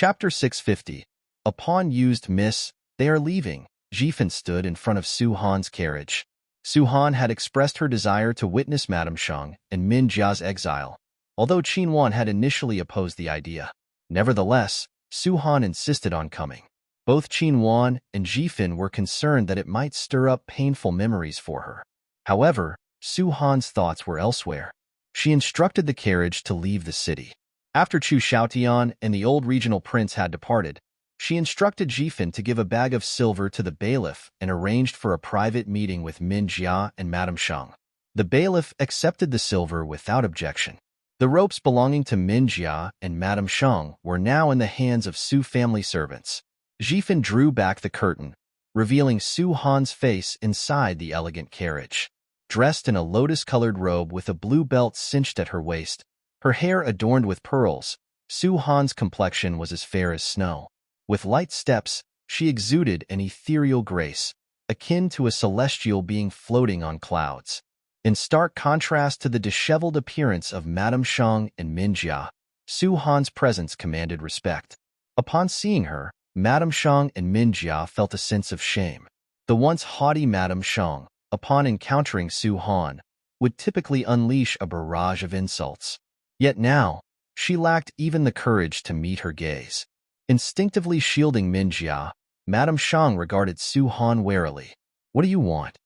Chapter 650. Upon used miss, they are leaving. Jifan stood in front of Su Han's carriage. Su Han had expressed her desire to witness Madame Shang and Min Jia's exile, although Qin Wan had initially opposed the idea. Nevertheless, Su Han insisted on coming. Both Qin Wan and Jifan were concerned that it might stir up painful memories for her. However, Su Han's thoughts were elsewhere. She instructed the carriage to leave the city. After Chu Xiaotian and the old regional prince had departed, she instructed Jifan to give a bag of silver to the bailiff and arranged for a private meeting with Min Jia and Madame Shang. The bailiff accepted the silver without objection. The ropes belonging to Min Jia and Madame Shang were now in the hands of Su family servants. Jifan drew back the curtain, revealing Su Han's face inside the elegant carriage. Dressed in a lotus-colored robe with a blue belt cinched at her waist, her hair adorned with pearls, Su Han's complexion was as fair as snow. With light steps, she exuded an ethereal grace, akin to a celestial being floating on clouds. In stark contrast to the disheveled appearance of Madame Shang and Min Jia, Su Han's presence commanded respect. Upon seeing her, Madame Shang and Min Jia felt a sense of shame. The once haughty Madame Shang, upon encountering Su Han, would typically unleash a barrage of insults. Yet now, she lacked even the courage to meet her gaze. Instinctively shielding Min Jia, Madame Shang regarded Su Han warily. "What do you want?"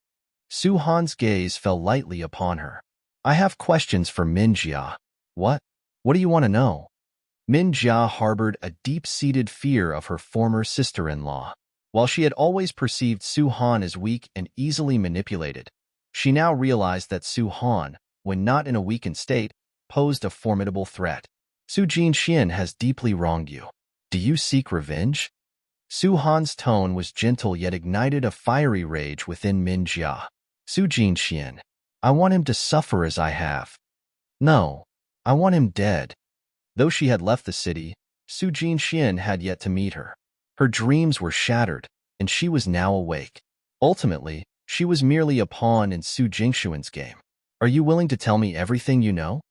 Su Han's gaze fell lightly upon her. "I have questions for Min Jia." "What? What do you want to know?" Min Jia harbored a deep-seated fear of her former sister-in-law. While she had always perceived Su Han as weak and easily manipulated, she now realized that Su Han, when not in a weakened state, posed a formidable threat. "Su Jinxian has deeply wronged you. Do you seek revenge?" Su Han's tone was gentle yet ignited a fiery rage within Min Jia. "Su Jinxian, I want him to suffer as I have. No, I want him dead." Though she had left the city, Su Jinxian had yet to meet her. Her dreams were shattered, and she was now awake. Ultimately, she was merely a pawn in Su Jingxuan's game. "Are you willing to tell me everything you know?"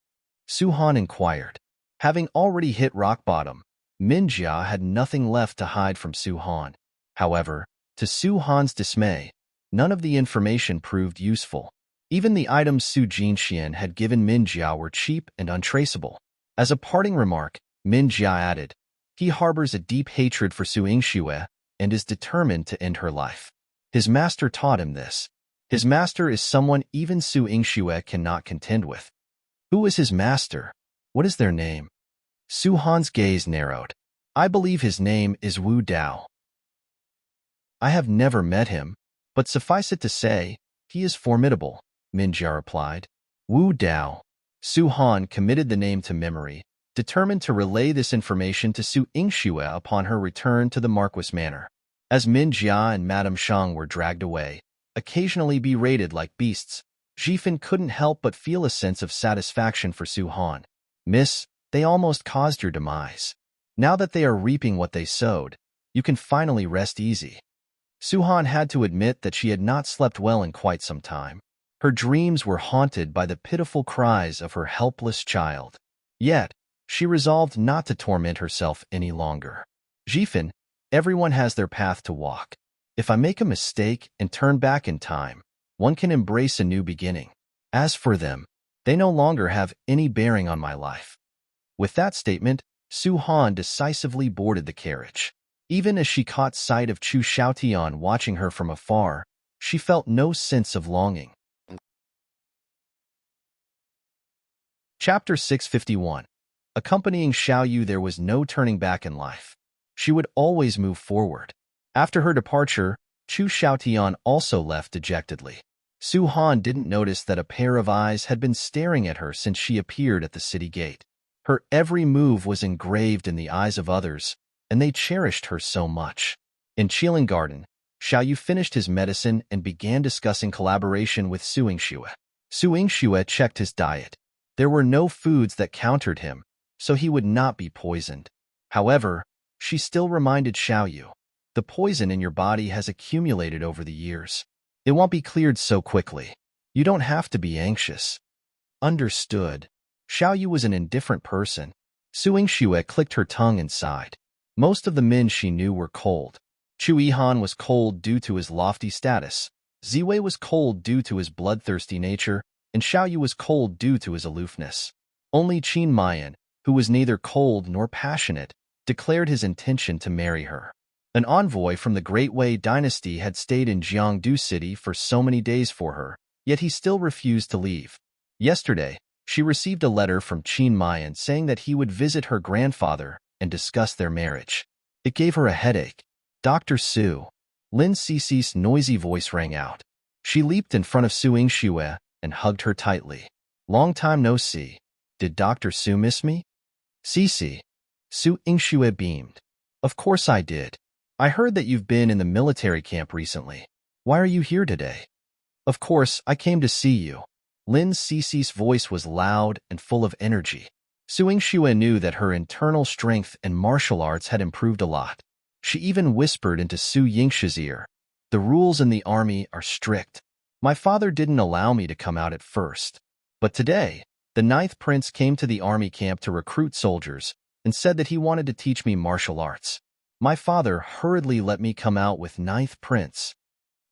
Su Han inquired. Having already hit rock bottom, Min Jia had nothing left to hide from Su Han. However, to Su Han's dismay, none of the information proved useful. Even the items Su Jinxian had given Min Jia were cheap and untraceable. As a parting remark, Min Jia added, "He harbors a deep hatred for Su Yingxue and is determined to end her life. His master taught him this. His master is someone even Su Yingxue cannot contend with." "Who is his master? What is their name?" Su Han's gaze narrowed. "I believe his name is Wu Dao." "I have never met him, but suffice it to say, he is formidable," Min Jia replied. "Wu Dao." Su Han committed the name to memory, determined to relay this information to Su Yingxue upon her return to the Marquis Manor. As Min Jia and Madame Shang were dragged away, occasionally berated like beasts, Jifan couldn't help but feel a sense of satisfaction for Su Han. "Miss, they almost caused your demise. Now that they are reaping what they sowed, you can finally rest easy." Su Han had to admit that she had not slept well in quite some time. Her dreams were haunted by the pitiful cries of her helpless child. Yet, she resolved not to torment herself any longer. "Jifan, everyone has their path to walk. If I make a mistake and turn back in time, one can embrace a new beginning. As for them, they no longer have any bearing on my life." With that statement, Su Han decisively boarded the carriage. Even as she caught sight of Chu Xiaotian watching her from afar, she felt no sense of longing. Chapter 651. Accompanying Xiaoyu, there was no turning back in life. She would always move forward. After her departure, Chu Xiaotian also left dejectedly. Su Han didn't notice that a pair of eyes had been staring at her since she appeared at the city gate. Her every move was engraved in the eyes of others, and they cherished her so much. In Qilin Garden, Xiaoyu finished his medicine and began discussing collaboration with Su Yingxue. Su Yingxue checked his diet. There were no foods that countered him, so he would not be poisoned. However, she still reminded Xiaoyu, "The poison in your body has accumulated over the years. It won't be cleared so quickly. You don't have to be anxious." "Understood." Xiaoyu was an indifferent person. Su Yingxue clicked her tongue and sighed. Most of the men she knew were cold. Chu Yihan was cold due to his lofty status, Ziwei was cold due to his bloodthirsty nature, and Xiaoyu was cold due to his aloofness. Only Qin Mayan, who was neither cold nor passionate, declared his intention to marry her. An envoy from the Great Wei dynasty had stayed in Jiangdu City for so many days for her, yet he still refused to leave. Yesterday, she received a letter from Qin Mayan saying that he would visit her grandfather and discuss their marriage. It gave her a headache. Dr. Su. Lin Cici's noisy voice rang out. She leaped in front of Su Yingxue and hugged her tightly. Long time no see. Did Dr. Su miss me? Cici. Su Yingxue beamed. Of course I did. I heard that you've been in the military camp recently. Why are you here today? Of course, I came to see you. Lin Cici's voice was loud and full of energy. Su Yingxue knew that her internal strength and martial arts had improved a lot. She even whispered into Su Yingxue's ear, "The rules in the army are strict. My father didn't allow me to come out at first. But today, the 9th Prince came to the army camp to recruit soldiers and said that he wanted to teach me martial arts. My father hurriedly let me come out with 9th Prince."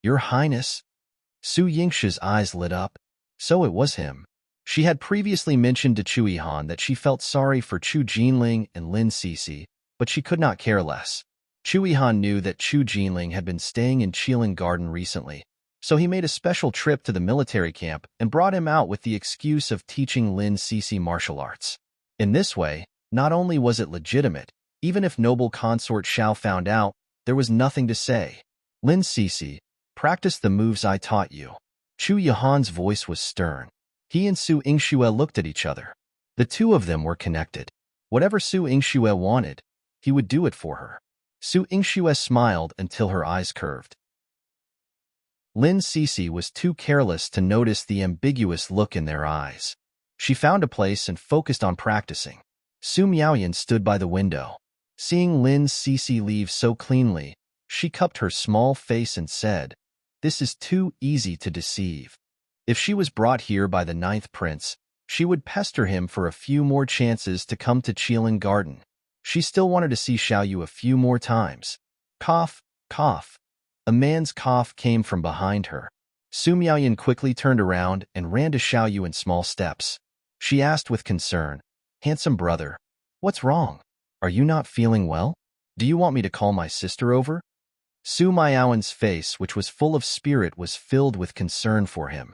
Your Highness? Su Yingxue's eyes lit up. So it was him. She had previously mentioned to Chu Yihan that she felt sorry for Chu Jinling and Lin Cici, but she could not care less. Chu Yihan knew that Chu Jinling had been staying in Qilin Garden recently, so he made a special trip to the military camp and brought him out with the excuse of teaching Lin Cici martial arts. In this way, not only was it legitimate, even if noble consort Xiao found out, there was nothing to say. Lin Cici, practice the moves I taught you. Chu Yihan's voice was stern. He and Su Yingxue looked at each other. The two of them were connected. Whatever Su Yingxue wanted, he would do it for her. Su Yingxue smiled until her eyes curved. Lin Cici was too careless to notice the ambiguous look in their eyes. She found a place and focused on practicing. Su Miaoyan stood by the window. Seeing Lin Cici leave so cleanly, she cupped her small face and said, "This is too easy to deceive." If she was brought here by the 9th Prince, she would pester him for a few more chances to come to Qilin Garden. She still wanted to see Xiaoyu a few more times. Cough, cough. A man's cough came from behind her. Su Miaoyan quickly turned around and ran to Xiaoyu in small steps. She asked with concern, "Handsome brother, what's wrong? Are you not feeling well? Do you want me to call my sister over?" Su Miaoyan's face, which was full of spirit, was filled with concern for him.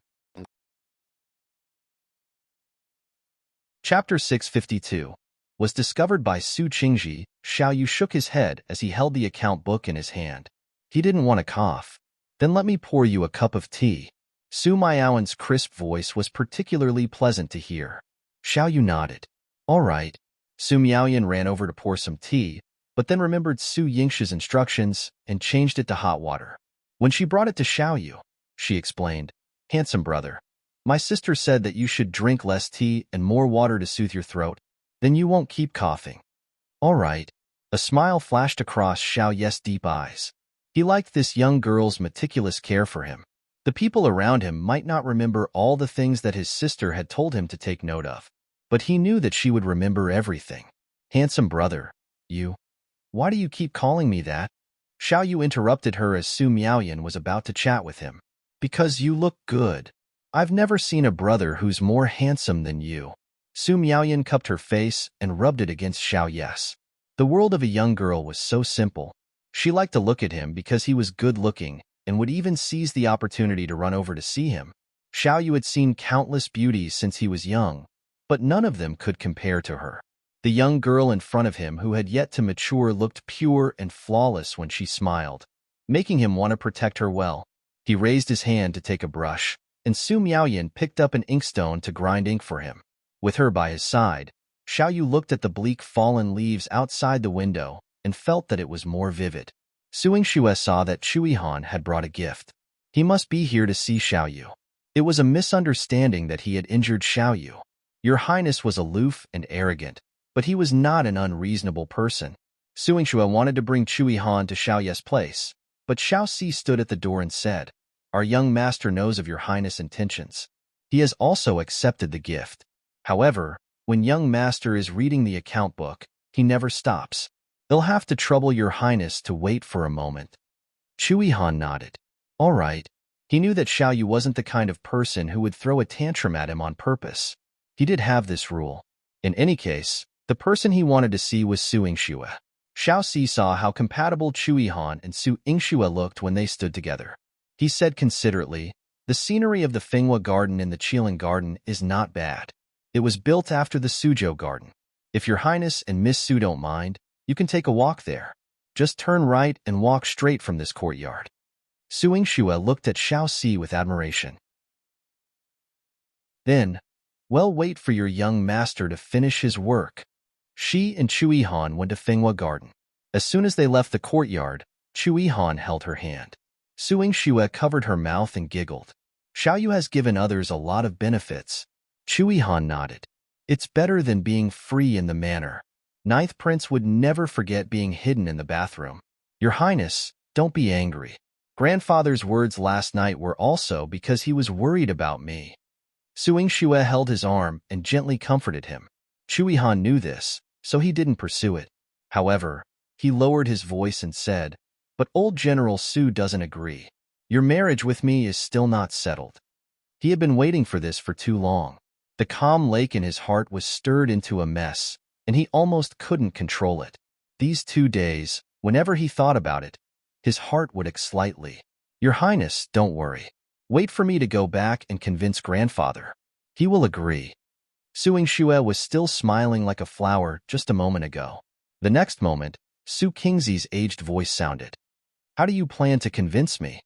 Chapter 652 was discovered by Su Qingji. Xiaoyu shook his head as he held the account book in his hand. He didn't want to cough. "Then let me pour you a cup of tea." Su Miaoyan's crisp voice was particularly pleasant to hear. Xiaoyu nodded. "All right." Su Miaoyan ran over to pour some tea, but then remembered Su Yingxue's instructions and changed it to hot water. When she brought it to Xiaoyu, she explained, "Handsome brother, my sister said that you should drink less tea and more water to soothe your throat. Then you won't keep coughing." "All right." A smile flashed across Xiaoyu's deep eyes. He liked this young girl's meticulous care for him. The people around him might not remember all the things that his sister had told him to take note of, but he knew that she would remember everything. "Handsome brother, why do you keep calling me that?" Xiaoyu interrupted her as Su Miaoyan was about to chat with him. "Because you look good. I've never seen a brother who's more handsome than you." Su Miaoyan cupped her face and rubbed it against Xiaoyu's. The world of a young girl was so simple. She liked to look at him because he was good-looking and would even seize the opportunity to run over to see him. Xiaoyu had seen countless beauties since he was young, but none of them could compare to her. The young girl in front of him who had yet to mature looked pure and flawless when she smiled, making him want to protect her well. He raised his hand to take a brush, and Su Miaoyan picked up an inkstone to grind ink for him. With her by his side, Xiaoyu looked at the bleak fallen leaves outside the window and felt that it was more vivid. Su Yingxue saw that Chu Yihan had brought a gift. He must be here to see Xiaoyu. It was a misunderstanding that he had injured Xiaoyu. Your Highness was aloof and arrogant, but he was not an unreasonable person. Su Yingxue wanted to bring Chu Yihan to Xiaoyu's place, but Xiao Si stood at the door and said, "Our young master knows of your Highness' intentions. He has also accepted the gift. However, when young master is reading the account book, he never stops. They'll have to trouble your highness to wait for a moment. Chui Han nodded. All right. He knew that Xiao Yu wasn't the kind of person who would throw a tantrum at him on purpose. He did have this rule. In any case, the person he wanted to see was Su Yingxue. Xiao Si saw how compatible Chui Han and Su Yingxue looked when they stood together. He said considerately, the scenery of the Fenghua Garden and the Qilin Garden is not bad. It was built after the Suzhou Garden. If your highness and Miss Su don't mind, you can take a walk there. Just turn right and walk straight from this courtyard. Su Yingxue looked at Xiao Si with admiration. Then, well, wait for your young master to finish his work. She and Chui Han went to Fenghua Garden. As soon as they left the courtyard, Chui Han held her hand. Su Yingxue covered her mouth and giggled. Xiao Yu has given others a lot of benefits. Chui Han nodded. It's better than being free in the manor. Ninth Prince would never forget being hidden in the bathroom. Your Highness, don't be angry. Grandfather's words last night were also because he was worried about me. Su Yingxue held his arm and gently comforted him. Chui Han knew this, so he didn't pursue it. However, he lowered his voice and said, but old General Su doesn't agree. Your marriage with me is still not settled. He had been waiting for this for too long. The calm lake in his heart was stirred into a mess, and he almost couldn't control it. These 2 days, whenever he thought about it, his heart would ache slightly. Your Highness, don't worry. Wait for me to go back and convince grandfather. He will agree. Su Yingxue was still smiling like a flower just a moment ago. The next moment, Su Qingzi's aged voice sounded. How do you plan to convince me?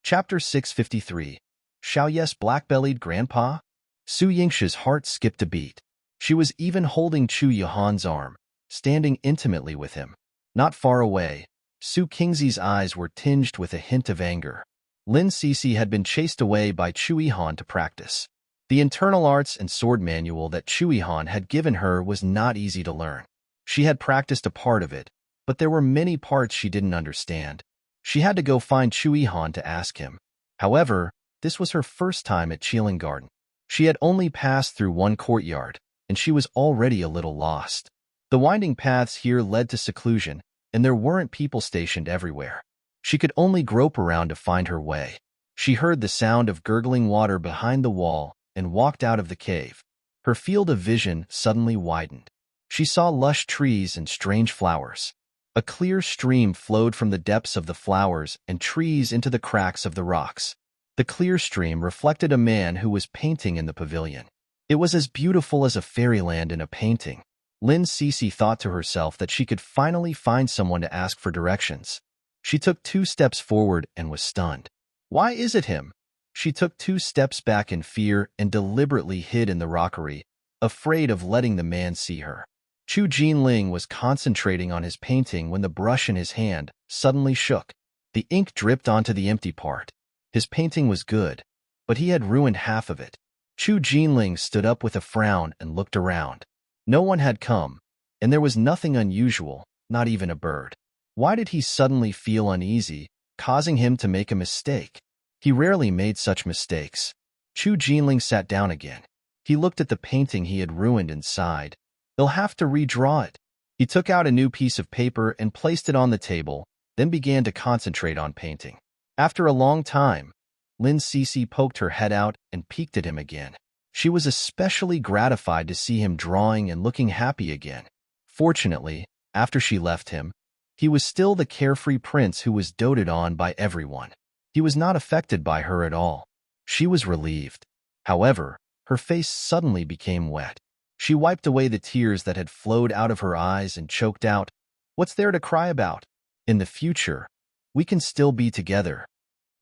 Chapter 653. Xiao Yes Black-Bellied Grandpa? Su Yingxue's heart skipped a beat. She was even holding Chu Yuhan's arm, standing intimately with him. Not far away, Su Qingzi's eyes were tinged with a hint of anger. Lin Sisi had been chased away by Chui Han to practice. The internal arts and sword manual that Chui Han had given her was not easy to learn. She had practiced a part of it, but there were many parts she didn't understand. She had to go find Chui Han to ask him. However, this was her first time at Qilin Garden. She had only passed through one courtyard, and she was already a little lost. The winding paths here led to seclusion, and there weren't people stationed everywhere. She could only grope around to find her way. She heard the sound of gurgling water behind the wall and walked out of the cave. Her field of vision suddenly widened. She saw lush trees and strange flowers. A clear stream flowed from the depths of the flowers and trees into the cracks of the rocks. The clear stream reflected a man who was painting in the pavilion. It was as beautiful as a fairyland in a painting. Lin Sisi thought to herself that she could finally find someone to ask for directions. She took 2 steps forward and was stunned. Why is it him? She took 2 steps back in fear and deliberately hid in the rockery, afraid of letting the man see her. Chu Jinling was concentrating on his painting when the brush in his hand suddenly shook. The ink dripped onto the empty part. His painting was good, but he had ruined half of it. Chu Jinling stood up with a frown and looked around. No one had come, and there was nothing unusual, not even a bird. Why did he suddenly feel uneasy, causing him to make a mistake? He rarely made such mistakes. Chu Jinling sat down again. He looked at the painting he had ruined and sighed. They'll have to redraw it. He took out a new piece of paper and placed it on the table, then began to concentrate on painting. After a long time, Lin Sisi poked her head out and peeked at him again. She was especially gratified to see him drawing and looking happy again. Fortunately, after she left him, he was still the carefree prince who was doted on by everyone. He was not affected by her at all. She was relieved. However, her face suddenly became wet. She wiped away the tears that had flowed out of her eyes and choked out, "What's there to cry about? In the future, we can still be together."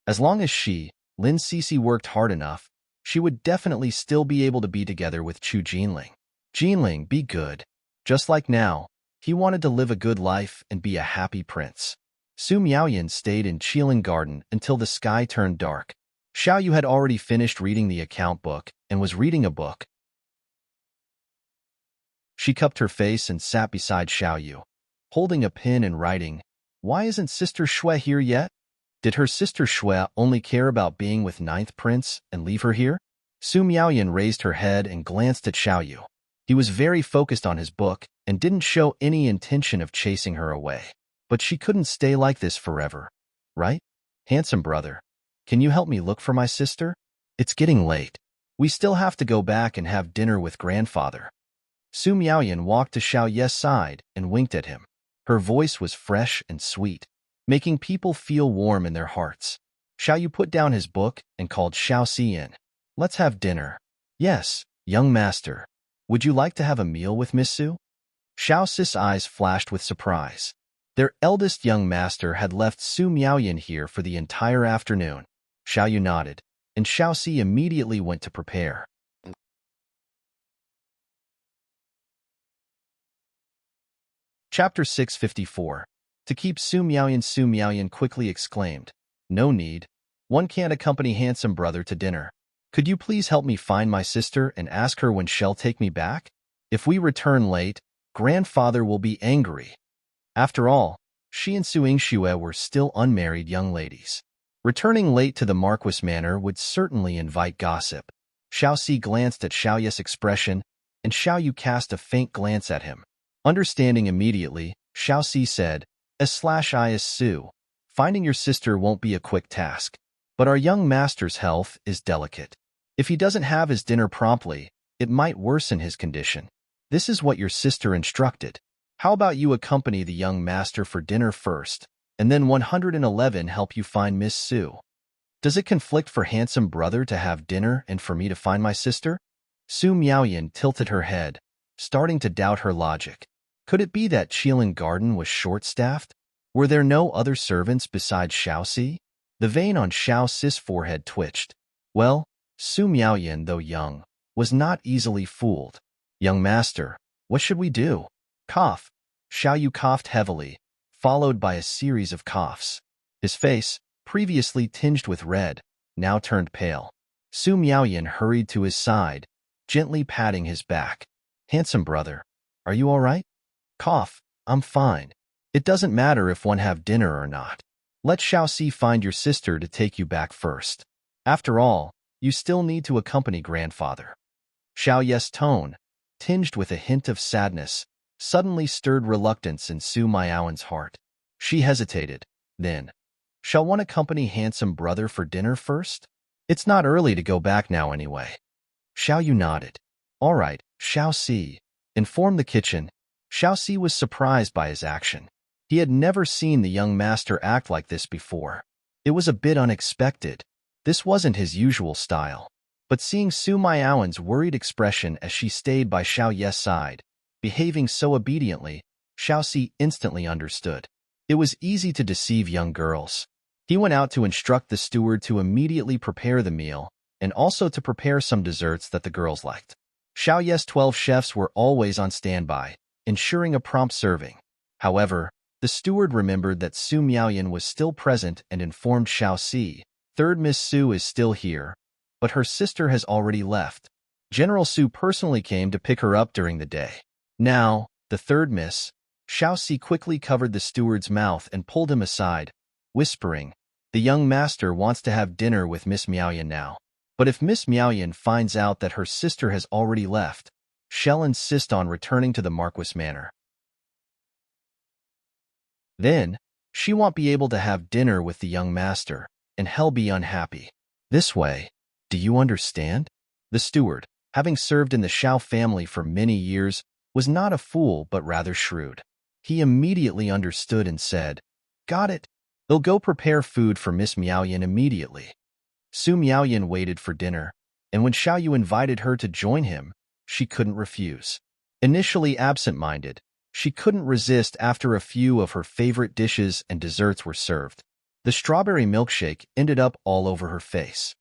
As long as Lin Sisi worked hard enough, she would definitely still be able to be together with Chu Jinling. Jinling, be good. Just like now, he wanted to live a good life and be a happy prince. Su Miaoyan stayed in Qilin Garden until the sky turned dark. Xiao Yu had already finished reading the account book and was reading a book. She cupped her face and sat beside Xiao Yu, holding a pen and writing. Why isn't Sister Shui here yet? Did her sister Shui only care about being with Ninth Prince and leave her here? Su Miaoyan raised her head and glanced at Xiao Yu. He was very focused on his book and didn't show any intention of chasing her away. But she couldn't stay like this forever, right? Handsome brother, can you help me look for my sister? It's getting late. We still have to go back and have dinner with grandfather. Su Miaoyan walked to Xiao Ye's side and winked at him. Her voice was fresh and sweet, making people feel warm in their hearts. Xiao Yu put down his book and called Xiao Si in. Let's have dinner. Yes, young master. Would you like to have a meal with Miss Su? Xiao Si's eyes flashed with surprise. Their eldest young master had left Su Miaoyan here for the entire afternoon. Xiao Yu nodded, and Xiao Si immediately went to prepare. Chapter 654. To keep Su Miaoyan quickly exclaimed, "No need. One can't accompany handsome brother to dinner. Could you please help me find my sister and ask her when she'll take me back? If we return late, grandfather will be angry." After all, she and Su Yingxue were still unmarried young ladies. Returning late to the Marquis Manor would certainly invite gossip. Xiao Si glanced at Xiao Ye's expression, and Xiao Yu cast a faint glance at him. Understanding immediately, Xiao Si said, "I is Su. Finding your sister won't be a quick task, but our young master's health is delicate. If he doesn't have his dinner promptly, it might worsen his condition. This is what your sister instructed. How about you accompany the young master for dinner first, and then 111 help you find Miss Su? Does it conflict for handsome brother to have dinner and for me to find my sister?" Su Miaoyan tilted her head, starting to doubt her logic. Could it be that Qilin Garden was short-staffed? Were there no other servants besides Xiao Si? The vein on Xiao Si's forehead twitched. Well, Su Miaoyan, though young, was not easily fooled. "Young master, what should we do?" Cough. Xiao Yu coughed heavily, followed by a series of coughs. His face, previously tinged with red, now turned pale. Su Miaoyan hurried to his side, gently patting his back. "Handsome brother, are you all right?" Cough. "I'm fine. It doesn't matter if one have dinner or not. Let Xiao Si find your sister to take you back first. After all, you still need to accompany grandfather." Xiao Ye's tone, tinged with a hint of sadness, suddenly stirred reluctance in Su Miaoyan's heart. She hesitated. Then, "Shall one accompany handsome brother for dinner first? It's not early to go back now anyway." Xiao Yu nodded. "All right, Xiao Si. Inform the kitchen." Xiao Si was surprised by his action. He had never seen the young master act like this before. It was a bit unexpected. This wasn't his usual style. But seeing Su Miaoyan's worried expression as she stayed by Xiao Ye's side, behaving so obediently, Xiao Si instantly understood. It was easy to deceive young girls. He went out to instruct the steward to immediately prepare the meal, and also to prepare some desserts that the girls liked. Xiao Ye's 12 chefs were always on standby, ensuring a prompt serving. However, the steward remembered that Su Miaoyan was still present and informed Xiao Si, "Third Miss Su is still here, but her sister has already left. General Su personally came to pick her up during the day." Now, the third miss, Xiao Si quickly covered the steward's mouth and pulled him aside, whispering, "The young master wants to have dinner with Miss Miaoyan now. But if Miss Miaoyan finds out that her sister has already left, she'll insist on returning to the Marquis Manor. Then, she won't be able to have dinner with the young master, and he'll be unhappy. This way, do you understand?" The steward, having served in the Xiao family for many years, was not a fool but rather shrewd. He immediately understood and said, "Got it. They'll go prepare food for Miss Miaoyan immediately." Su Miaoyan waited for dinner, and when Xiao Yu invited her to join him, she couldn't refuse. Initially absent-minded, she couldn't resist after a few of her favorite dishes and desserts were served. The strawberry milkshake ended up all over her face.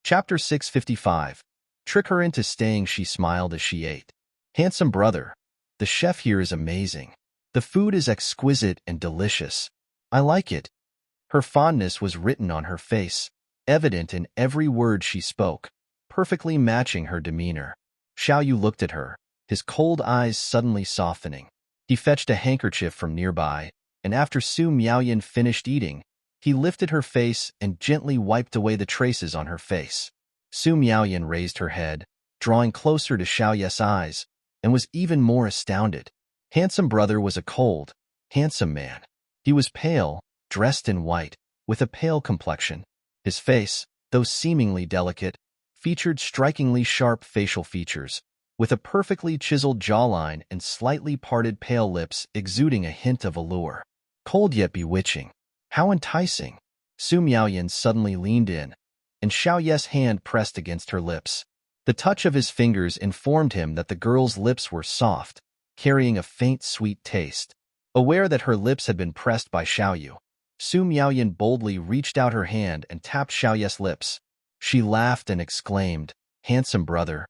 Chapter 655. Trick her into staying. She smiled as she ate. "Handsome brother, the chef here is amazing. The food is exquisite and delicious. I like it." Her fondness was written on her face, evident in every word she spoke, perfectly matching her demeanor. Xiao Yu looked at her, his cold eyes suddenly softening. He fetched a handkerchief from nearby, and after Su Miaoyan finished eating, He lifted her face and gently wiped away the traces on her face. Su Miaoyan raised her head, drawing closer to Xiao Ye's eyes, and was even more astounded. Handsome brother was a cold, handsome man. He was pale, dressed in white, with a pale complexion. His face, though seemingly delicate, featured strikingly sharp facial features, with a perfectly chiseled jawline and slightly parted pale lips exuding a hint of allure. Cold yet bewitching. How enticing! Su Miaoyan suddenly leaned in, and Xiao Ye's hand pressed against her lips. The touch of his fingers informed him that the girl's lips were soft, carrying a faint sweet taste. Aware that her lips had been pressed by Xiao Yu, Su Miaoyan boldly reached out her hand and tapped Xiao Ye's lips. She laughed and exclaimed, "Handsome brother,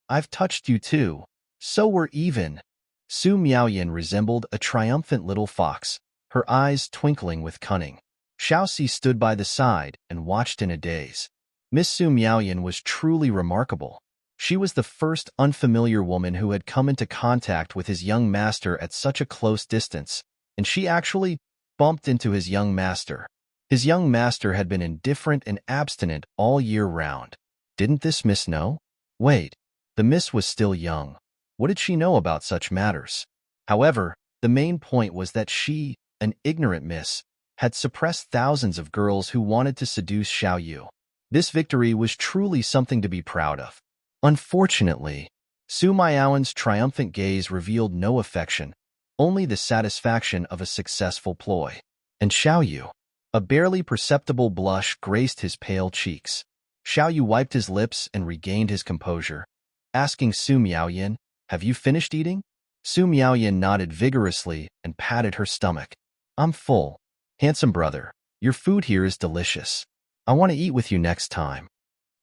I've touched you too, so we're even." Su Miaoyan resembled a triumphant little fox, her eyes twinkling with cunning. Xiao Si stood by the side and watched in a daze. Miss Su Miaoyan was truly remarkable. She was the first unfamiliar woman who had come into contact with his young master at such a close distance, and she actually bumped into his young master. His young master had been indifferent and abstinent all year round. Didn't this miss know? Wait, the miss was still young. What did she know about such matters? However, the main point was that she, an ignorant miss, had suppressed thousands of girls who wanted to seduce Xiao Yu. This victory was truly something to be proud of. Unfortunately, Su Miaoyan's triumphant gaze revealed no affection, only the satisfaction of a successful ploy. And Xiao Yu, a barely perceptible blush graced his pale cheeks. Xiao Yu wiped his lips and regained his composure, asking Su Miaoyan, "Have you finished eating?" Su Miaoyan nodded vigorously and patted her stomach. "I'm full. Handsome brother, your food here is delicious. I want to eat with you next time."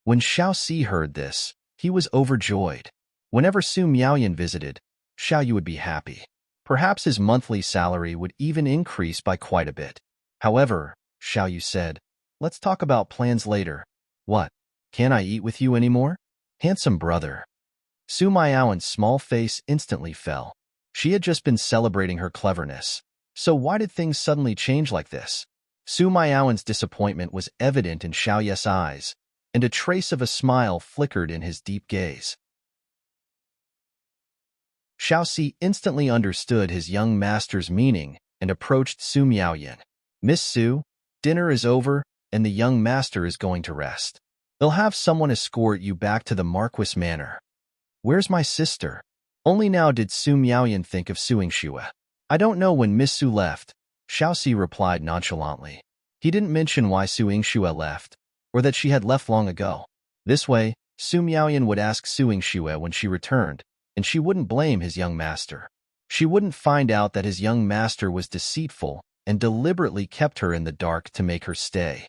When Xiao Si heard this, he was overjoyed. Whenever Su Miaoyan visited, Xiao Yu would be happy. Perhaps his monthly salary would even increase by quite a bit. However, Xiao Yu said, "Let's talk about plans later." "What? Can't I eat with you anymore?" "Handsome brother." Su Miaoyan's small face instantly fell. She had just been celebrating her cleverness. So why did things suddenly change like this? Su Miaoyan's disappointment was evident in Xiao Ye's eyes, and a trace of a smile flickered in his deep gaze. Xiao Si instantly understood his young master's meaning and approached Su Miaoyan. "Miss Su, dinner is over, and the young master is going to rest. They'll have someone escort you back to the Marquis Manor." "Where's my sister?" Only now did Su Miaoyan think of suing Xue. "I don't know when Miss Su left," Xiao Si replied nonchalantly. He didn't mention why Su Yingxue left, or that she had left long ago. This way, Su Miaoyan would ask Su Yingxue when she returned, and she wouldn't blame his young master. She wouldn't find out that his young master was deceitful and deliberately kept her in the dark to make her stay.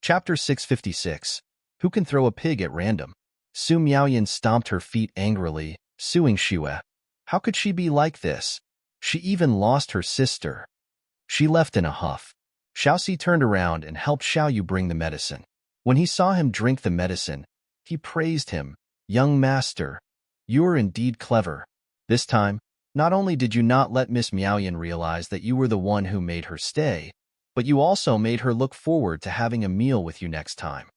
Chapter 656. Who can throw a pig at random? Su Miaoyan stomped her feet angrily, suing Xue. How could she be like this? She even lost her sister. She left in a huff. Xiao Si turned around and helped Xiao Yu bring the medicine. When he saw him drink the medicine, he praised him. "Young master, you are indeed clever. This time, not only did you not let Miss Miaoyan realize that you were the one who made her stay, but you also made her look forward to having a meal with you next time."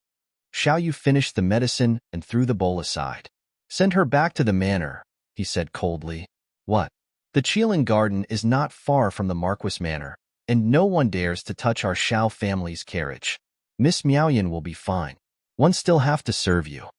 Xiao Yu finished the medicine and threw the bowl aside. "Send her back to the manor," he said coldly. "What? The Qilin Garden is not far from the Marquis Manor, and no one dares to touch our Xiao family's carriage. Miss Miaoyan will be fine. One still have to serve you."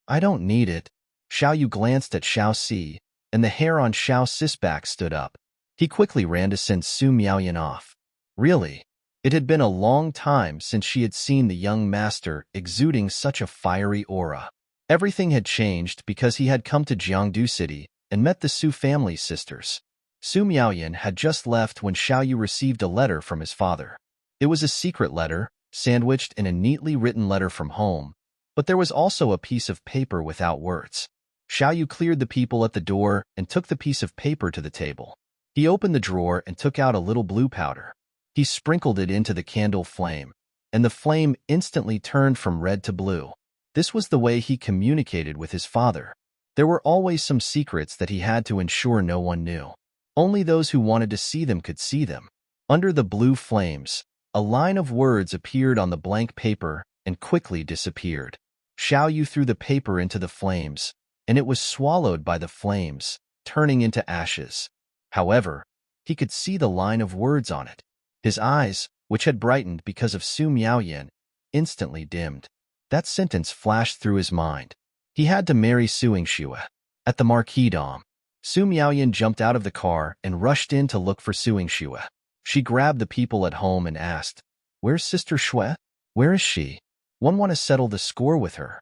"I don't need it." Xiao Yu glanced at Xiao Si, and the hair on Xiao Si's back stood up. He quickly ran to send Su Miaoyan off. Really? It had been a long time since she had seen the young master exuding such a fiery aura. Everything had changed because he had come to Jiangdu City and met the Su family's sisters. Su Miaoyan had just left when Xiao Yu received a letter from his father. It was a secret letter, sandwiched in a neatly written letter from home, but there was also a piece of paper without words. Xiao Yu cleared the people at the door and took the piece of paper to the table. He opened the drawer and took out a little blue powder. He sprinkled it into the candle flame, and the flame instantly turned from red to blue. This was the way he communicated with his father. There were always some secrets that he had to ensure no one knew. Only those who wanted to see them could see them. Under the blue flames, a line of words appeared on the blank paper and quickly disappeared. Xiao Yu threw the paper into the flames, and it was swallowed by the flames, turning into ashes. However, he could see the line of words on it. His eyes, which had brightened because of Su Miaoyan, instantly dimmed. That sentence flashed through his mind. He had to marry Su Yingxue. At the Marquis Dom, Su Miaoyan jumped out of the car and rushed in to look for Su Yingxue. She grabbed the people at home and asked, "Where's Sister Shui? Where is she? One want to settle the score with her."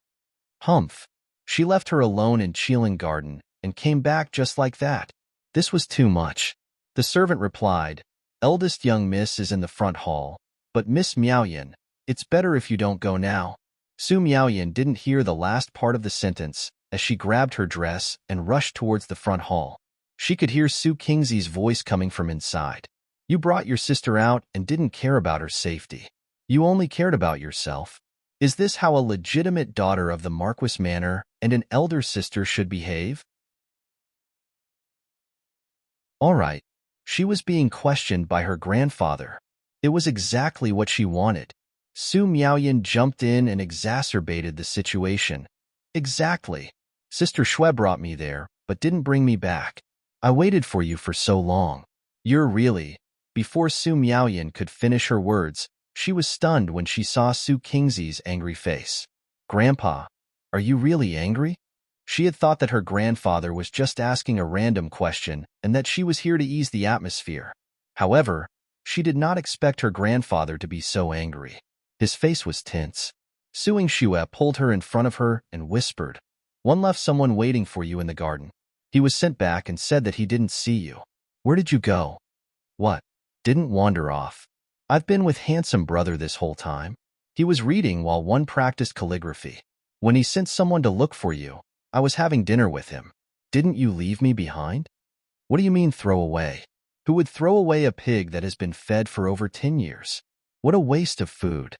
Humph. She left her alone in Qilin Garden and came back just like that. This was too much. The servant replied, "Eldest young miss is in the front hall, but Miss Miaoyan, it's better if you don't go now." Su Miaoyan didn't hear the last part of the sentence as she grabbed her dress and rushed towards the front hall. She could hear Su Qingzi's voice coming from inside. "You brought your sister out and didn't care about her safety. You only cared about yourself. Is this how a legitimate daughter of the Marquis Manor and an elder sister should behave?" All right. She was being questioned by her grandfather. It was exactly what she wanted. Su Miaoyan jumped in and exacerbated the situation. "Exactly. Sister Shui brought me there, but didn't bring me back. I waited for you for so long. You're really..." Before Su Miaoyan could finish her words, she was stunned when she saw Su Qingzi's angry face. "Grandpa, are you really angry?" She had thought that her grandfather was just asking a random question and that she was here to ease the atmosphere. However, she did not expect her grandfather to be so angry. His face was tense. Su Yingxue pulled her in front of her and whispered, "One left someone waiting for you in the garden. He was sent back and said that he didn't see you. Where did you go?" "What? Didn't wander off. I've been with handsome brother this whole time. He was reading while one practiced calligraphy. When he sent someone to look for you, I was having dinner with him. Didn't you leave me behind?" "What do you mean throw away? Who would throw away a pig that has been fed for over 10 years? What a waste of food."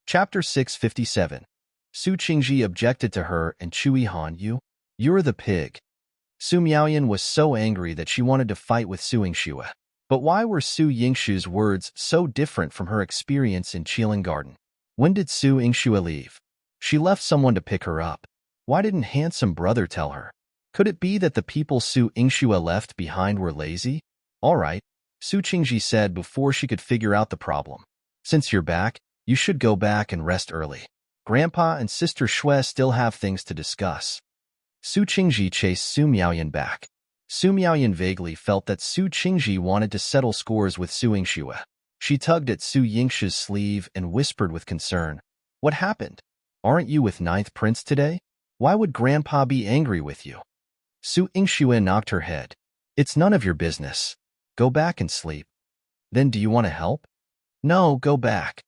Chapter 657. Su Qingji objected to her and Chui Han Yu. "You're the pig." Su Miaoyan was so angry that she wanted to fight with Su Yingxue. But why were Su Yingxue's words so different from her experience in Qilin Garden? When did Su Yingxue leave? She left someone to pick her up. Why didn't handsome brother tell her? Could it be that the people Su Yingxue left behind were lazy? "All right," Su Qingji said before she could figure out the problem. "Since you're back, you should go back and rest early. Grandpa and Sister Shui still have things to discuss." Su Qingji chased Su Miaoyan back. Su Miaoyan vaguely felt that Su Qingji wanted to settle scores with Su Yingxue. She tugged at Su Yingxue's sleeve and whispered with concern, "What happened? Aren't you with Ninth Prince today? Why would Grandpa be angry with you?" Su Yingxue knocked her head. "It's none of your business. Go back and sleep." "Then do you want to help?" "No, go back."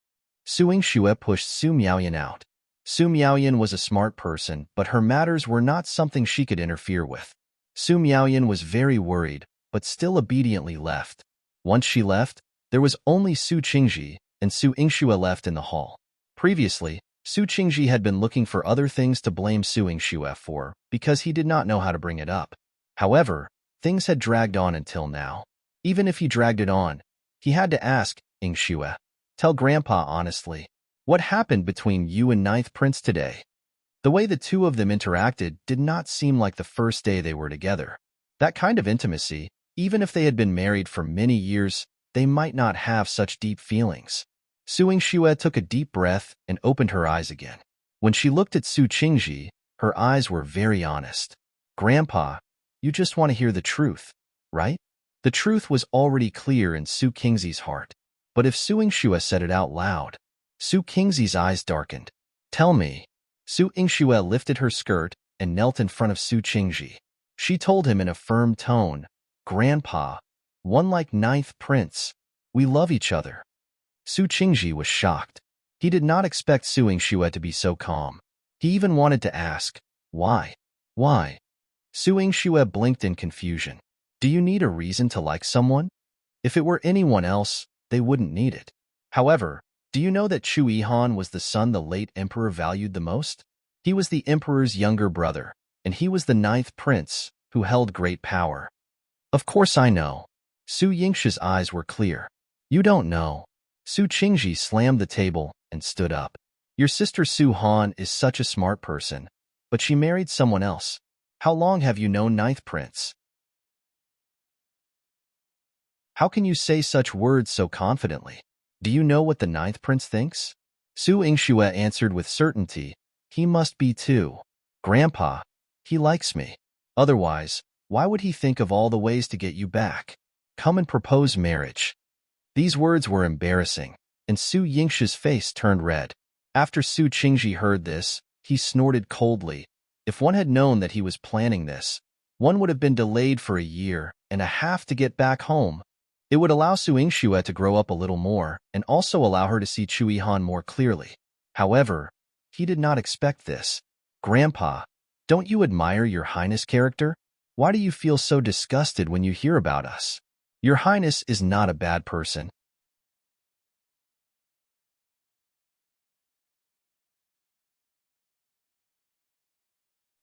Su Yingxue pushed Su Miaoyan out. Su Miaoyan was a smart person, but her matters were not something she could interfere with. Su Miaoyan was very worried, but still obediently left. Once she left, there was only Su Qingji and Su Yingxue left in the hall. Previously, Su Qingji had been looking for other things to blame Su Yingxue for because he did not know how to bring it up. However, things had dragged on until now. Even if he dragged it on, he had to ask, "Yingxue, tell Grandpa honestly, what happened between you and Ninth Prince today?" The way the two of them interacted did not seem like the first day they were together. That kind of intimacy, even if they had been married for many years, they might not have such deep feelings. Su Yingxue took a deep breath and opened her eyes again. When she looked at Su Qingji, her eyes were very honest. "Grandpa, you just want to hear the truth, right?" The truth was already clear in Su Qingzi's heart. But if Su Yingxue said it out loud, Su Qingzi's eyes darkened. "Tell me." Su Yingxue lifted her skirt and knelt in front of Su Qingji. She told him in a firm tone, "Grandpa, one like Ninth Prince, we love each other." Su Qingji was shocked. He did not expect Su Yingxue to be so calm. He even wanted to ask, "Why? Why?" Su Yingxue blinked in confusion. "Do you need a reason to like someone? If it were anyone else, they wouldn't need it." However, Do you know that Chu Yihan was the son the late emperor valued the most? He was the emperor's younger brother, and he was the ninth prince, who held great power. Of course I know. Su Yingshi's eyes were clear. You don't know. Su Qingji slammed the table and stood up. Your sister Su Han is such a smart person, but she married someone else. How long have you known ninth prince? How can you say such words so confidently? Do you know what the ninth prince thinks? Su Yingxue answered with certainty. He must be too. Grandpa, he likes me. Otherwise, why would he think of all the ways to get you back? Come and propose marriage. These words were embarrassing, and Su Yingshi's face turned red. After Su Qingji heard this, he snorted coldly. If one had known that he was planning this, one would have been delayed for a year and a half to get back home. It would allow Su Yingxue to grow up a little more and also allow her to see Chu Yihan more clearly. However, he did not expect this. Grandpa, don't you admire your Highness character? Why do you feel so disgusted when you hear about us? Your Highness is not a bad person.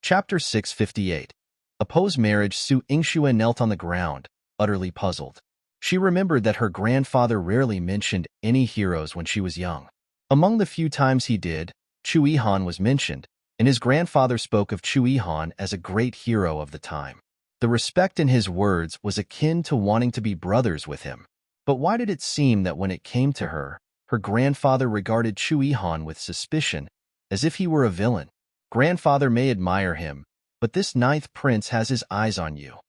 Chapter 658. Oppose marriage. Su Yingxue knelt on the ground, utterly puzzled. She remembered that her grandfather rarely mentioned any heroes when she was young. Among the few times he did, Chu Yihan was mentioned, and his grandfather spoke of Chu Yihan as a great hero of the time. The respect in his words was akin to wanting to be brothers with him. But why did it seem that when it came to her, her grandfather regarded Chu Yihan with suspicion, as if he were a villain? Grandfather may admire him, but this ninth prince has his eyes on you.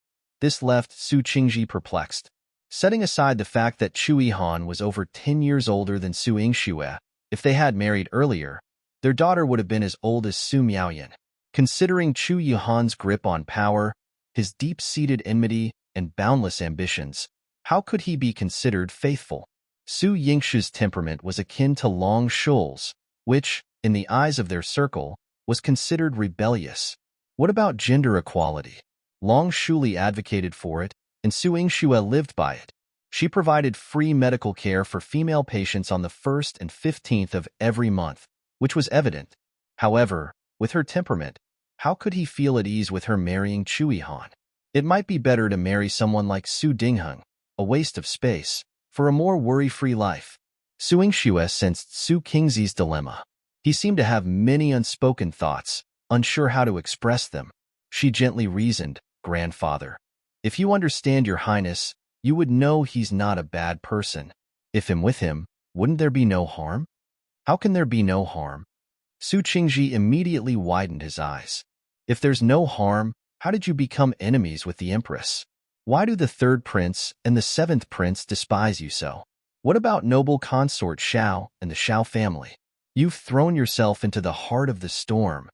This left Su Qingji perplexed. Setting aside the fact that Chu Yihan was over 10 years older than Su Yingxue, if they had married earlier, their daughter would have been as old as Su Miaoyan. Considering Chu Yihan's grip on power, his deep-seated enmity, and boundless ambitions, how could he be considered faithful? Su Yingshi's temperament was akin to Long Shul's, which, in the eyes of their circle, was considered rebellious. What about gender equality? Long Shuli advocated for it, and Su Yingxue lived by it. She provided free medical care for female patients on the 1st and 15th of every month, which was evident. However, with her temperament, how could he feel at ease with her marrying Chu Yihan? It might be better to marry someone like Su Dingheng, a waste of space, for a more worry-free life. Su Yingxue sensed Su Qingzi's dilemma. He seemed to have many unspoken thoughts, unsure how to express them. She gently reasoned, Grandfather, if you understand your Highness, you would know he's not a bad person. If I'm with him, wouldn't there be no harm? How can there be no harm? Su Qingji immediately widened his eyes. If there's no harm, how did you become enemies with the Empress? Why do the third prince and the seventh prince despise you so? What about noble consort Xiao and the Xiao family? You've thrown yourself into the heart of the storm.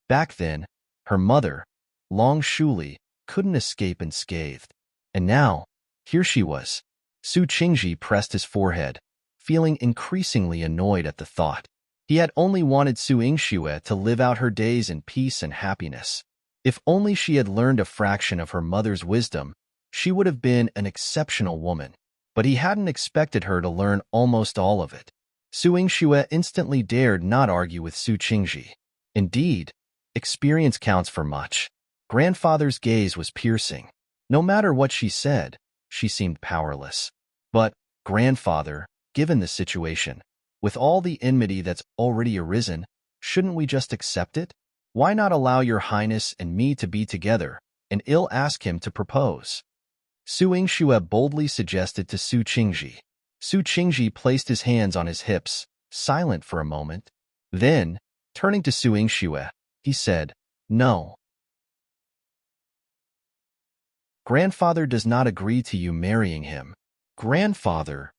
Back then, her mother, Long Shuli, couldn't escape unscathed. And now, here she was. Su Qingji pressed his forehead, feeling increasingly annoyed at the thought. He had only wanted Su Yingxue to live out her days in peace and happiness. If only she had learned a fraction of her mother's wisdom, she would have been an exceptional woman. But he hadn't expected her to learn almost all of it. Su Yingxue instantly dared not argue with Su Qingji. Indeed, experience counts for much. Grandfather's gaze was piercing. No matter what she said, she seemed powerless. But, Grandfather, given the situation, with all the enmity that's already arisen, shouldn't we just accept it? Why not allow your Highness and me to be together, and I'll ask him to propose? Su Yingxue boldly suggested to Su Qingji. Su Qingji placed his hands on his hips, silent for a moment. Then, turning to Su Yingxue, he said, No. Grandfather does not agree to you marrying him. Grandfather.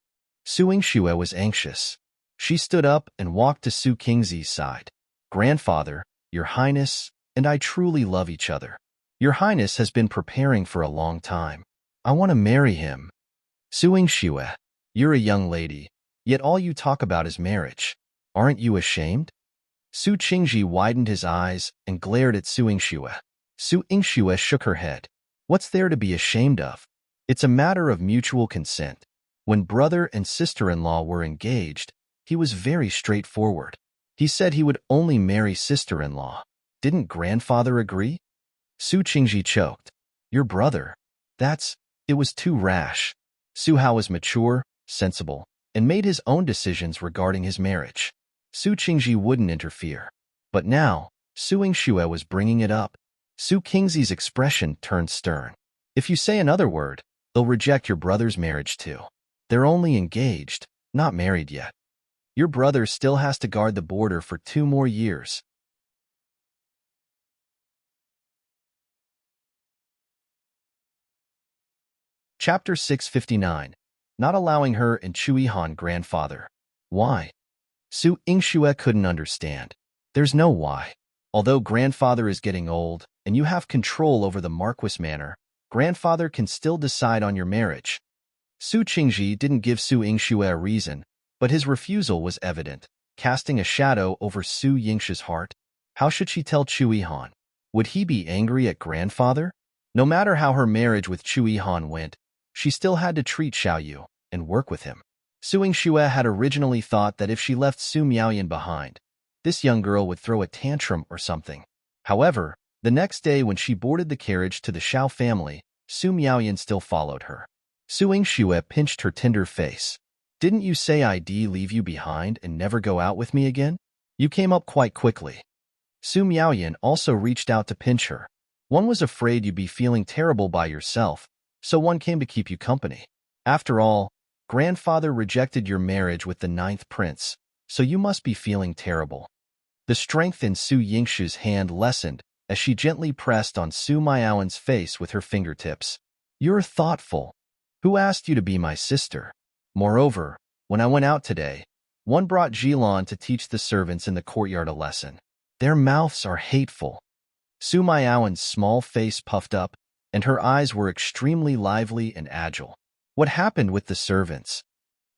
Su Yingxue was anxious. She stood up and walked to Su Qingzi's side. Grandfather, your Highness, and I truly love each other. Your Highness has been preparing for a long time. I want to marry him. Su Yingxue, you're a young lady, yet all you talk about is marriage. Aren't you ashamed? Su Qingji widened his eyes and glared at Su Yingxue. Su Yingxue shook her head. What's there to be ashamed of? It's a matter of mutual consent. When brother and sister-in-law were engaged, He was very straightforward. He said he would only marry sister-in-law. Didn't grandfather agree? Su Qingji choked. Your brother? It was too rash. Su Hao was mature, sensible, and made his own decisions regarding his marriage. Su Qingji wouldn't interfere. But now, Su Yingxue was bringing it up. Su Qingzi's expression turned stern. If you say another word, they'll reject your brother's marriage too. They're only engaged, not married yet. Your brother still has to guard the border for 2 more years. Chapter 659. Not allowing her and Chu Yihan grandfather. Why? Su Yingxue couldn't understand. There's no why. Although grandfather is getting old, and you have control over the Marquis manor, grandfather can still decide on your marriage. Su Qingji didn't give Su Yingxue a reason, but his refusal was evident, casting a shadow over Su Yingxue's heart. How should she tell Chu Yihan? Would he be angry at grandfather? No matter how her marriage with Chu Yihan went, she still had to treat Xiaoyu and work with him. Su Yingxue had originally thought that if she left Su Miaoyan behind, this young girl would throw a tantrum or something. However, the next day when she boarded the carriage to the Xiao family, Su Miaoyan still followed her. Su Yingxue pinched her tender face. Didn't you say I'd leave you behind and never go out with me again? You came up quite quickly. Su Miaoyan also reached out to pinch her. One was afraid you'd be feeling terrible by yourself, so one came to keep you company. After all, grandfather rejected your marriage with the 9th prince, so you must be feeling terrible. The strength in Su Yingxue's hand lessened as she gently pressed on Su Miaoyan's face with her fingertips. You're thoughtful. Who asked you to be my sister? Moreover, when I went out today, one brought Jilan to teach the servants in the courtyard a lesson. Their mouths are hateful. Su Miaoyan's small face puffed up, and her eyes were extremely lively and agile. What happened with the servants?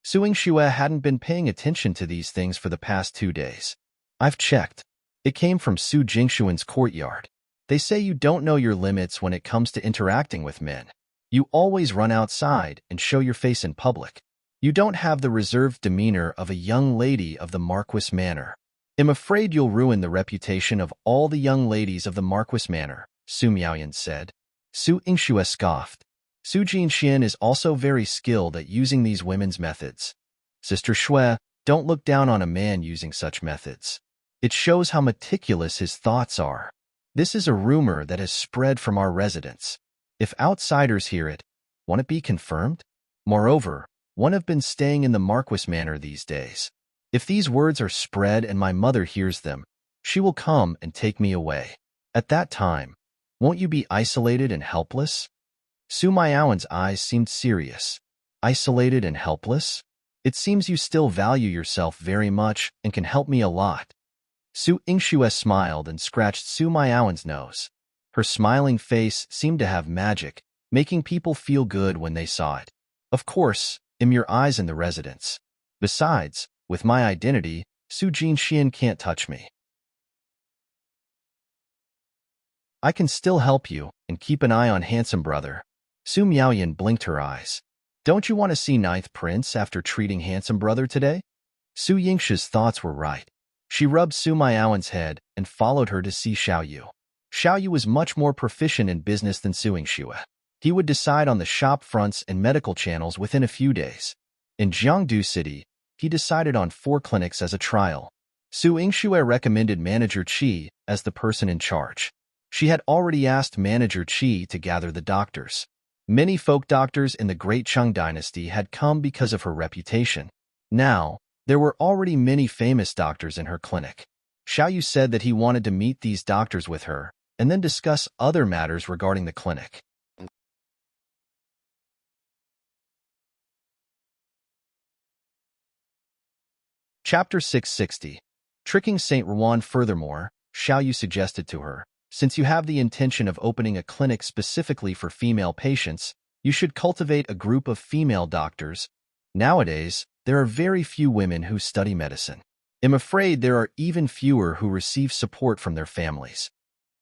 Su Yingxue hadn't been paying attention to these things for the past 2 days. I've checked. It came from Su Jingshuan's courtyard. They say you don't know your limits when it comes to interacting with men. You always run outside and show your face in public. You don't have the reserved demeanor of a young lady of the Marquis manor. I'm afraid you'll ruin the reputation of all the young ladies of the Marquis manor, Su Miaoyan said. Su Yingxue scoffed. Su Jinxian is also very skilled at using these women's methods. Sister Shui, don't look down on a man using such methods. It shows how meticulous his thoughts are. This is a rumor that has spread from our residence. If outsiders hear it, won't it be confirmed? Moreover, one have been staying in the Marquis manor these days. If these words are spread and my mother hears them, she will come and take me away. At that time, won't you be isolated and helpless? Su Miaoyan's eyes seemed serious. Isolated and helpless? It seems you still value yourself very much and can help me a lot. Su Yingxue smiled and scratched Su Miaoyan's nose. Her smiling face seemed to have magic, making people feel good when they saw it. Of course, I'm your eyes in the residence. Besides, with my identity, Su Jinxian can't touch me. I can still help you and keep an eye on handsome brother. Su Miaoyan blinked her eyes. Don't you want to see 9th prince after treating handsome brother today? Su Yingxue's thoughts were right. She rubbed Su Miaoyan's head and followed her to see Xiaoyu. Xiaoyu was much more proficient in business than Su Yingxue. He would decide on the shop fronts and medical channels within a few days. In Jiangdu City, he decided on 4 clinics as a trial. Su Yingxue recommended Manager Qi as the person in charge. She had already asked Manager Qi to gather the doctors. Many folk doctors in the Great Qing dynasty had come because of her reputation. Now, there were already many famous doctors in her clinic. Xiaoyu said that he wanted to meet these doctors with her and then discuss other matters regarding the clinic. Chapter 660. Tricking Saint Rouen. Furthermore, Xiaoyu suggested to her, since you have the intention of opening a clinic specifically for female patients, you should cultivate a group of female doctors. Nowadays, there are very few women who study medicine. I'm afraid there are even fewer who receive support from their families.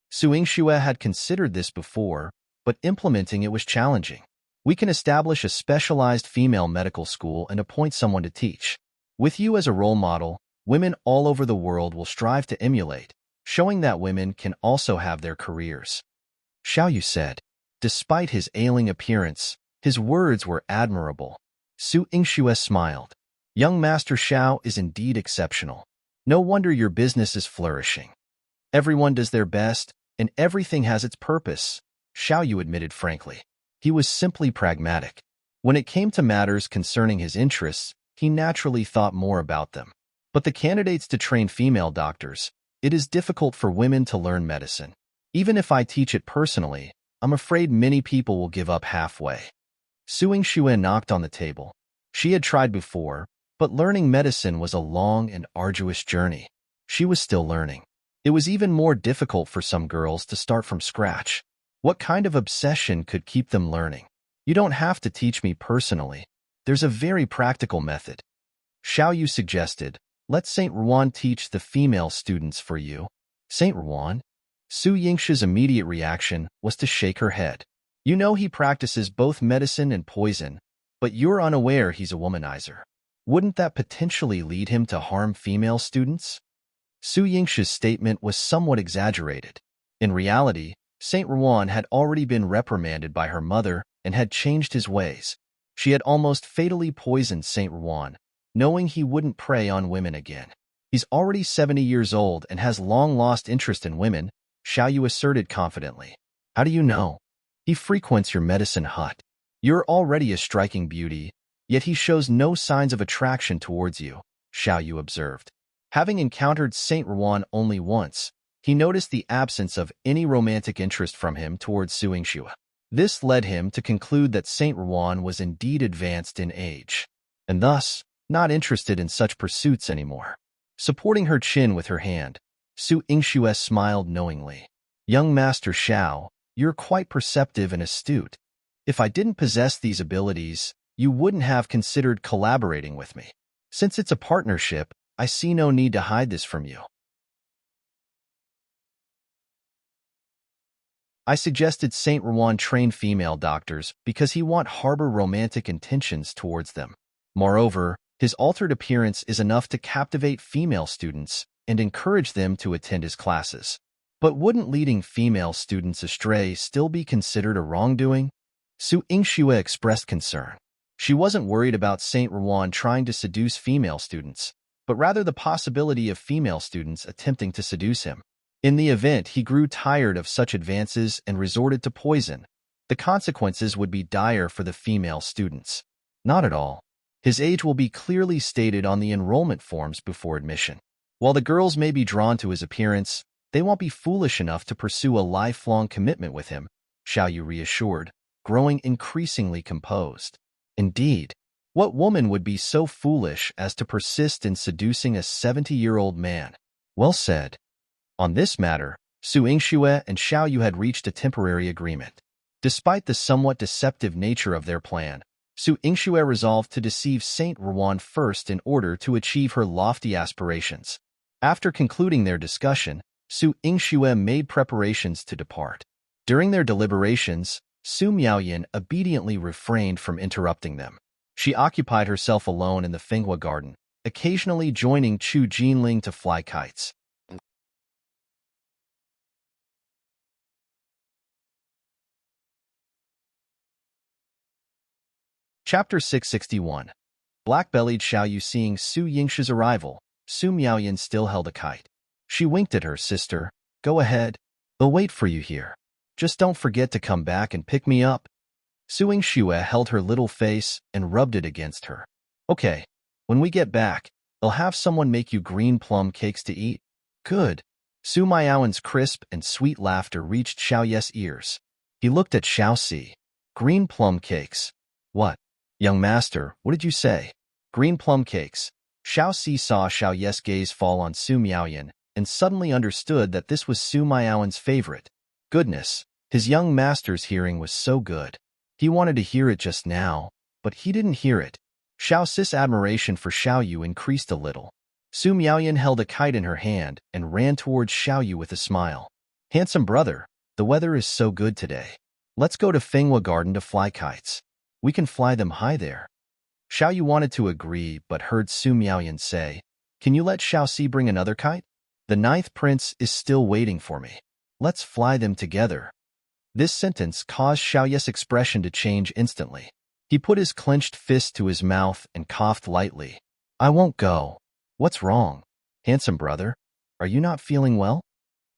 Su Yingxue had considered this before, but implementing it was challenging. We can establish a specialized female medical school and appoint someone to teach. With you as a role model, women all over the world will strive to emulate, showing that women can also have their careers. Xiaoyu said. Despite his ailing appearance, his words were admirable. Su Yingxue smiled. Young Master Xiao is indeed exceptional. No wonder your business is flourishing. Everyone does their best, and everything has its purpose, Xiaoyu admitted frankly. He was simply pragmatic. When it came to matters concerning his interests, he naturally thought more about them. But the candidates to train female doctors, it is difficult for women to learn medicine. Even if I teach it personally, I'm afraid many people will give up halfway. Su Yingxue knocked on the table. She had tried before, but learning medicine was a long and arduous journey. She was still learning. It was even more difficult for some girls to start from scratch. What kind of obsession could keep them learning? You don't have to teach me personally. There's a very practical method. Xiaoyu suggested, let Saint Ruan teach the female students for you. Saint Ruan? Su Yingxue's immediate reaction was to shake her head. You know he practices both medicine and poison, but you're unaware he's a womanizer. Wouldn't that potentially lead him to harm female students? Su Yingxue's statement was somewhat exaggerated. In reality, Saint Ruan had already been reprimanded by her mother and had changed his ways. She had almost fatally poisoned Saint Ruan, knowing he wouldn't prey on women again. He's already 70 years old and has long lost interest in women, Xiaoyu asserted confidently. How do you know? He frequents your medicine hut. You're already a striking beauty, yet he shows no signs of attraction towards you, Xiaoyu observed. Having encountered Saint Ruan only once, he noticed the absence of any romantic interest from him towards Su Yingxue. This led him to conclude that Saint Ruan was indeed advanced in age, and thus not interested in such pursuits anymore. Supporting her chin with her hand, Su Yingxue smiled knowingly. Young Master Xiao, you're quite perceptive and astute. If I didn't possess these abilities, you wouldn't have considered collaborating with me. Since it's a partnership, I see no need to hide this from you. I suggested Saint Ruan train female doctors because he won't harbor romantic intentions towards them. Moreover, his altered appearance is enough to captivate female students and encourage them to attend his classes. But wouldn't leading female students astray still be considered a wrongdoing? Su Yingxue expressed concern. She wasn't worried about Saint Ruan trying to seduce female students, but rather the possibility of female students attempting to seduce him. In the event he grew tired of such advances and resorted to poison, the consequences would be dire for the female students. Not at all. His age will be clearly stated on the enrollment forms before admission. While the girls may be drawn to his appearance, they won't be foolish enough to pursue a lifelong commitment with him, Xiaoyu reassured, growing increasingly composed. Indeed, what woman would be so foolish as to persist in seducing a 70-year-old man? Well said. On this matter, Su Yingxue and Xiaoyu had reached a temporary agreement. Despite the somewhat deceptive nature of their plan, Su Yingxue resolved to deceive Saint Ruan first in order to achieve her lofty aspirations. After concluding their discussion, Su Yingxue made preparations to depart. During their deliberations, Su Miaoyan obediently refrained from interrupting them. She occupied herself alone in the Fenghua garden, occasionally joining Chu Jinling to fly kites. Chapter 661. Black-bellied Xiaoyu seeing Su Yingxue's arrival, Su Miaoyan still held a kite. She winked at her sister. Go ahead. I'll wait for you here. Just don't forget to come back and pick me up. Su Yingxue held her little face and rubbed it against her. Okay, when we get back, I'll have someone make you green plum cakes to eat. Good. Su Miaoyan's crisp and sweet laughter reached Xiao Ye's ears. He looked at Xiao Si. Green plum cakes. What? Young master, what did you say? Green plum cakes. Xiao Si saw Xiao Ye's gaze fall on Su Miaoyan and suddenly understood that this was Su Miaoyan's favorite. Goodness, his young master's hearing was so good. He wanted to hear it just now, but he didn't hear it. Xiao Si's admiration for Xiaoyu increased a little. Su Miaoyan held a kite in her hand and ran towards Xiaoyu with a smile. Handsome brother, the weather is so good today. Let's go to Fenghua Garden to fly kites. We can fly them high there. Xiao Yu wanted to agree, but heard Su Miaoyan say, "Can you let Xiao Si bring another kite? The ninth prince is still waiting for me. Let's fly them together." This sentence caused Xiao Ye's expression to change instantly. He put his clenched fist to his mouth and coughed lightly. "I won't go." "What's wrong? Handsome brother, are you not feeling well?"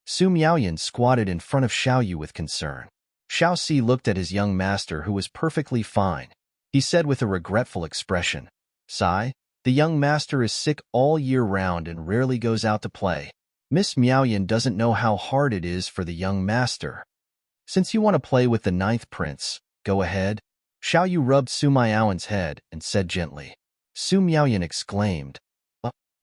Su Miaoyan squatted in front of Xiao Yu with concern. Xiao Si looked at his young master, who was perfectly fine. He said with a regretful expression, "Sai, the young master is sick all year round and rarely goes out to play. Miss Miaoyan doesn't know how hard it is for the young master. Since you want to play with the ninth prince, go ahead." Xiao Yu rubbed Su Miaoyan's head and said gently. Su Miaoyan exclaimed,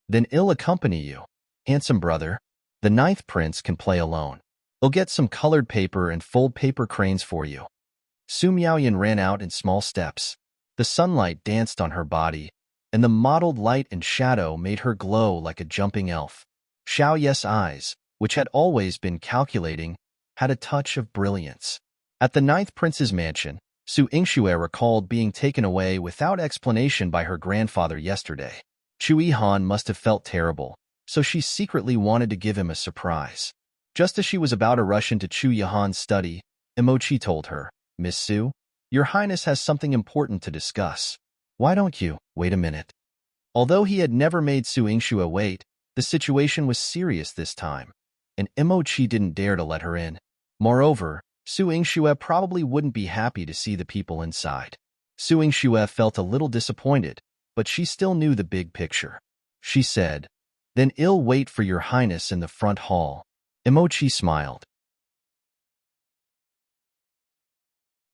"Then I'll accompany you. Handsome brother, the ninth prince can play alone. I'll get some colored paper and fold paper cranes for you." Su Miaoyan ran out in small steps. The sunlight danced on her body, and the mottled light and shadow made her glow like a jumping elf. Xiao Ye's eyes, which had always been calculating, had a touch of brilliance. At the ninth prince's mansion, Su Yingxue recalled being taken away without explanation by her grandfather yesterday. Chu Yihan must have felt terrible, so she secretly wanted to give him a surprise. Just as she was about to rush into Chu Yihan's study, Emochi told her, "Miss Su, your highness has something important to discuss. Why don't you wait a minute?" Although he had never made Su Yingxue wait, the situation was serious this time, and Emochi didn't dare to let her in. Moreover, Su Yingxue probably wouldn't be happy to see the people inside. Su Yingxue felt a little disappointed, but she still knew the big picture. She said, "Then I'll wait for your highness in the front hall." Emochi smiled.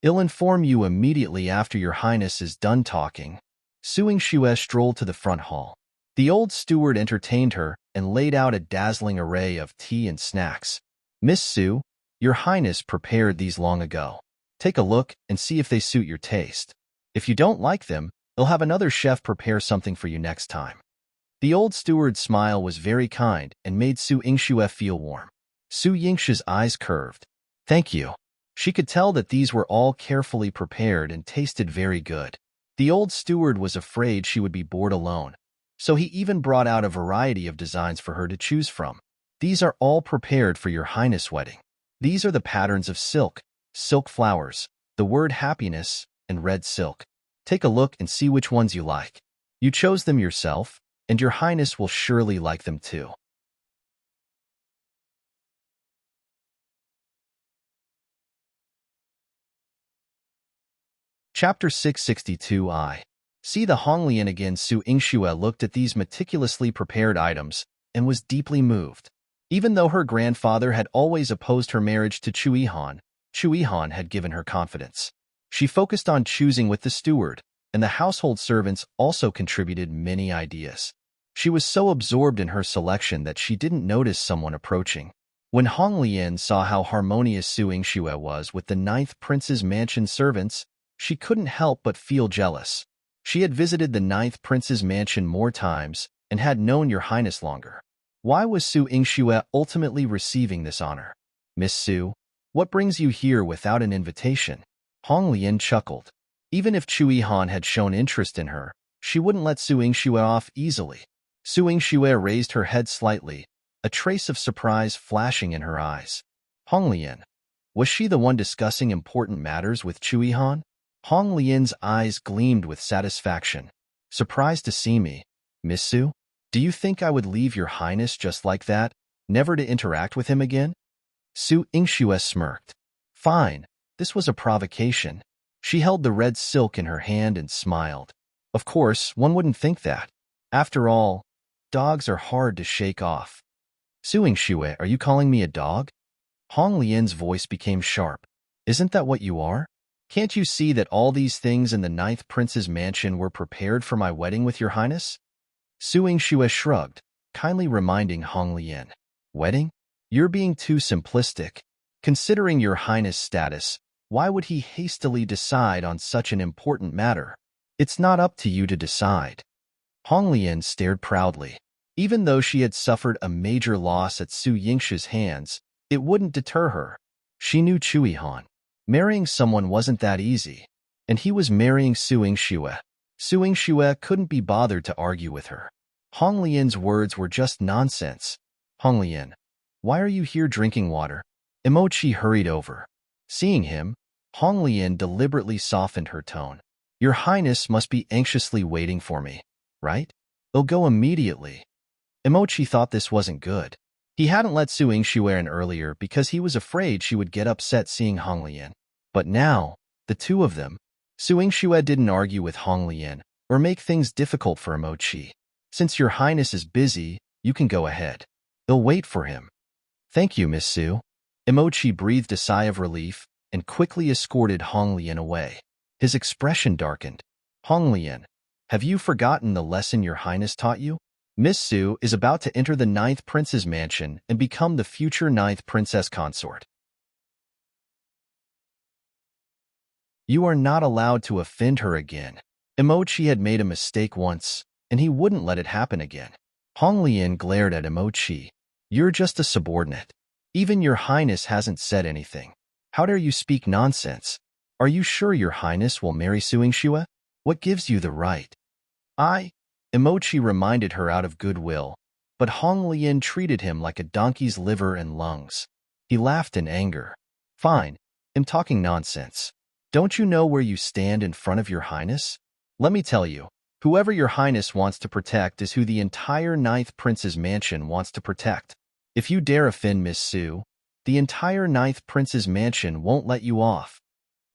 "I'll inform you immediately after your highness is done talking." Su Yingxue strolled to the front hall. The old steward entertained her and laid out a dazzling array of tea and snacks. "Miss Su, your highness prepared these long ago. Take a look and see if they suit your taste. If you don't like them, I'll have another chef prepare something for you next time." The old steward's smile was very kind and made Su Yingxue feel warm. Su Yingxue's eyes curved. "Thank you." She could tell that these were all carefully prepared and tasted very good. The old steward was afraid she would be bored alone, so he even brought out a variety of designs for her to choose from. "These are all prepared for your highness' wedding. These are the patterns of silk, silk flowers, the word happiness, and red silk. Take a look and see which ones you like. You chose them yourself, and your highness will surely like them too." Chapter 662 See the Honglian again. Su Yingxue looked at these meticulously prepared items and was deeply moved. Even though her grandfather had always opposed her marriage to Chu Yihan had given her confidence. She focused on choosing with the steward, and the household servants also contributed many ideas. She was so absorbed in her selection that she didn't notice someone approaching. When Hong Lian saw how harmonious Su Yingxue was with the ninth prince's mansion servants, she couldn't help but feel jealous. She had visited the ninth prince's mansion more times and had known your highness longer. Why was Su Yingxue ultimately receiving this honor? "Miss Su, what brings you here without an invitation?" Hong Lian chuckled. Even if Chu Yihan had shown interest in her, she wouldn't let Su Yingxue off easily. Su Yingxue raised her head slightly, a trace of surprise flashing in her eyes. Hong Lian, was she the one discussing important matters with Chu Yihan? Hong Lian's eyes gleamed with satisfaction. "Surprised to see me, Miss Su? Do you think I would leave your highness just like that, never to interact with him again?" Su Yingxue smirked. "Fine, this was a provocation." She held the red silk in her hand and smiled. Of course, one wouldn't think that. After all, dogs are hard to shake off. "Su Yingxue, are you calling me a dog?" Hong Lian's voice became sharp. "Isn't that what you are? Can't you see that all these things in the ninth prince's mansion were prepared for my wedding with your highness?" Su Yingxue shrugged, kindly reminding Hong Lian. "Wedding? You're being too simplistic. Considering your highness' status, why would he hastily decide on such an important matter? It's not up to you to decide." Hong Lian stared proudly. Even though she had suffered a major loss at Su Yingxue's hands, it wouldn't deter her. She knew Chu Yihan. Marrying someone wasn't that easy, and he was marrying Su Yingxue. Su Yingxue couldn't be bothered to argue with her. Hong Lian's words were just nonsense. Hong Lian, why are you here drinking water? Emochi hurried over. Seeing him, Hong Lian deliberately softened her tone. Your Highness must be anxiously waiting for me, right? I'll go immediately. Emochi thought this wasn't good. He hadn't let Su Yingxue in earlier because he was afraid she would get upset seeing Hong Lian. But now, the two of them, Su Yingxue didn't argue with Hong Lian or make things difficult for Emochi. Since your Highness is busy, you can go ahead. They'll wait for him. Thank you, Miss Su. Emochi breathed a sigh of relief and quickly escorted Hong Lian away. His expression darkened. Hong Lian, have you forgotten the lesson your Highness taught you? Miss Su is about to enter the 9th Prince's mansion and become the future 9th Princess Consort. You are not allowed to offend her again. Emochi had made a mistake once, and he wouldn't let it happen again. Hong Lian glared at Emochi. You're just a subordinate. Even your Highness hasn't said anything. How dare you speak nonsense? Are you sure your Highness will marry Su Yingxue? What gives you the right? Emochi reminded her out of goodwill, but Hong Lian treated him like a donkey's liver and lungs. He laughed in anger. Fine, I'm talking nonsense. Don't you know where you stand in front of your Highness? Let me tell you, whoever your Highness wants to protect is who the entire 9th Prince's mansion wants to protect. If you dare offend Miss Su, the entire 9th Prince's mansion won't let you off.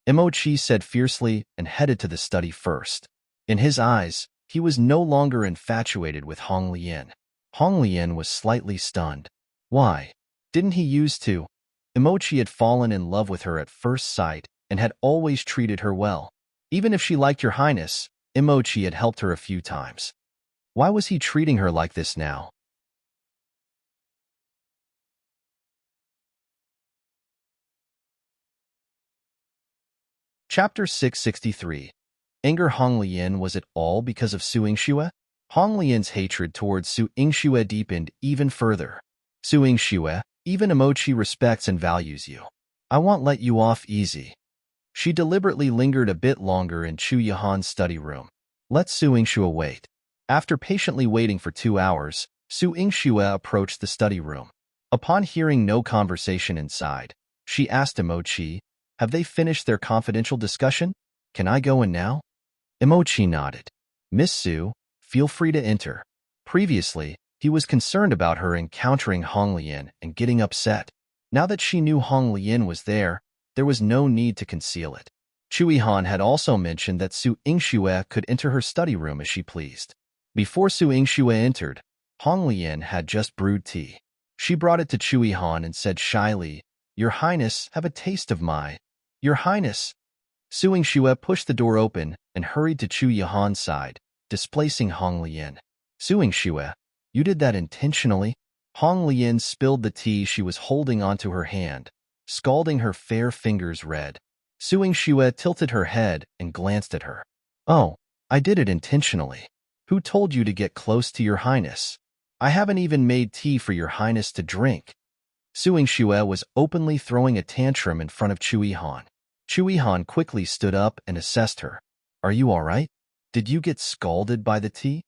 Emochi said fiercely and headed to the study first. In his eyes, he was no longer infatuated with Hong Lian. Hong Lian was slightly stunned. Why? Didn't he used to? Emochi had fallen in love with her at first sight and had always treated her well. Even if she liked your Highness, Emochi had helped her a few times. Why was he treating her like this now? Chapter 663. Anger. Hong Lian, was it all because of Su Yingxue? Hong Lian's hatred towards Su Yingxue deepened even further. Su Yingxue, even Emochi respects and values you. I won't let you off easy. She deliberately lingered a bit longer in Chu Yihan's study room. Let Su Yingxue wait. After patiently waiting for 2 hours, Su Yingxue approached the study room. Upon hearing no conversation inside, she asked Emochi, have they finished their confidential discussion? Can I go in now? Emochi nodded. Miss Su, feel free to enter. Previously, he was concerned about her encountering Hong Lian and getting upset. Now that she knew Hong Lian was there was no need to conceal it. Chu Yihan had also mentioned that Su Yingxue could enter her study room as she pleased. Before Su Yingxue entered, Hong Lian had just brewed tea. She brought it to Chu Yihan and said shyly, Your Highness, have a taste of my. Your Highness. Su Yingxue pushed the door open and hurried to Chu Yihan's side, displacing Hong Lian. Su Yingxue, you did that intentionally? Hong Lian spilled the tea she was holding onto her hand, scalding her fair fingers red. Su Yingxue tilted her head and glanced at her. Oh, I did it intentionally. Who told you to get close to your Highness? I haven't even made tea for your Highness to drink. Su Yingxue was openly throwing a tantrum in front of Chu Yihan. Chu Yihan quickly stood up and assessed her. Are you all right? Did you get scalded by the tea?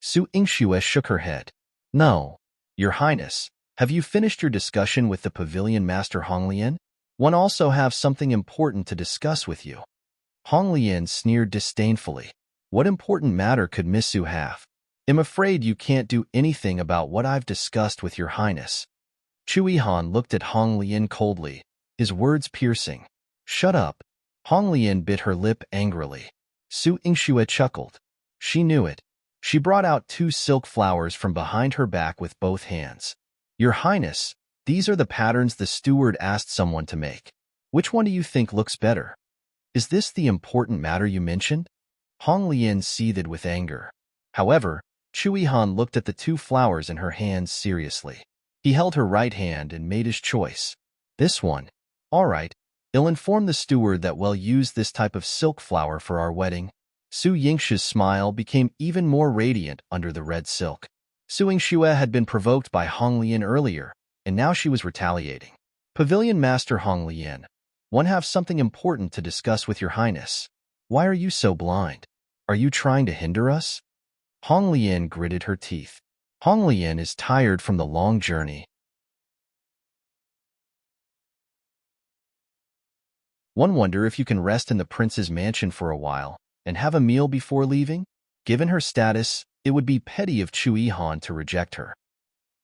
Su Yingxue shook her head. No. Your Highness, have you finished your discussion with the pavilion master Hong Lian? One also have something important to discuss with you. Hong Lian sneered disdainfully. What important matter could Miss Su have? I'm afraid you can't do anything about what I've discussed with your Highness. Chu Yihan looked at Hong Lian coldly, his words piercing. Shut up. Hong Lian bit her lip angrily. Su Yingxue chuckled. She knew it. She brought out 2 silk flowers from behind her back with both hands. Your Highness, these are the patterns the steward asked someone to make. Which one do you think looks better? Is this the important matter you mentioned? Hong Lian seethed with anger. However, Chu Yihan looked at the 2 flowers in her hands seriously. He held her right hand and made his choice. This one. All right. I'll inform the steward that we'll use this type of silk flower for our wedding. Su Yingxue's smile became even more radiant under the red silk. Su Yingxue had been provoked by Hong Lian earlier, and now she was retaliating. Pavilion Master Hong Lian, one have something important to discuss with your Highness. Why are you so blind? Are you trying to hinder us? Hong Lian gritted her teeth. Hong Lian is tired from the long journey. One wonder if you can rest in the prince's mansion for a while and have a meal before leaving? Given her status, it would be petty of Chu Yihan to reject her.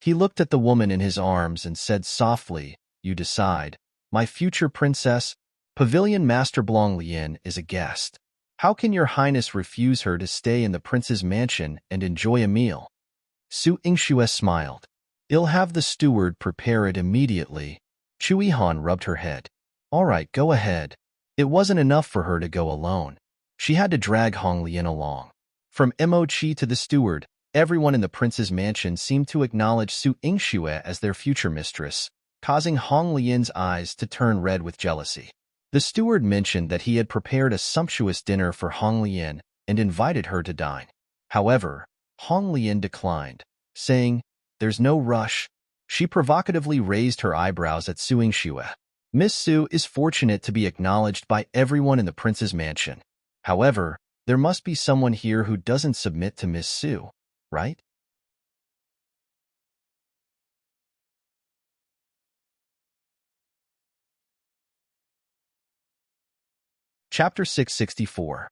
He looked at the woman in his arms and said softly, "You decide. My future princess, Pavilion Master Blong Lian is a guest. How can your highness refuse her to stay in the prince's mansion and enjoy a meal?" Su Yingxue smiled. "I'll have the steward prepare it immediately." Chu Yihan rubbed her head. "All right, go ahead." It wasn't enough for her to go alone. She had to drag Hong Lian along. From Mo-chi to the steward, everyone in the prince's mansion seemed to acknowledge Su Yingxue as their future mistress, causing Hong Lian's eyes to turn red with jealousy. The steward mentioned that he had prepared a sumptuous dinner for Hong Lian and invited her to dine. However, Hong Lian declined, saying, "There's no rush." She provocatively raised her eyebrows at Su Yingxue. Miss Su is fortunate to be acknowledged by everyone in the prince's mansion. However, there must be someone here who doesn't submit to Miss Su, right? Chapter 664.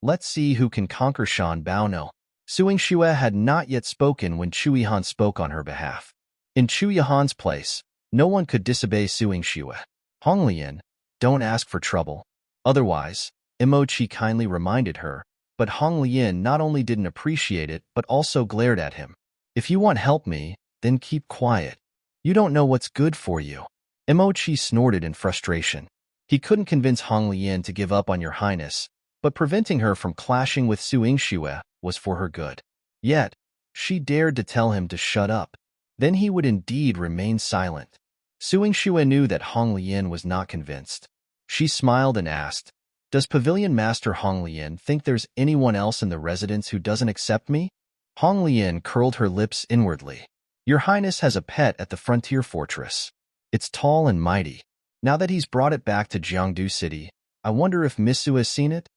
Let's see who can conquer Shan Bao. No. Su Yingxue had not yet spoken when Chu Yihan spoke on her behalf. In Chu Yihan's place, no one could disobey Su Yingxue. Hong Lian, don't ask for trouble. Otherwise, Mo-chi kindly reminded her, but Hong Lian not only didn't appreciate it but also glared at him. "If you want help me, then keep quiet. You don't know what's good for you." Mo-chi snorted in frustration. He couldn't convince Hong Lian to give up on your highness, but preventing her from clashing with Su Yingxue was for her good. Yet, she dared to tell him to shut up. Then he would indeed remain silent. Su Yingxue knew that Hong Lian was not convinced. She smiled and asked, "Does Pavilion Master Hong Lian think there's anyone else in the residence who doesn't accept me?" Hong Lian curled her lips inwardly. "Your highness has a pet at the frontier fortress. It's tall and mighty. Now that he's brought it back to Jiangdu City, I wonder if Miss Su has seen it?"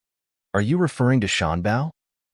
"Are you referring to Shanbao?"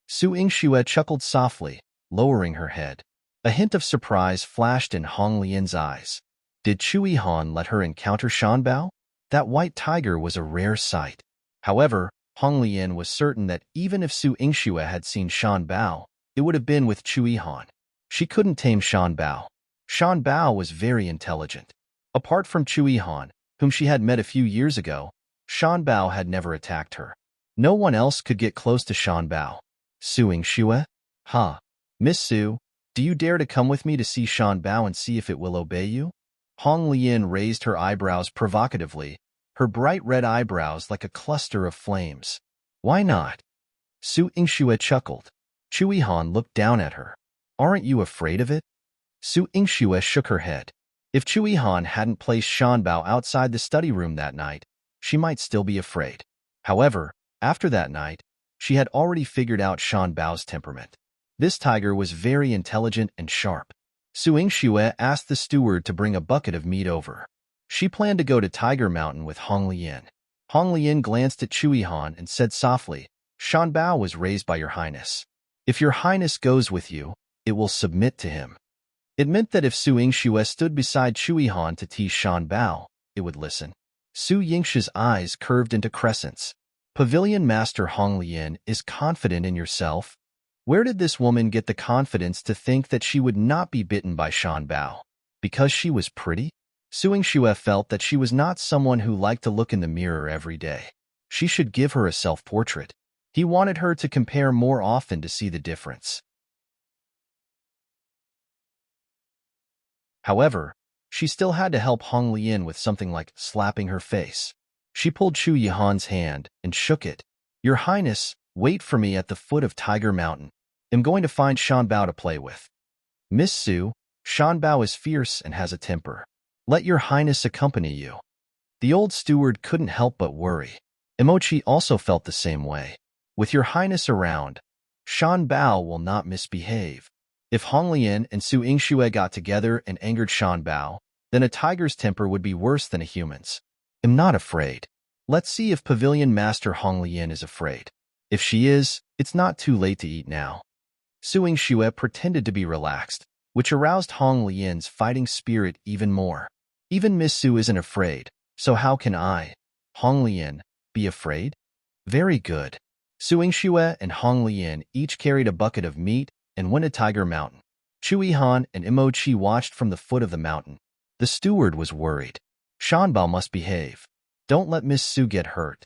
Su Yingxue chuckled softly, lowering her head. A hint of surprise flashed in Hong Lian's eyes. Did Chu Yihan let her encounter Shanbao? That white tiger was a rare sight. However, Hong Lian was certain that even if Su Yingxue had seen Shanbao, it would have been with Chu Yihan. She couldn't tame Shanbao. Shanbao was very intelligent. Apart from Chu Yihan, whom she had met a few years ago, Shanbao had never attacked her. No one else could get close to Shanbao. Su Yingxue? Huh. Miss Su, do you dare to come with me to see Shanbao and see if it will obey you? Hong Lian raised her eyebrows provocatively, her bright red eyebrows like a cluster of flames. Why not? Su Yingxue chuckled. Chu Yihan looked down at her. Aren't you afraid of it? Su Yingxue shook her head. If Chu Yihan hadn't placed Shanbao outside the study room that night, she might still be afraid. However, after that night, she had already figured out Shanbao's temperament. This tiger was very intelligent and sharp. Su Yingxue asked the steward to bring a bucket of meat over. She planned to go to Tiger Mountain with Hong Lian. Hong Lian glanced at Chu Yihan and said softly, "Shanbao was raised by your highness. If your highness goes with you, it will submit to him." It meant that if Su Yingxue stood beside Chu Yihan to tease Shanbao, it would listen. Su Yingxue's eyes curved into crescents. Pavilion Master Hong Lian is confident in yourself. Where did this woman get the confidence to think that she would not be bitten by Shanbao? Because she was pretty? Su Yingxue felt that she was not someone who liked to look in the mirror every day. She should give her a self-portrait. He wanted her to compare more often to see the difference. However, she still had to help Hong Lian with something like slapping her face. She pulled Chu Yihan's hand and shook it. "Your Highness, wait for me at the foot of Tiger Mountain. I'm going to find Shanbao to play with." "Miss Su, Shanbao is fierce and has a temper. Let your Highness accompany you." The old steward couldn't help but worry. Mo-chi also felt the same way. With your Highness around, Shanbao will not misbehave. If Hong Lian and Su Yingxue got together and angered Shanbao, then a tiger's temper would be worse than a human's. I'm not afraid. Let's see if Pavilion Master Hong Lian is afraid. If she is, it's not too late to eat now. Su Yingxue pretended to be relaxed, which aroused Hong Lian's fighting spirit even more. Even Miss Su isn't afraid, so how can I, Hong Lian, be afraid? Very good. Su Yingxue and Hong Lian each carried a bucket of meat and went to Tiger Mountain. Chu Yihan and Imo Chi watched from the foot of the mountain. The steward was worried. Shanbao must behave. Don't let Miss Su get hurt.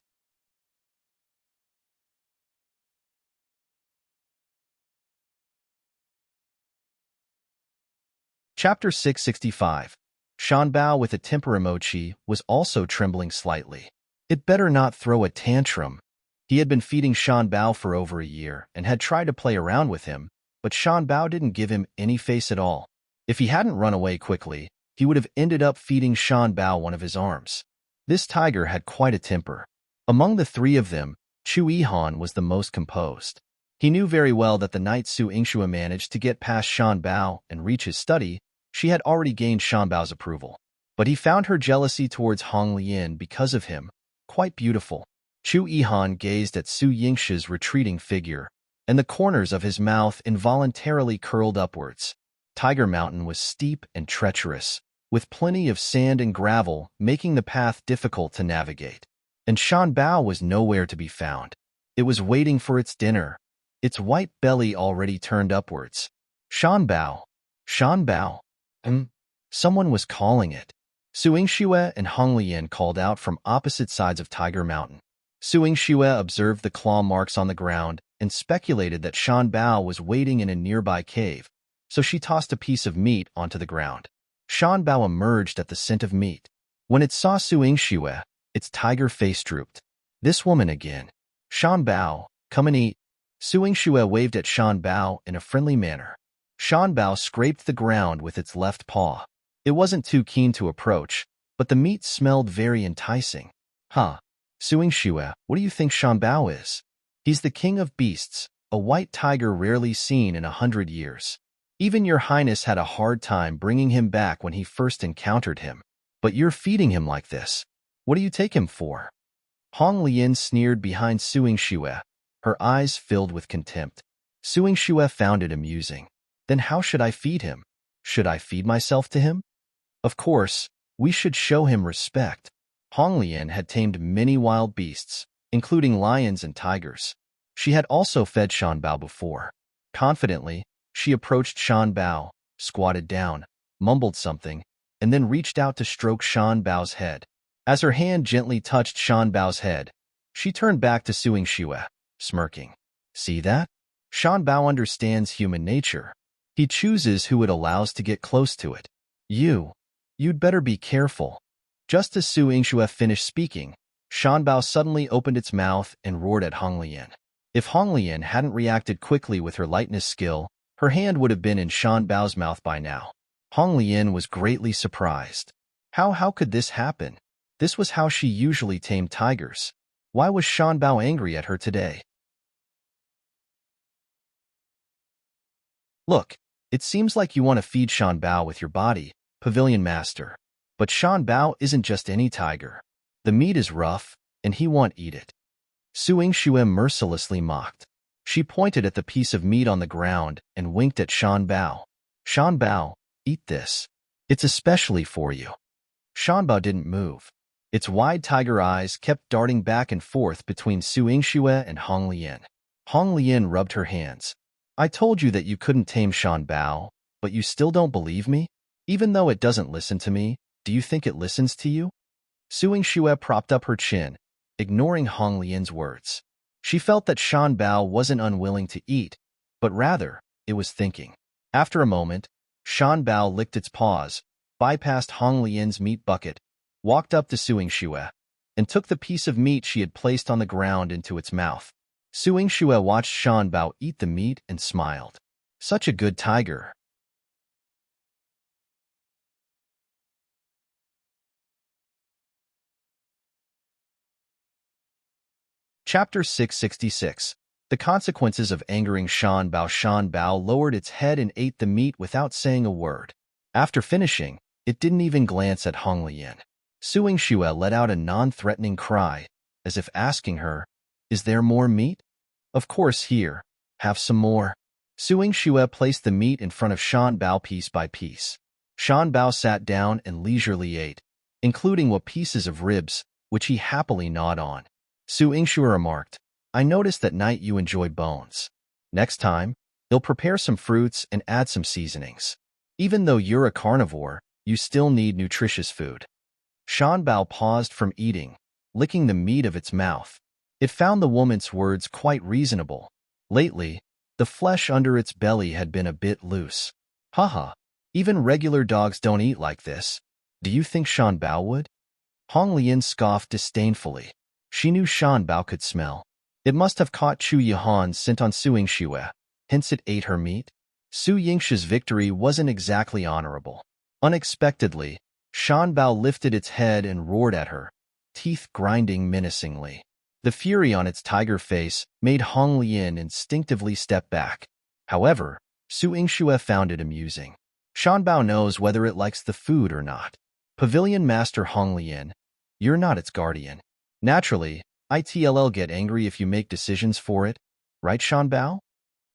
Chapter 665. Shanbao with a temper emoji was also trembling slightly. It better not throw a tantrum. He had been feeding Shanbao for over a year and had tried to play around with him, but Shanbao didn't give him any face at all. If he hadn't run away quickly, he would have ended up feeding Shanbao one of his arms. This tiger had quite a temper. Among the three of them, Chu Yihan was the most composed. He knew very well that the night Su Yingxue managed to get past Shanbao and reach his study, she had already gained Shanbao's approval. But he found her jealousy towards Hong Lian because of him quite beautiful. Chu Yihan gazed at Su Yingxue's retreating figure, and the corners of his mouth involuntarily curled upwards. Tiger Mountain was steep and treacherous, with plenty of sand and gravel making the path difficult to navigate. And Shanbao was nowhere to be found. It was waiting for its dinner, its white belly already turned upwards. Shanbao! Shanbao! Someone was calling it. Su Yingxue and Hong Lian called out from opposite sides of Tiger Mountain. Su Yingxue observed the claw marks on the ground and speculated that Shanbao was waiting in a nearby cave, so she tossed a piece of meat onto the ground. Shanbao emerged at the scent of meat. When it saw Su Yingxue, its tiger face drooped. This woman again. Shanbao, come and eat. Su Yingxue waved at Shanbao in a friendly manner. Shanbao scraped the ground with its left paw. It wasn't too keen to approach, but the meat smelled very enticing. Huh. Su Yingxue, what do you think Shanbao is? He's the king of beasts, a white tiger rarely seen in 100 years. Even your highness had a hard time bringing him back when he first encountered him. But you're feeding him like this. What do you take him for? Hong Lian sneered behind Su Yingxue, her eyes filled with contempt. Su Yingxue found it amusing. Then how should I feed him? Should I feed myself to him? Of course, we should show him respect. Hong Lian had tamed many wild beasts, including lions and tigers. She had also fed Shanbao before. Confidently, she approached Shanbao, squatted down, mumbled something, and then reached out to stroke Shanbao's head. As her hand gently touched Shanbao's head, she turned back to Su Yingxue, smirking. See that? Shanbao understands human nature. He chooses who it allows to get close to it. You'd better be careful. Just as Su Yingxue finished speaking, Shanbao suddenly opened its mouth and roared at Hong Lian. If Hong Lian hadn't reacted quickly with her lightness skill, her hand would have been in Shanbao's mouth by now. Hong Lian was greatly surprised. How could this happen? This was how she usually tamed tigers. Why was Shanbao angry at her today? Look, it seems like you want to feed Shanbao with your body, Pavilion Master. But Shanbao isn't just any tiger. The meat is rough, and he won't eat it. Su Yingxue mercilessly mocked. She pointed at the piece of meat on the ground and winked at Shanbao. Shanbao, eat this. It's especially for you. Shanbao didn't move. Its wide tiger eyes kept darting back and forth between Su Yingxue and Hong Lian. Hong Lian rubbed her hands. I told you that you couldn't tame Shanbao, but you still don't believe me? Even though it doesn't listen to me, do you think it listens to you? Su Yingxue propped up her chin, ignoring Hong Lian's words. She felt that Shanbao wasn't unwilling to eat, but rather, it was thinking. After a moment, Shanbao licked its paws, bypassed Hong Lian's meat bucket, walked up to Su Yingxue, and took the piece of meat she had placed on the ground into its mouth. Su Yingxue watched Shanbao eat the meat and smiled. Such a good tiger. Chapter 666. The consequences of angering Shanbao. Shanbao lowered its head and ate the meat without saying a word. After finishing, it didn't even glance at Hong Lian. Su Yingxue let out a non-threatening cry, as if asking her, is there more meat? Of course, here. Have some more. Su Yingxue placed the meat in front of Shan Bao piece by piece. Shan Bao sat down and leisurely ate, including what pieces of ribs, which he happily gnawed on. Su Yingxue remarked, I noticed that night you enjoy bones. Next time, you'll prepare some fruits and add some seasonings. Even though you're a carnivore, you still need nutritious food. Shan Bao paused from eating, licking the meat of its mouth. It found the woman's words quite reasonable. Lately, the flesh under its belly had been a bit loose. Haha, even regular dogs don't eat like this. Do you think Shan Bao would? Hong Lian scoffed disdainfully. She knew Shan Bao could smell. It must have caught Chu Yihan's scent on Su Yingxue, hence it ate her meat. Su Yingxue's victory wasn't exactly honorable. Unexpectedly, Shan Bao lifted its head and roared at her, teeth grinding menacingly. The fury on its tiger face made Hong Lian instinctively step back. However, Su Yingxue found it amusing. Shan Bao knows whether it likes the food or not. Pavilion Master Hong Lian, you're not its guardian. Naturally, ITLL get angry if you make decisions for it, right Shan Bao?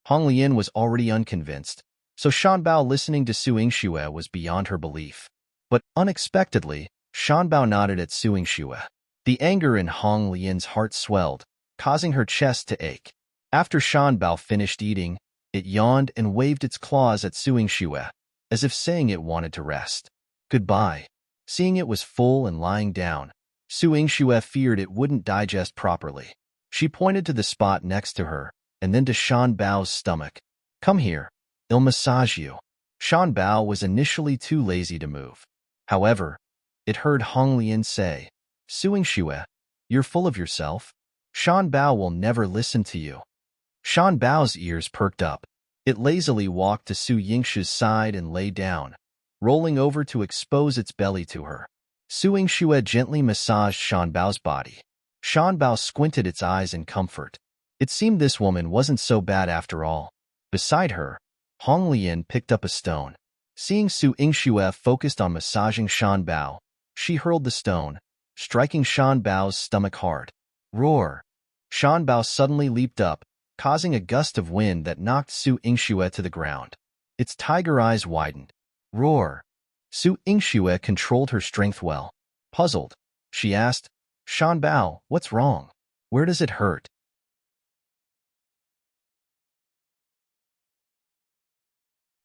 Hong Lian was already unconvinced, so Shan Bao listening to Su Yingxue was beyond her belief. But unexpectedly, Shan Bao nodded at Su Yingxue. The anger in Hong Lian's heart swelled, causing her chest to ache. After Shan Bao finished eating, it yawned and waved its claws at Su Yingxue, as if saying it wanted to rest. Goodbye. Seeing it was full and lying down, Su Yingxue feared it wouldn't digest properly. She pointed to the spot next to her, and then to Shan Bao's stomach. Come here. I'll massage you. Shan Bao was initially too lazy to move. However, it heard Hong Lian say, Su Yingxue, you're full of yourself. Shan Bao will never listen to you. Shan Bao's ears perked up. It lazily walked to Su Yingxue's side and lay down, rolling over to expose its belly to her. Su Yingxue gently massaged Shan Bao's body. Shan Bao squinted its eyes in comfort. It seemed this woman wasn't so bad after all. Beside her, Hong Lian picked up a stone. Seeing Su Yingxue focused on massaging Shan Bao, she hurled the stone, striking Shan Bao's stomach hard. Roar! Shan Bao suddenly leaped up, causing a gust of wind that knocked Su Yingxue to the ground. Its tiger eyes widened. Roar! Su Yingxue controlled her strength well. Puzzled, she asked, Shan Bao, what's wrong? Where does it hurt?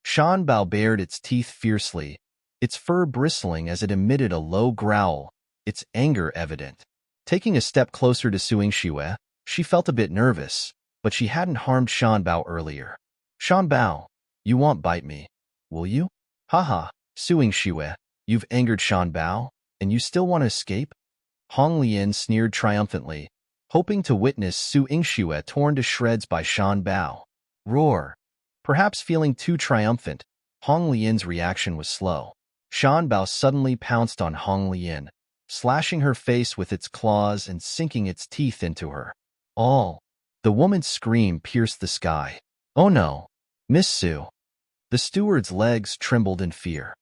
Shan Bao bared its teeth fiercely, its fur bristling as it emitted a low growl, its anger evident. Taking a step closer to Su Yingxue, she felt a bit nervous, but she hadn't harmed Shan Bao earlier. Shan Bao, you won't bite me, will you? Haha, Su Yingxue, you've angered Shan Bao, and you still want to escape? Hong Lian sneered triumphantly, hoping to witness Su Yingxue torn to shreds by Shan Bao. Roar! Perhaps feeling too triumphant, Hong Lian's reaction was slow. Shan Bao suddenly pounced on Hong Lian, slashing her face with its claws and sinking its teeth into her. All. The woman's scream pierced the sky. Oh no! Miss Su! The steward's legs trembled in fear.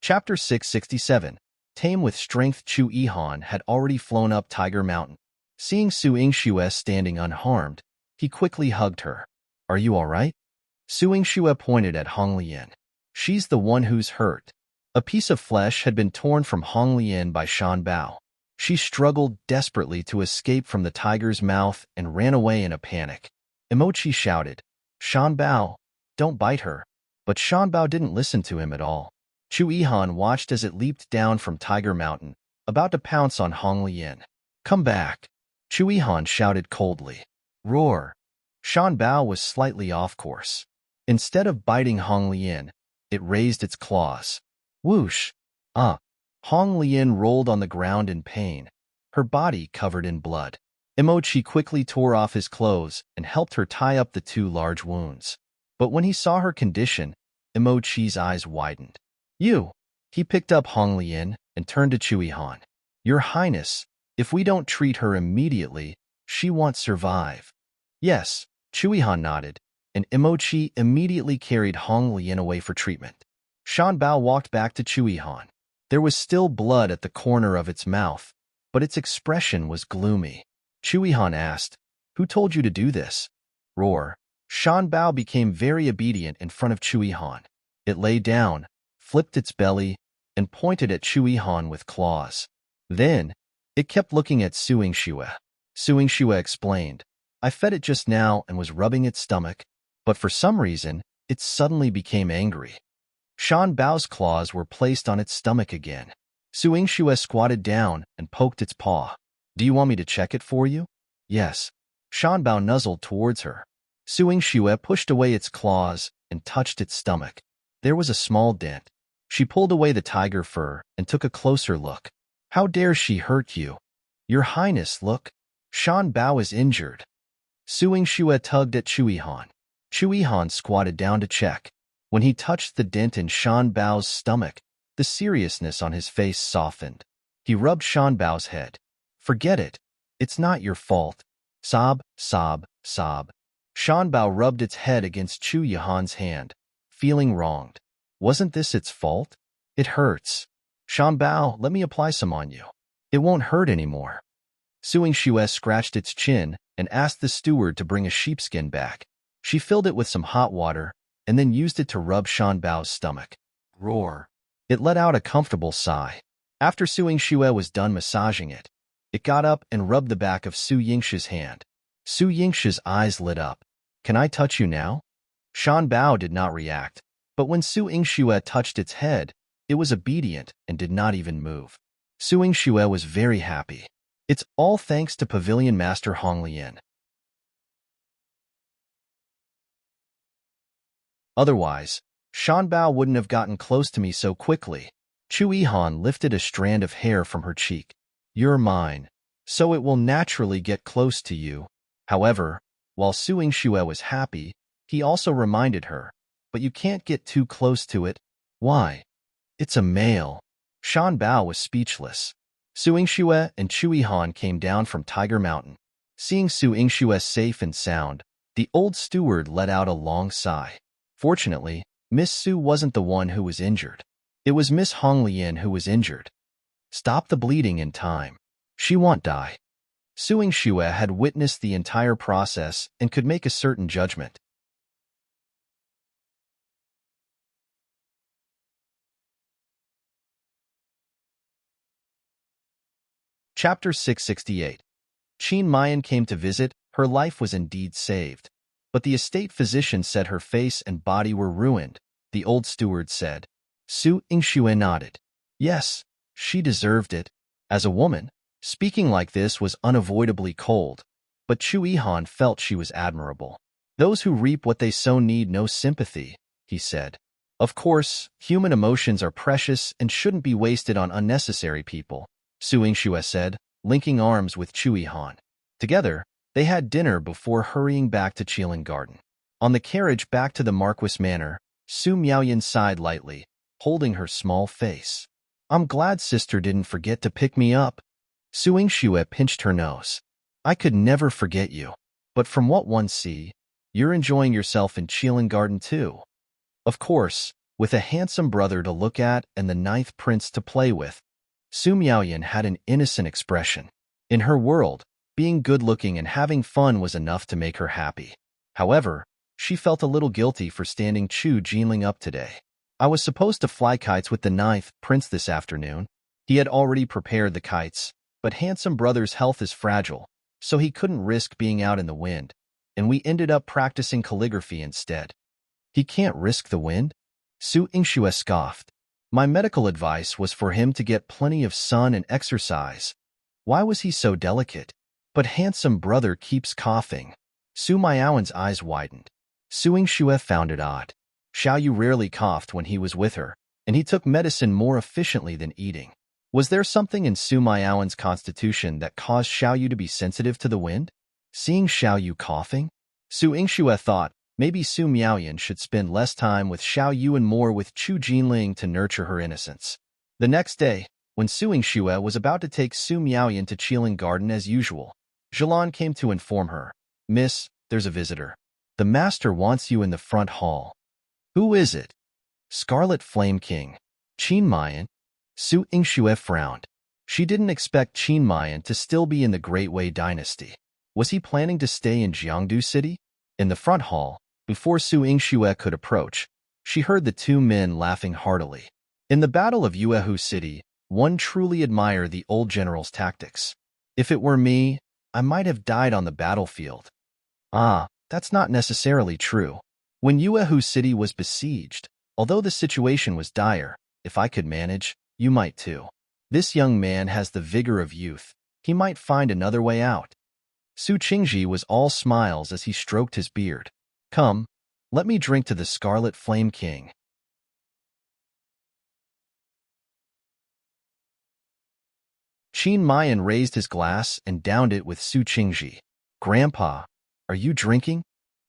Chapter 667. Tame with strength. Chu Yihan had already flown up Tiger Mountain. Seeing Su Yingxue standing unharmed, he quickly hugged her. Are you all right? Su Yingxue pointed at Hong Lian. She's the one who's hurt. A piece of flesh had been torn from Hong Lian by Shan Bao. She struggled desperately to escape from the tiger's mouth and ran away in a panic. Emochi shouted, Shan Bao, don't bite her. But Shan Bao didn't listen to him at all. Chu Yihan watched as it leaped down from Tiger Mountain, about to pounce on Hong Lian. Come back! Chu Yihan shouted coldly. Roar! Shan Bao was slightly off course. Instead of biting Hong Lian, it raised its claws. Whoosh! Hong Lian rolled on the ground in pain, her body covered in blood. Emochi quickly tore off his clothes and helped her tie up the two large wounds. But when he saw her condition, Emochi's eyes widened. You! He picked up Hong Lian and turned to Chu Yihan. Your Highness, if we don't treat her immediately, she won't survive. Yes, Chu Yihan nodded, and Emochi immediately carried Hong Lian away for treatment. Shan Bao walked back to Chui Han. There was still blood at the corner of its mouth, but its expression was gloomy. Chui Han asked, "Who told you to do this?" Roar. Shan Bao became very obedient in front of Chui Han. It lay down, flipped its belly, and pointed at Chui Han with claws. Then, it kept looking at Su Yingxue. Su Yingxue explained, "I fed it just now and was rubbing its stomach, but for some reason, it suddenly became angry." Shan Bao's claws were placed on its stomach again. Su Yingxue squatted down and poked its paw. "Do you want me to check it for you?" "Yes." Shan Bao nuzzled towards her. Su Yingxue pushed away its claws and touched its stomach. There was a small dent. She pulled away the tiger fur and took a closer look. "How dare she hurt you?" "Your Highness, look. Shan Bao is injured." Su Yingxue tugged at Chui Han. Chui Han squatted down to check. When he touched the dent in Shan Bao's stomach, the seriousness on his face softened. He rubbed Shan Bao's head. "Forget it. It's not your fault." Sob, sob, sob. Shan Bao rubbed its head against Chui Han's hand, feeling wronged. Wasn't this its fault? "It hurts." "Shan Bao, let me apply some on you." "It won't hurt anymore." Su Yingxue scratched its chin and asked the steward to bring a sheepskin back. She filled it with some hot water and then used it to rub Shan Bao's stomach. Roar. It let out a comfortable sigh. After Su Yingxue was done massaging it, it got up and rubbed the back of Su Yingxue's hand. Su Yingxue's eyes lit up. "Can I touch you now?" Shan Bao did not react, but when Su Yingxue touched its head, it was obedient and did not even move. Su Yingxue was very happy. It's all thanks to Pavilion Master Hong Lian. Otherwise, Shan Bao wouldn't have gotten close to me so quickly. Chui Han lifted a strand of hair from her cheek. "You're mine, so it will naturally get close to you." However, while Su Yingxue was happy, he also reminded her, "But you can't get too close to it." "Why?" "It's a male." Shan Bao was speechless. Su Yingxue and Chui Han came down from Tiger Mountain. Seeing Su Yingxue safe and sound, the old steward let out a long sigh. Fortunately, Miss Su wasn't the one who was injured. It was Miss Hong Lian who was injured. Stop the bleeding in time. She won't die. Su Yingxue had witnessed the entire process and could make a certain judgment. Chapter 668. Qin Mayan came to visit. Her life was indeed saved. But the estate physician said her face and body were ruined, the old steward said. Su Yingxue nodded. Yes, she deserved it. As a woman, speaking like this was unavoidably cold, but Chui Han felt she was admirable. Those who reap what they sow need no sympathy, he said. Of course, human emotions are precious and shouldn't be wasted on unnecessary people, Su Yingxue said, linking arms with Chui Han. Together, they had dinner before hurrying back to Qilin Garden. On the carriage back to the Marquis Manor, Su Miaoyan sighed lightly, holding her small face. I'm glad sister didn't forget to pick me up. Su Yingxue pinched her nose. I could never forget you. But from what one see, you're enjoying yourself in Qilin Garden too. Of course, with a handsome brother to look at and the ninth prince to play with. Su Miaoyan had an innocent expression. In her world, being good-looking and having fun was enough to make her happy. However, she felt a little guilty for standing Chu Jinling up today. I was supposed to fly kites with the ninth prince this afternoon. He had already prepared the kites, but handsome brother's health is fragile, so he couldn't risk being out in the wind, and we ended up practicing calligraphy instead. He can't risk the wind? Su Yingxue scoffed. My medical advice was for him to get plenty of sun and exercise. Why was he so delicate? But handsome brother keeps coughing. Su Miaoyan's eyes widened. Su Yingxue found it odd. Xiaoyu rarely coughed when he was with her, and he took medicine more efficiently than eating. Was there something in Su Miaoyan's constitution that caused Xiaoyu to be sensitive to the wind? Seeing Xiaoyu coughing? Su Yingxue thought maybe Su Miaoyan should spend less time with Xiaoyu and more with Chu Jinling to nurture her innocence. The next day, when Su Yingxue was about to take Su Miaoyan to Qilin Garden as usual, Zhilan came to inform her, Miss, there's a visitor. The master wants you in the front hall. Who is it? Scarlet Flame King. Qin Mayan. Su Yingxue frowned. She didn't expect Qin Mayan to still be in the Great Wei dynasty. Was he planning to stay in Jiangdu City? In the front hall, before Su Yingxue could approach, she heard the two men laughing heartily. In the Battle of Yuehu City, one truly admired the old general's tactics. If it were me, I might have died on the battlefield. Ah, that's not necessarily true. When Yuehu City was besieged, although the situation was dire, if I could manage, you might too. This young man has the vigor of youth. He might find another way out. Su Qingji was all smiles as he stroked his beard. Come, let me drink to the Scarlet Flame King. Qin Mayan raised his glass and downed it with Su Qingji. Grandpa, are you drinking?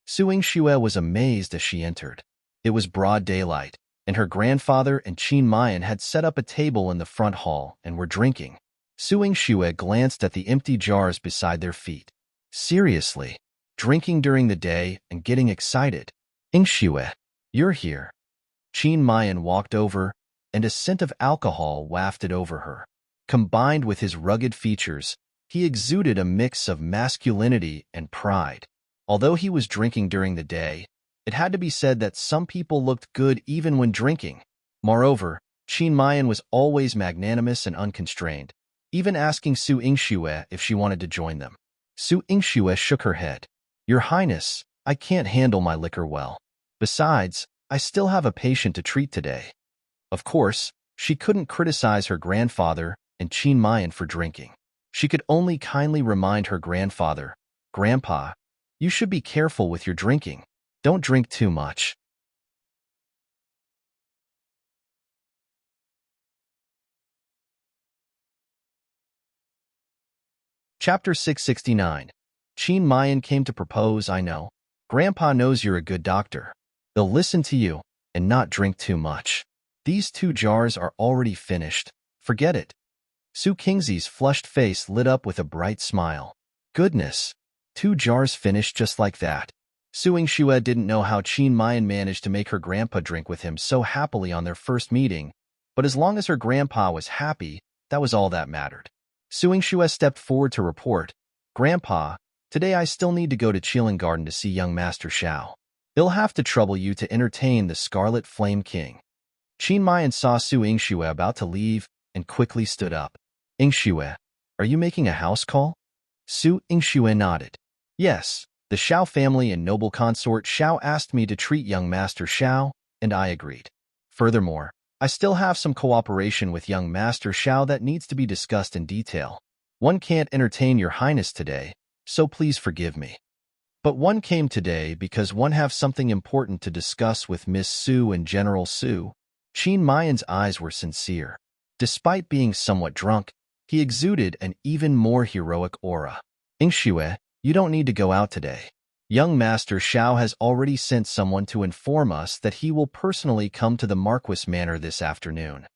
Su Yingxue was amazed as she entered. It was broad daylight, and her grandfather and Qin Mayan had set up a table in the front hall and were drinking. Su Yingxue glanced at the empty jars beside their feet. Seriously, drinking during the day and getting excited. Yingxue, you're here. Qin Mayan walked over, and a scent of alcohol wafted over her. Combined with his rugged features, he exuded a mix of masculinity and pride. Although he was drinking during the day, it had to be said that some people looked good even when drinking. Moreover, Qin Mayan was always magnanimous and unconstrained, even asking Su Yingxue if she wanted to join them. Su Yingxue shook her head. Your Highness, I can't handle my liquor well. Besides, I still have a patient to treat today. Of course, she couldn't criticize her grandfather and Qin Mayan for drinking. She could only kindly remind her grandfather, Grandpa, you should be careful with your drinking. Don't drink too much. Chapter 669. Qin Mayan came to propose, I know. Grandpa knows you're a good doctor. They'll listen to you and not drink too much. These 2 jars are already finished. Forget it. Su Qingzi's flushed face lit up with a bright smile. Goodness, 2 jars finished just like that. Su Yingxue didn't know how Qin Mayan managed to make her grandpa drink with him so happily on their first meeting, but as long as her grandpa was happy, that was all that mattered. Su Yingxue stepped forward to report, Grandpa, today I still need to go to Qilin Garden to see young Master Xiao. He'll have to trouble you to entertain the Scarlet Flame King. Qin Mayan saw Su Yingxue about to leave and quickly stood up. Yingxue, are you making a house call? Su Yingxue nodded. Yes, the Xiao family and noble consort Xiao asked me to treat young Master Xiao, and I agreed. Furthermore, I still have some cooperation with young Master Xiao that needs to be discussed in detail. One can't entertain your Highness today, so please forgive me. But one came today because one have something important to discuss with Miss Su and General Su. Qin Mayan's eyes were sincere. Despite being somewhat drunk, he exuded an even more heroic aura. Yingxue, you don't need to go out today. Young Master Xiao has already sent someone to inform us that he will personally come to the Marquis Manor this afternoon.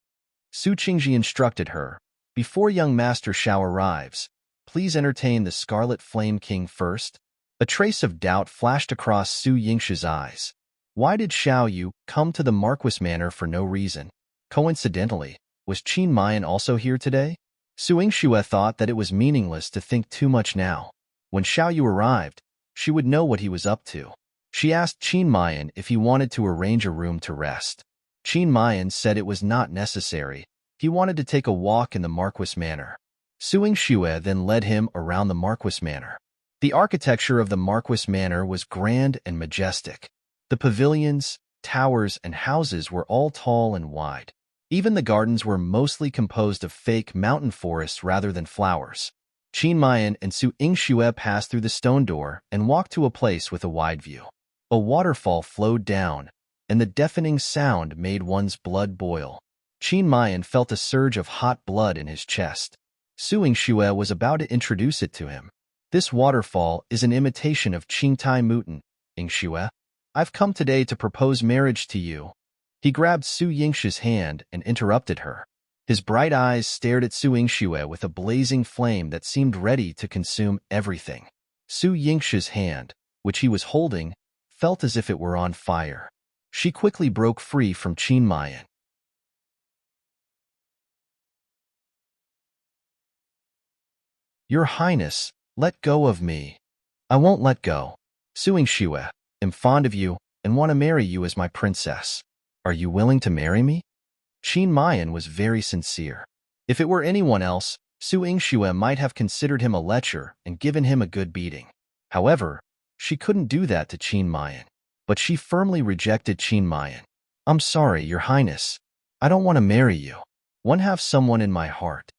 Su Qingji instructed her, before young Master Xiao arrives, please entertain the Scarlet Flame King first. A trace of doubt flashed across Su Yingxue's eyes. Why did Xiao Yu come to the Marquis Manor for no reason? Coincidentally, was Qin Mayan also here today? Su Yingxue thought that it was meaningless to think too much now. When Xiao Yu arrived, she would know what he was up to. She asked Qin Mayan if he wanted to arrange a room to rest. Qin Mayan said it was not necessary. He wanted to take a walk in the Marquis Manor. Su Yingxue then led him around the Marquis Manor. The architecture of the Marquis Manor was grand and majestic. The pavilions, towers, and houses were all tall and wide. Even the gardens were mostly composed of fake mountain forests rather than flowers. Qin Mayan and Su Yingxue passed through the stone door and walked to a place with a wide view. A waterfall flowed down, and the deafening sound made one's blood boil. Qin Mayan felt a surge of hot blood in his chest. Su Yingxue was about to introduce it to him. This waterfall is an imitation of Qingtai Mutin, Yingxue. I've come today to propose marriage to you. He grabbed Su Yingxue's hand and interrupted her. His bright eyes stared at Su Yingxue with a blazing flame that seemed ready to consume everything. Su Yingxue's hand, which he was holding, felt as if it were on fire. She quickly broke free from Qin Mayan. Your Highness, let go of me. I won't let go. Su Yingxue, am fond of you and want to marry you as my princess. Are you willing to marry me? Qin Mayan was very sincere. If it were anyone else, Su Yingxue might have considered him a lecher and given him a good beating. However, she couldn't do that to Qin Mayan. But she firmly rejected Qin Mayan. I'm sorry, Your Highness. I don't want to marry you. Want to have someone in my heart.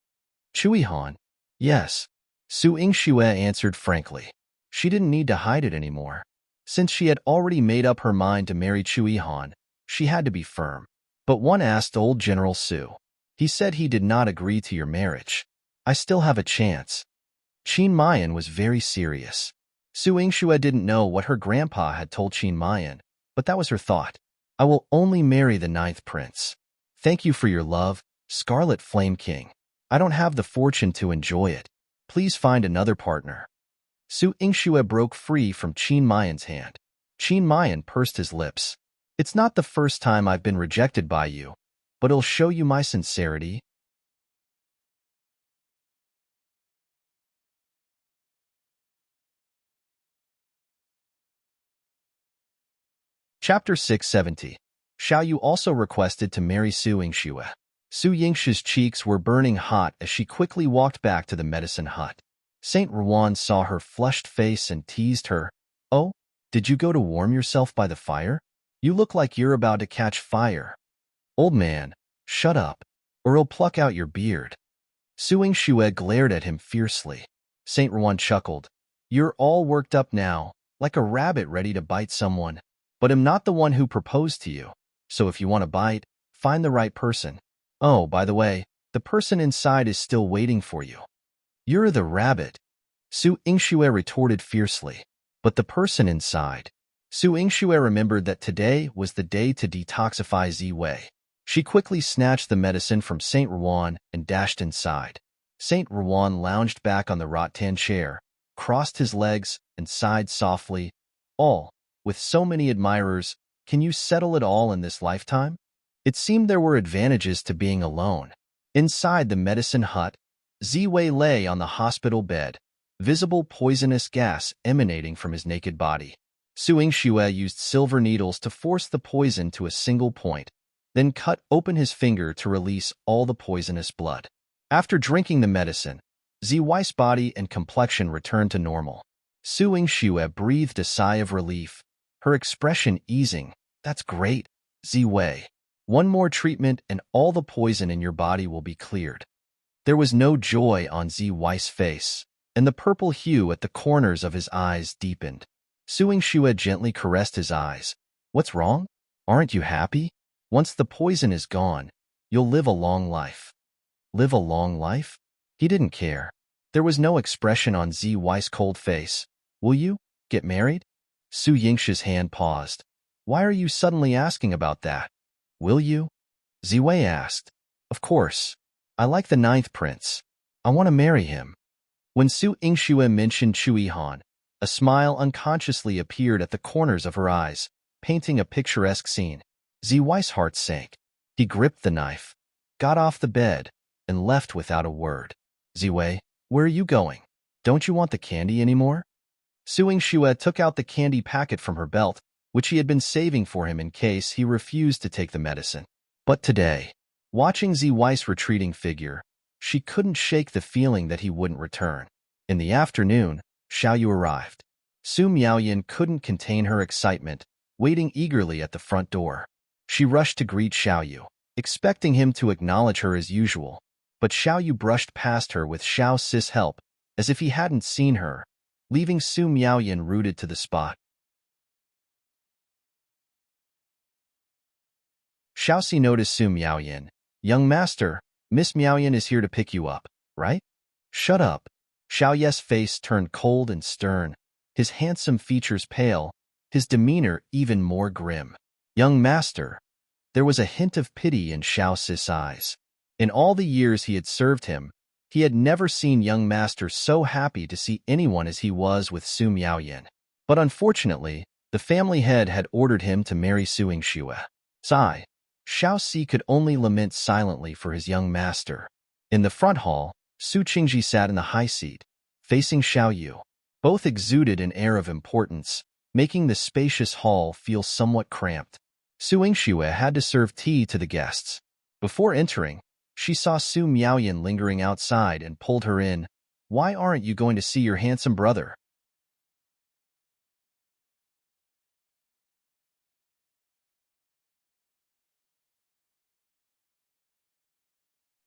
Chui Han. Yes. Su Yingxue answered frankly. She didn't need to hide it anymore. Since she had already made up her mind to marry Chui Han, she had to be firm. But one asked old General Su. He said he did not agree to your marriage. I still have a chance. Qin Mayan was very serious. Su Yingxue didn't know what her grandpa had told Qin Mayan, but that was her thought. I will only marry the 9th prince. Thank you for your love, Scarlet Flame King. I don't have the fortune to enjoy it. Please find another partner. Su Yingxue broke free from Qin Mayan's hand. Qin Mayan pursed his lips. It's not the first time I've been rejected by you, but it'll show you my sincerity. Chapter 670. Xiao Yu also requested to marry Su Yingxue. Su Yingxue's cheeks were burning hot as she quickly walked back to the medicine hut. Saint Ruan saw her flushed face and teased her. Oh, did you go to warm yourself by the fire? You look like you're about to catch fire. Old man, shut up, or I'll pluck out your beard. Su Yingxue glared at him fiercely. Saint Ruan chuckled. You're all worked up now, like a rabbit ready to bite someone. But I'm not the one who proposed to you, so if you want to bite, find the right person. Oh, by the way, the person inside is still waiting for you. You're the rabbit. Su Yingxue retorted fiercely. But the person inside. Su Yingxue remembered that today was the day to detoxify Ziwei. She quickly snatched the medicine from Saint Ruan and dashed inside. Saint Ruan lounged back on the rattan chair, crossed his legs, and sighed softly. All, with so many admirers, can you settle it all in this lifetime? It seemed there were advantages to being alone. Inside the medicine hut, Ziwei lay on the hospital bed, visible poisonous gas emanating from his naked body. Su Yingxue used silver needles to force the poison to a single point, then cut open his finger to release all the poisonous blood. After drinking the medicine, Ziwei's body and complexion returned to normal. Su Yingxue breathed a sigh of relief, her expression easing. That's great, Ziwei. One more treatment and all the poison in your body will be cleared. There was no joy on Ziwei's face, and the purple hue at the corners of his eyes deepened. Su Yingxue gently caressed his eyes. What's wrong? Aren't you happy? Once the poison is gone, you'll live a long life. Live a long life? He didn't care. There was no expression on Ziwei's cold face. Will you get married? Su Yingxue's hand paused. Why are you suddenly asking about that? Will you? Ziwei asked. Of course. I like the 9th prince. I want to marry him. When Su Yingxue mentioned Chui Han, a smile unconsciously appeared at the corners of her eyes, painting a picturesque scene. Ziwei's heart sank. He gripped the knife, got off the bed, and left without a word. Ziwei, where are you going? Don't you want the candy anymore? Su Yingxue took out the candy packet from her belt, which he had been saving for him in case he refused to take the medicine. But today, watching Ziwei's retreating figure, she couldn't shake the feeling that he wouldn't return. In the afternoon, Xiao Yu arrived. Su Miaoyan couldn't contain her excitement, waiting eagerly at the front door. She rushed to greet Xiao Yu, expecting him to acknowledge her as usual, but Xiao Yu brushed past her with Xiao Si's help, as if he hadn't seen her, leaving Su Miaoyan rooted to the spot. Xiao Si noticed Su Miaoyan. Young master, Miss Miaoyan is here to pick you up, right? Shut up. Xiao Ye's face turned cold and stern, his handsome features pale, his demeanor even more grim. Young master. There was a hint of pity in Xiao Si's eyes. In all the years he had served him, he had never seen young master so happy to see anyone as he was with Su Miaoyan. But unfortunately, The family head had ordered him to marry Su Yingxue. Sigh. Xiao Si could only lament silently for his young master. In the front hall, Su Qingji sat in the high seat, facing Xiao Yu. Both exuded an air of importance, making the spacious hall feel somewhat cramped. Su Yingxue had to serve tea to the guests. Before entering, she saw Su Miaoyan lingering outside and pulled her in. Why aren't you going to see your handsome brother?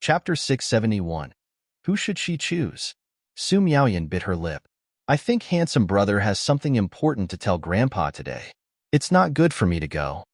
Chapter 671. Who should she choose? Su Miaoyan bit her lip. I think handsome brother has something important to tell Grandpa today. It's not good for me to go.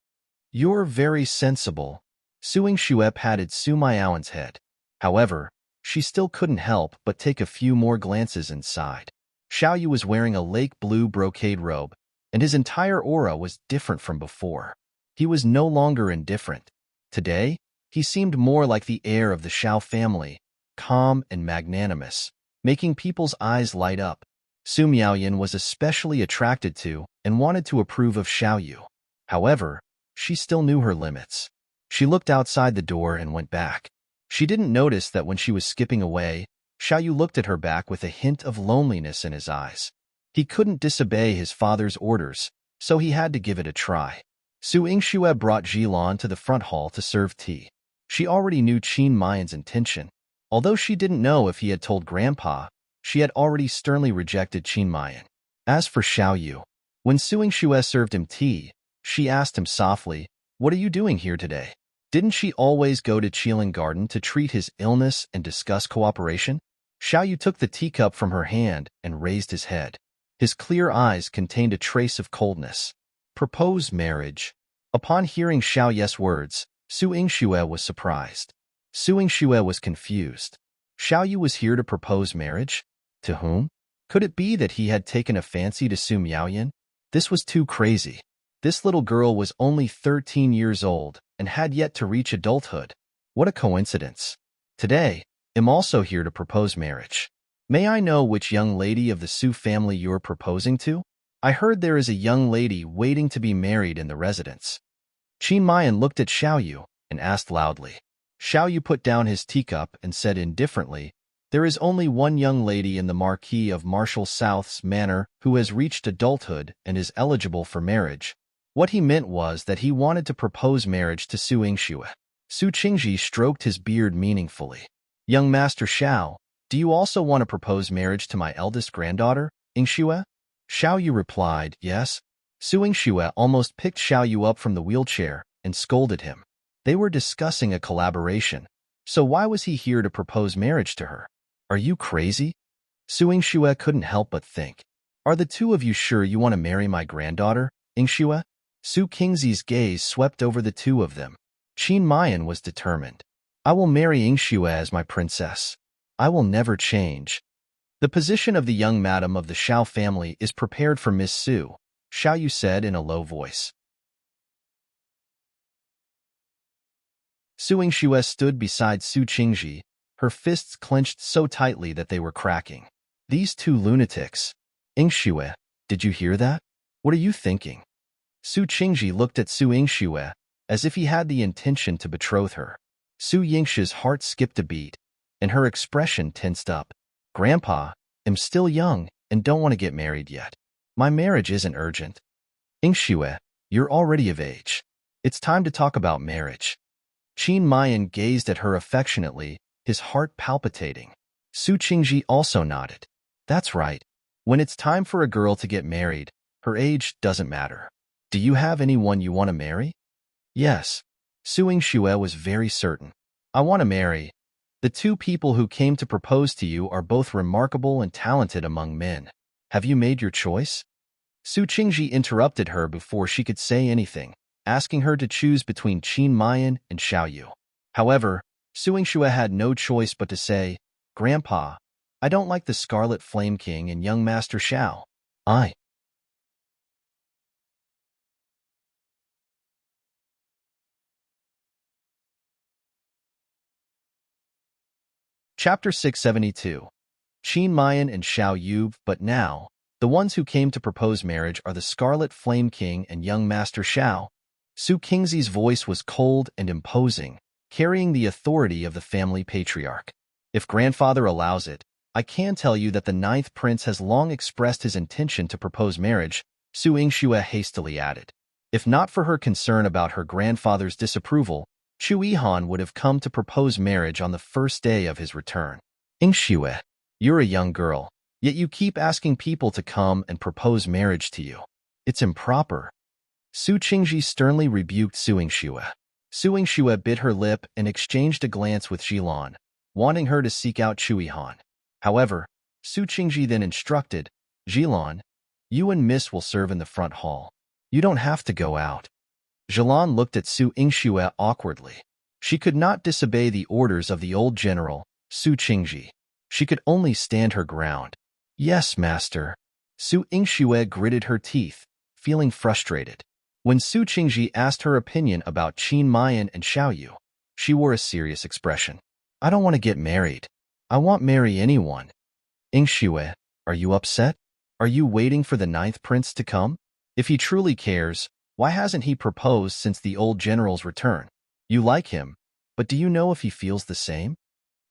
You're very sensible. Su Yingxue patted Su Miaoyan's head. However, she still couldn't help but take a few more glances inside. Xiao Yu was wearing a lake blue brocade robe, and his entire aura was different from before. He was no longer indifferent. Today, he seemed more like the heir of the Xiao family, calm and magnanimous, making people's eyes light up. Su Miaoyan was especially attracted to and wanted to approve of Xiao Yu. However, she still knew her limits. She looked outside the door and went back. She didn't notice that when she was skipping away, Xiao Yu looked at her back with a hint of loneliness in his eyes. He couldn't disobey his father's orders, so he had to give it a try. Su Yingxue brought Jilan to the front hall to serve tea. She already knew Qin Mayan's intention. Although she didn't know if he had told Grandpa, she had already sternly rejected Qin Mayan. As for Xiao Yu, when Su Yingxue served him tea, she asked him softly, "What are you doing here today? Didn't she always go to Qilin Garden to treat his illness and discuss cooperation?" Xiao Yu took the teacup from her hand and raised his head. His clear eyes contained a trace of coldness. Propose marriage. Upon hearing Xiao Yu's words, Su Yingxue was surprised. Su Yingxue was confused. Xiao Yu was here to propose marriage? To whom? Could it be that he had taken a fancy to Su Miaoyan? This was too crazy. This little girl was only 13 years old and had yet to reach adulthood. What a coincidence. Today, I'm also here to propose marriage. May I know which young lady of the Su family you're proposing to? I heard there is a young lady waiting to be married in the residence. Qin Mayan looked at Xiao Yu and asked loudly. Xiao Yu put down his teacup and said indifferently, "There is only one young lady in the Marquis of Marshall South's manor who has reached adulthood and is eligible for marriage." What he meant was that he wanted to propose marriage to Su Yingxue. Su Qingji stroked his beard meaningfully. "Young Master Xiao, do you also want to propose marriage to my eldest granddaughter, Yingxue?" Xiao Yu replied, "Yes." Su Yingxue almost picked Xiao Yu up from the wheelchair and scolded him. They were discussing a collaboration, so why was he here to propose marriage to her? Are you crazy? Su Yingxue couldn't help but think. Are the two of you sure you want to marry my granddaughter, Yingxue? Su Qingzi's gaze swept over the two of them. Qin Mayan was determined. I will marry Yingxue as my princess. I will never change. The position of the young madam of the Xiao family is prepared for Miss Su, Xiao Yu said in a low voice. Su Yingxue stood beside Su Qingji, her fists clenched so tightly that they were cracking. These two lunatics. Yingxue, did you hear that? What are you thinking? Su Qingji looked at Su Yingxue as if he had the intention to betroth her. Su Yingxue's heart skipped a beat, and her expression tensed up. Grandpa, I'm still young and don't want to get married yet. My marriage isn't urgent. Yingxue, you're already of age. It's time to talk about marriage. Qin Mayan gazed at her affectionately, his heart palpitating. Su Qingji also nodded. That's right. When it's time for a girl to get married, her age doesn't matter. Do you have anyone you want to marry? Yes. Su Yingxue was very certain. I want to marry. The two people who came to propose to you are both remarkable and talented among men. Have you made your choice? Su Qingji interrupted her before she could say anything, asking her to choose between Qin Mayan and Xiao Yu. However, Su Yingxue had no choice but to say, Grandpa, I don't like the Scarlet Flame King and young Master Xiao. I. Chapter 672. Qin Mayan and Xiao Yu, but now, The ones who came to propose marriage are the Scarlet Flame King and young Master Xiao. Su Qingzi's voice was cold and imposing, carrying the authority of the family patriarch. If grandfather allows it, I can tell you that the ninth prince has long expressed his intention to propose marriage, Su Yingxue hastily added. If not for her concern about her grandfather's disapproval, Chu Yihan would have come to propose marriage on the first day of his return. Yingxue, you're a young girl, yet you keep asking people to come and propose marriage to you. It's improper. Su Qingji sternly rebuked Su Yingxue. Su Yingxue bit her lip and exchanged a glance with Jilan, wanting her to seek out Chu Yihan. However, Su Qingji then instructed, Jilan, you and Miss will serve in the front hall. You don't have to go out. Jilan looked at Su Yingxue awkwardly. She could not disobey the orders of the old general, Su Qingji. She could only stand her ground. Yes, master. Su Yingxue gritted her teeth, feeling frustrated. When Su Qingji asked her opinion about Qin Mayan and Xiaoyu, she wore a serious expression. I don't want to get married. I won't marry anyone. Yingxue, are you upset? Are you waiting for the ninth prince to come? If he truly cares, why hasn't he proposed since the old general's return? You like him, but do you know if he feels the same?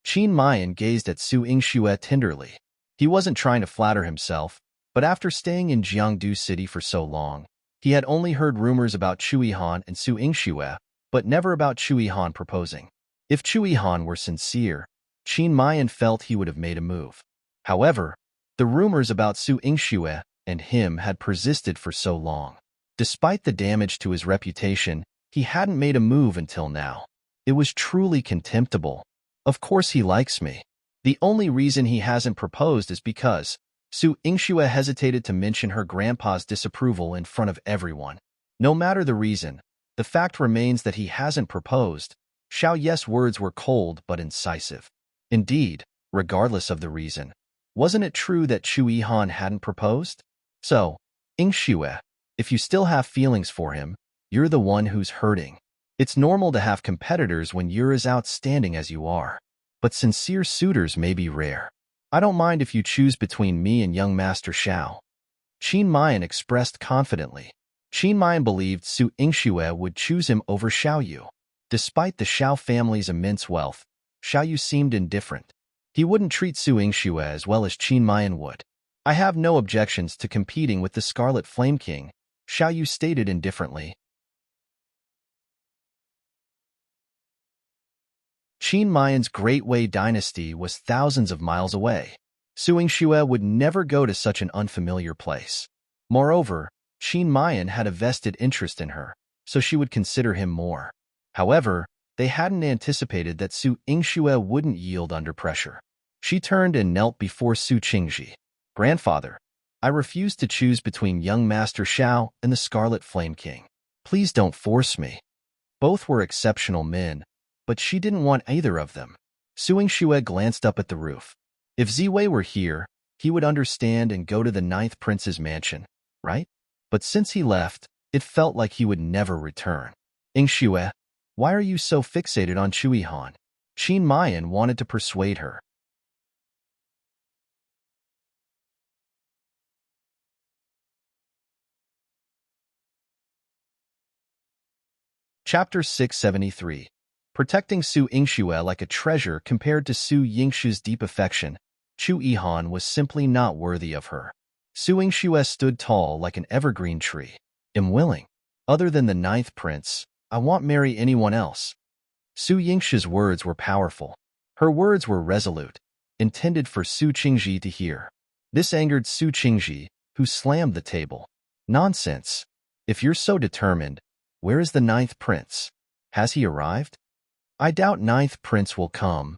Qin Mayan gazed at Su Yingxue tenderly. He wasn't trying to flatter himself, but after staying in Jiangdu City for so long, he had only heard rumors about Chu Yihan and Su Yingxue, but never about Chu Yihan proposing. If Chu Yihan were sincere, Qin Mayan felt he would have made a move. However, the rumors about Su Yingxue and him had persisted for so long. Despite the damage to his reputation, he hadn't made a move until now. It was truly contemptible. Of course he likes me. The only reason he hasn't proposed is because Su Yingxue hesitated to mention her grandpa's disapproval in front of everyone. No matter the reason, the fact remains that he hasn't proposed. Xiao Ye's words were cold but incisive. Indeed, regardless of the reason, wasn't it true that Chu Yihan hadn't proposed? So, Yingxue, if you still have feelings for him, you're the one who's hurting. It's normal to have competitors when you're as outstanding as you are. But sincere suitors may be rare. I don't mind if you choose between me and young Master Xiao. Qin Mayan expressed confidently. Qin Mayan believed Su Yingxue would choose him over Xiaoyu. Despite the Xiao family's immense wealth, Xiaoyu seemed indifferent. He wouldn't treat Su Yingxue as well as Qin Mayan would. I have no objections to competing with the Scarlet Flame King, Xiaoyu stated indifferently. Qin Mayan's Great Wei dynasty was thousands of miles away. Su Yingxue would never go to such an unfamiliar place. Moreover, Qin Mayan had a vested interest in her, so she would consider him more. However, they hadn't anticipated that Su Yingxue wouldn't yield under pressure. She turned and knelt before Su Qingji. Grandfather, I refuse to choose between young Master Xiao and the Scarlet Flame King. Please don't force me. Both were exceptional men, but she didn't want either of them. Su Yingxue glanced up at the roof. If Ziwei were here, he would understand and go to the ninth prince's mansion, right? But since he left, it felt like he would never return. Yingxue, why are you so fixated on Chu Yihan? Qin Mayan wanted to persuade her. Chapter 673. Protecting Su Yingxue like a treasure compared to Su Yingxue's deep affection, Chu Yihan was simply not worthy of her. Su Yingxue stood tall like an evergreen tree. I'm willing. Other than the ninth prince, I won't marry anyone else. Su Yingxue's words were powerful. Her words were resolute, intended for Su Qingji to hear. This angered Su Qingji, who slammed the table. Nonsense. If you're so determined, where is the ninth prince? Has he arrived? I doubt ninth prince will come.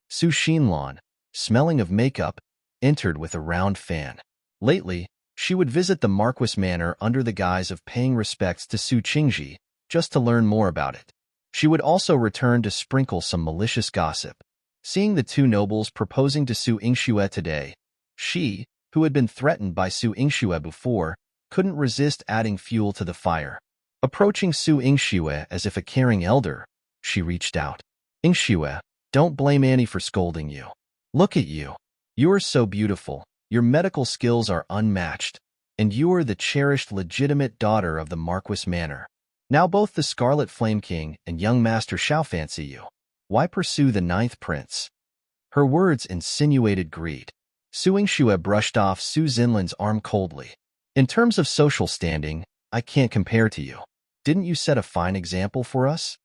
Su Xinlan, smelling of makeup, entered with a round fan. Lately, she would visit the Marquis Manor under the guise of paying respects to Su Qingji, just to learn more about it. She would also return to sprinkle some malicious gossip. Seeing the two nobles proposing to Su Yingxue today, she, who had been threatened by Su Yingxue before, couldn't resist adding fuel to the fire. Approaching Su Yingxue as if a caring elder, she reached out. Yingxue, don't blame Annie for scolding you. Look at you. You're so beautiful, Your medical skills are unmatched, and you are the cherished legitimate daughter of the Marquis Manor. Now both the Scarlet Flame King and young Master Xiao fancy you. Why pursue the ninth prince?" Her words insinuated greed. Su Yingxue brushed off Su Zinlin's arm coldly. "In terms of social standing, I can't compare to you. Didn't you set a fine example for us?"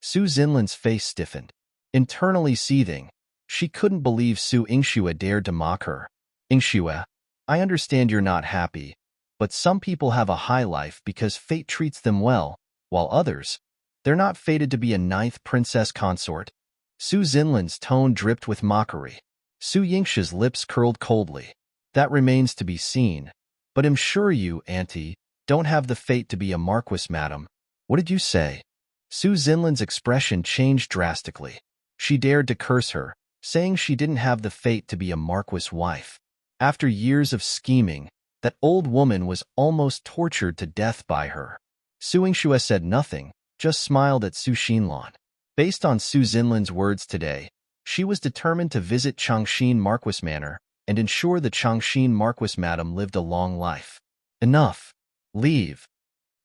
Su Zinlin's face stiffened. Internally seething, she couldn't believe Su Yingxue dared to mock her. "Yingxue, I understand you're not happy, but some people have a high life because fate treats them well, while others, they're not fated to be a ninth princess consort." Su Zinlin's tone dripped with mockery. Su Yingxue's lips curled coldly. "That remains to be seen, but I'm sure you, auntie, don't have the fate to be a marquis, madam." "What did you say?" Su Zinlin's expression changed drastically. She dared to curse her, saying she didn't have the fate to be a marquis wife. After years of scheming, that old woman was almost tortured to death by her. Su Yingxue said nothing, just smiled at Su Xinlan. Based on Su Zinlin's words today, she was determined to visit Changxin Marquis Manor and ensure the Changxin Marquis madam lived a long life. "Enough. Leave."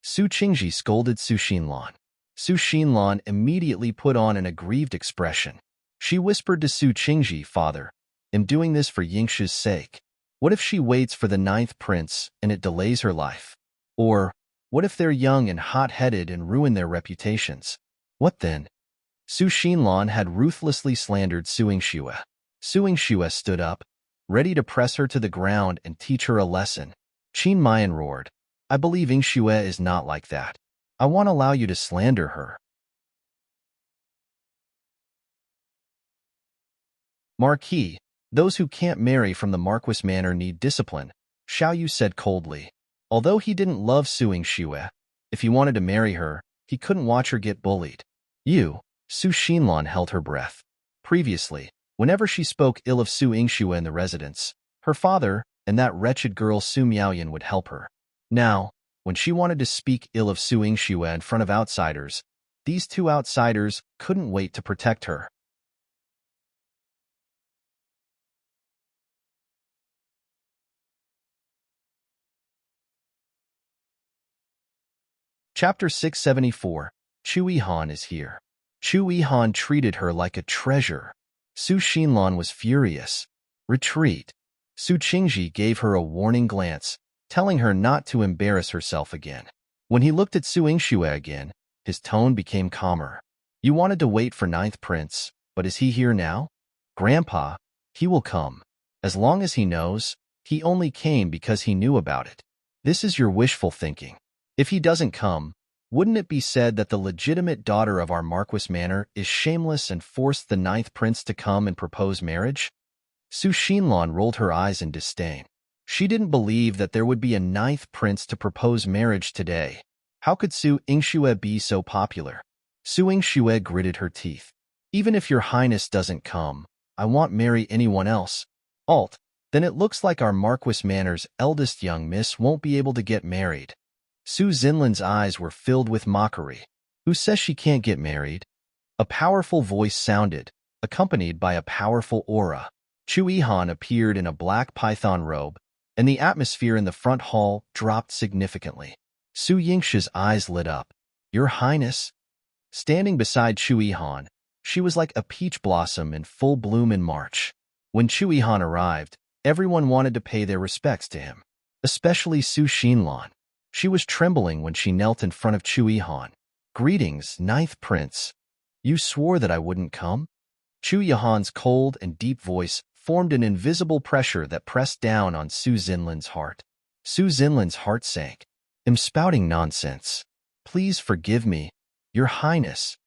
Su Qingji scolded Su Xinlan. Su Xinlan immediately put on an aggrieved expression. She whispered to Su Qingji, "Father, I'm doing this for Yingxu's sake. What if she waits for the ninth prince and it delays her life? Or, what if they're young and hot-headed and ruin their reputations? What then?" Su Xinlan had ruthlessly slandered Su Yingxue. Su Yingxue stood up, ready to press her to the ground and teach her a lesson. Qin Mayan roared, "I believe Yingxue is not like that. I won't allow you to slander her." "Marquis, those who can't marry from the Marquis Manor need discipline," Xiao Yu said coldly. Although he didn't love Su Yingxue, if he wanted to marry her, he couldn't watch her get bullied. "You," Su Xinlan held her breath. Previously, whenever she spoke ill of Su Yingxue in the residence, her father and that wretched girl Su Miaoyan would help her. Now, when she wanted to speak ill of Su Yingxue in front of outsiders, these two outsiders couldn't wait to protect her. Chapter 674, Chu Yihan is here. Chu Yihan treated her like a treasure. Su Xinlan was furious. "Retreat." Su Qingji gave her a warning glance, telling her not to embarrass herself again. When he looked at Su Yingxue again, his tone became calmer. "You wanted to wait for ninth prince, but is he here now?" "Grandpa, he will come. As long as he knows, he only came because he knew about it. This is your wishful thinking. If he doesn't come, wouldn't it be said that the legitimate daughter of our Marquis Manor is shameless and forced the ninth prince to come and propose marriage?" Su Xinlan rolled her eyes in disdain. She didn't believe that there would be a ninth prince to propose marriage today. How could Su Yingxue be so popular? Su Yingxue gritted her teeth. "Even if your highness doesn't come, I won't marry anyone else. Then it looks like our Marquis Manor's eldest young miss won't be able to get married." Su Zinlin's eyes were filled with mockery. "Who says she can't get married?" A powerful voice sounded, accompanied by a powerful aura. Chu Yihan appeared in a black python robe, and the atmosphere in the front hall dropped significantly. Su Yingxue's eyes lit up. "Your Highness?" Standing beside Chu Yihan, she was like a peach blossom in full bloom in March. When Chu Yihan arrived, everyone wanted to pay their respects to him, especially Su Xinlan. She was trembling when she knelt in front of Chu Yihan. "Greetings, ninth prince. You swore that I wouldn't come?" Chu Yihan's cold and deep voice formed an invisible pressure that pressed down on Su Zinlin's heart. Su Zinlin's heart sank. "I'm spouting nonsense. Please forgive me, your highness."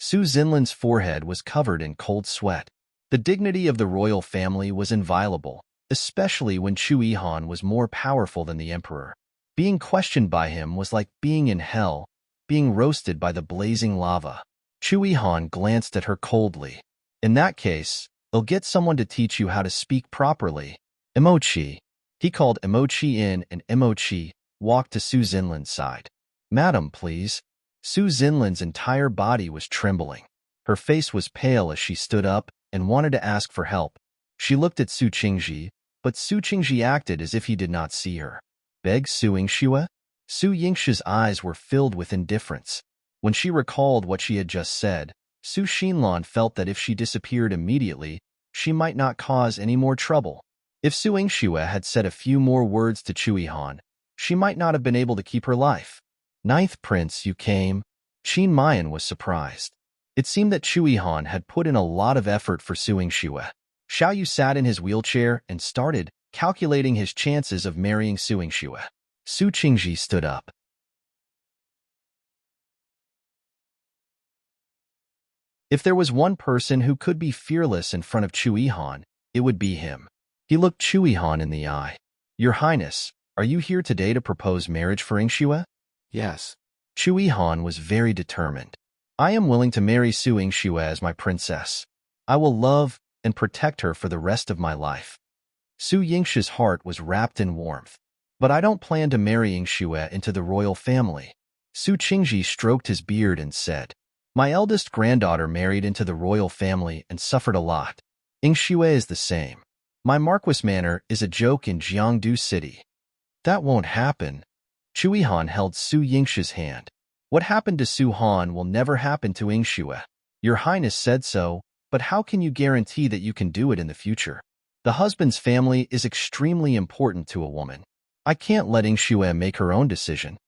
Su Zinlin's forehead was covered in cold sweat. The dignity of the royal family was inviolable, especially when Chu Yihan was more powerful than the emperor. Being questioned by him was like being in hell, being roasted by the blazing lava. Chu Yihan glanced at her coldly. "In that case, I'll get someone to teach you how to speak properly." "Emochi." He called Emochi in, and Emochi walked to Su Zinlin's side. "Madam, please." Su Zinlin's entire body was trembling. Her face was pale as she stood up and wanted to ask for help. She looked at Su Qingji, but Su Qingji acted as if he did not see her. Beg Su Yingxue? Su Yingshue's eyes were filled with indifference. When she recalled what she had just said, Su Xinlan felt that if she disappeared immediately, she might not cause any more trouble. If Su Yingxue had said a few more words to Chu Yihan, she might not have been able to keep her life. Ninth Prince, you came. Qin Mayan was surprised. It seemed that Chu Yihan had put in a lot of effort for Su Yingxue. Xiao Yu sat in his wheelchair and started calculating his chances of marrying Su Yingxue. Su Qingji stood up. If there was one person who could be fearless in front of Chu Yihan, it would be him. He looked Chu Yihan in the eye. Your Highness, are you here today to propose marriage for Yingxue? Yes. Chu Yihan was very determined. I am willing to marry Su Yingxue as my princess. I will love and protect her for the rest of my life. Su Yingshue's heart was wrapped in warmth. But I don't plan to marry Yingxue into the royal family. Su Qingji stroked his beard and said, my eldest granddaughter married into the royal family and suffered a lot. Yingxue is the same. My Marquis Manor is a joke in Jiangdu City. That won't happen. Chu Yihan held Su Yingshue's hand. What happened to Su Han will never happen to Yingxue. Your Highness said so, but how can you guarantee that you can do it in the future? The husband's family is extremely important to a woman. I can't let Yingxue make her own decision.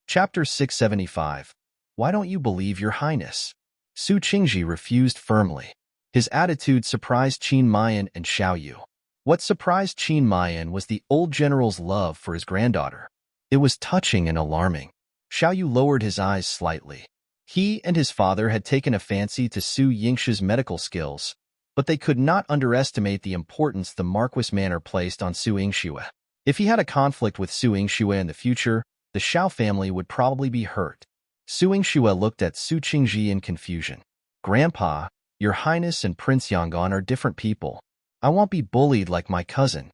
Chapter 675. Why don't you believe your Highness? Su Qingji refused firmly. His attitude surprised Qin Mayan and Xiao Yu. What surprised Qin Mayan was the old general's love for his granddaughter. It was touching and alarming. Xiao Yu lowered his eyes slightly. He and his father had taken a fancy to Su Yingshue's medical skills, but they could not underestimate the importance the Marquis Manor placed on Su Yingxue. If he had a conflict with Su Yingxue in the future, the Xiao family would probably be hurt. Su Yingxue looked at Su Qingji in confusion. Grandpa, your Highness and Prince Yangon are different people. I won't be bullied like my cousin.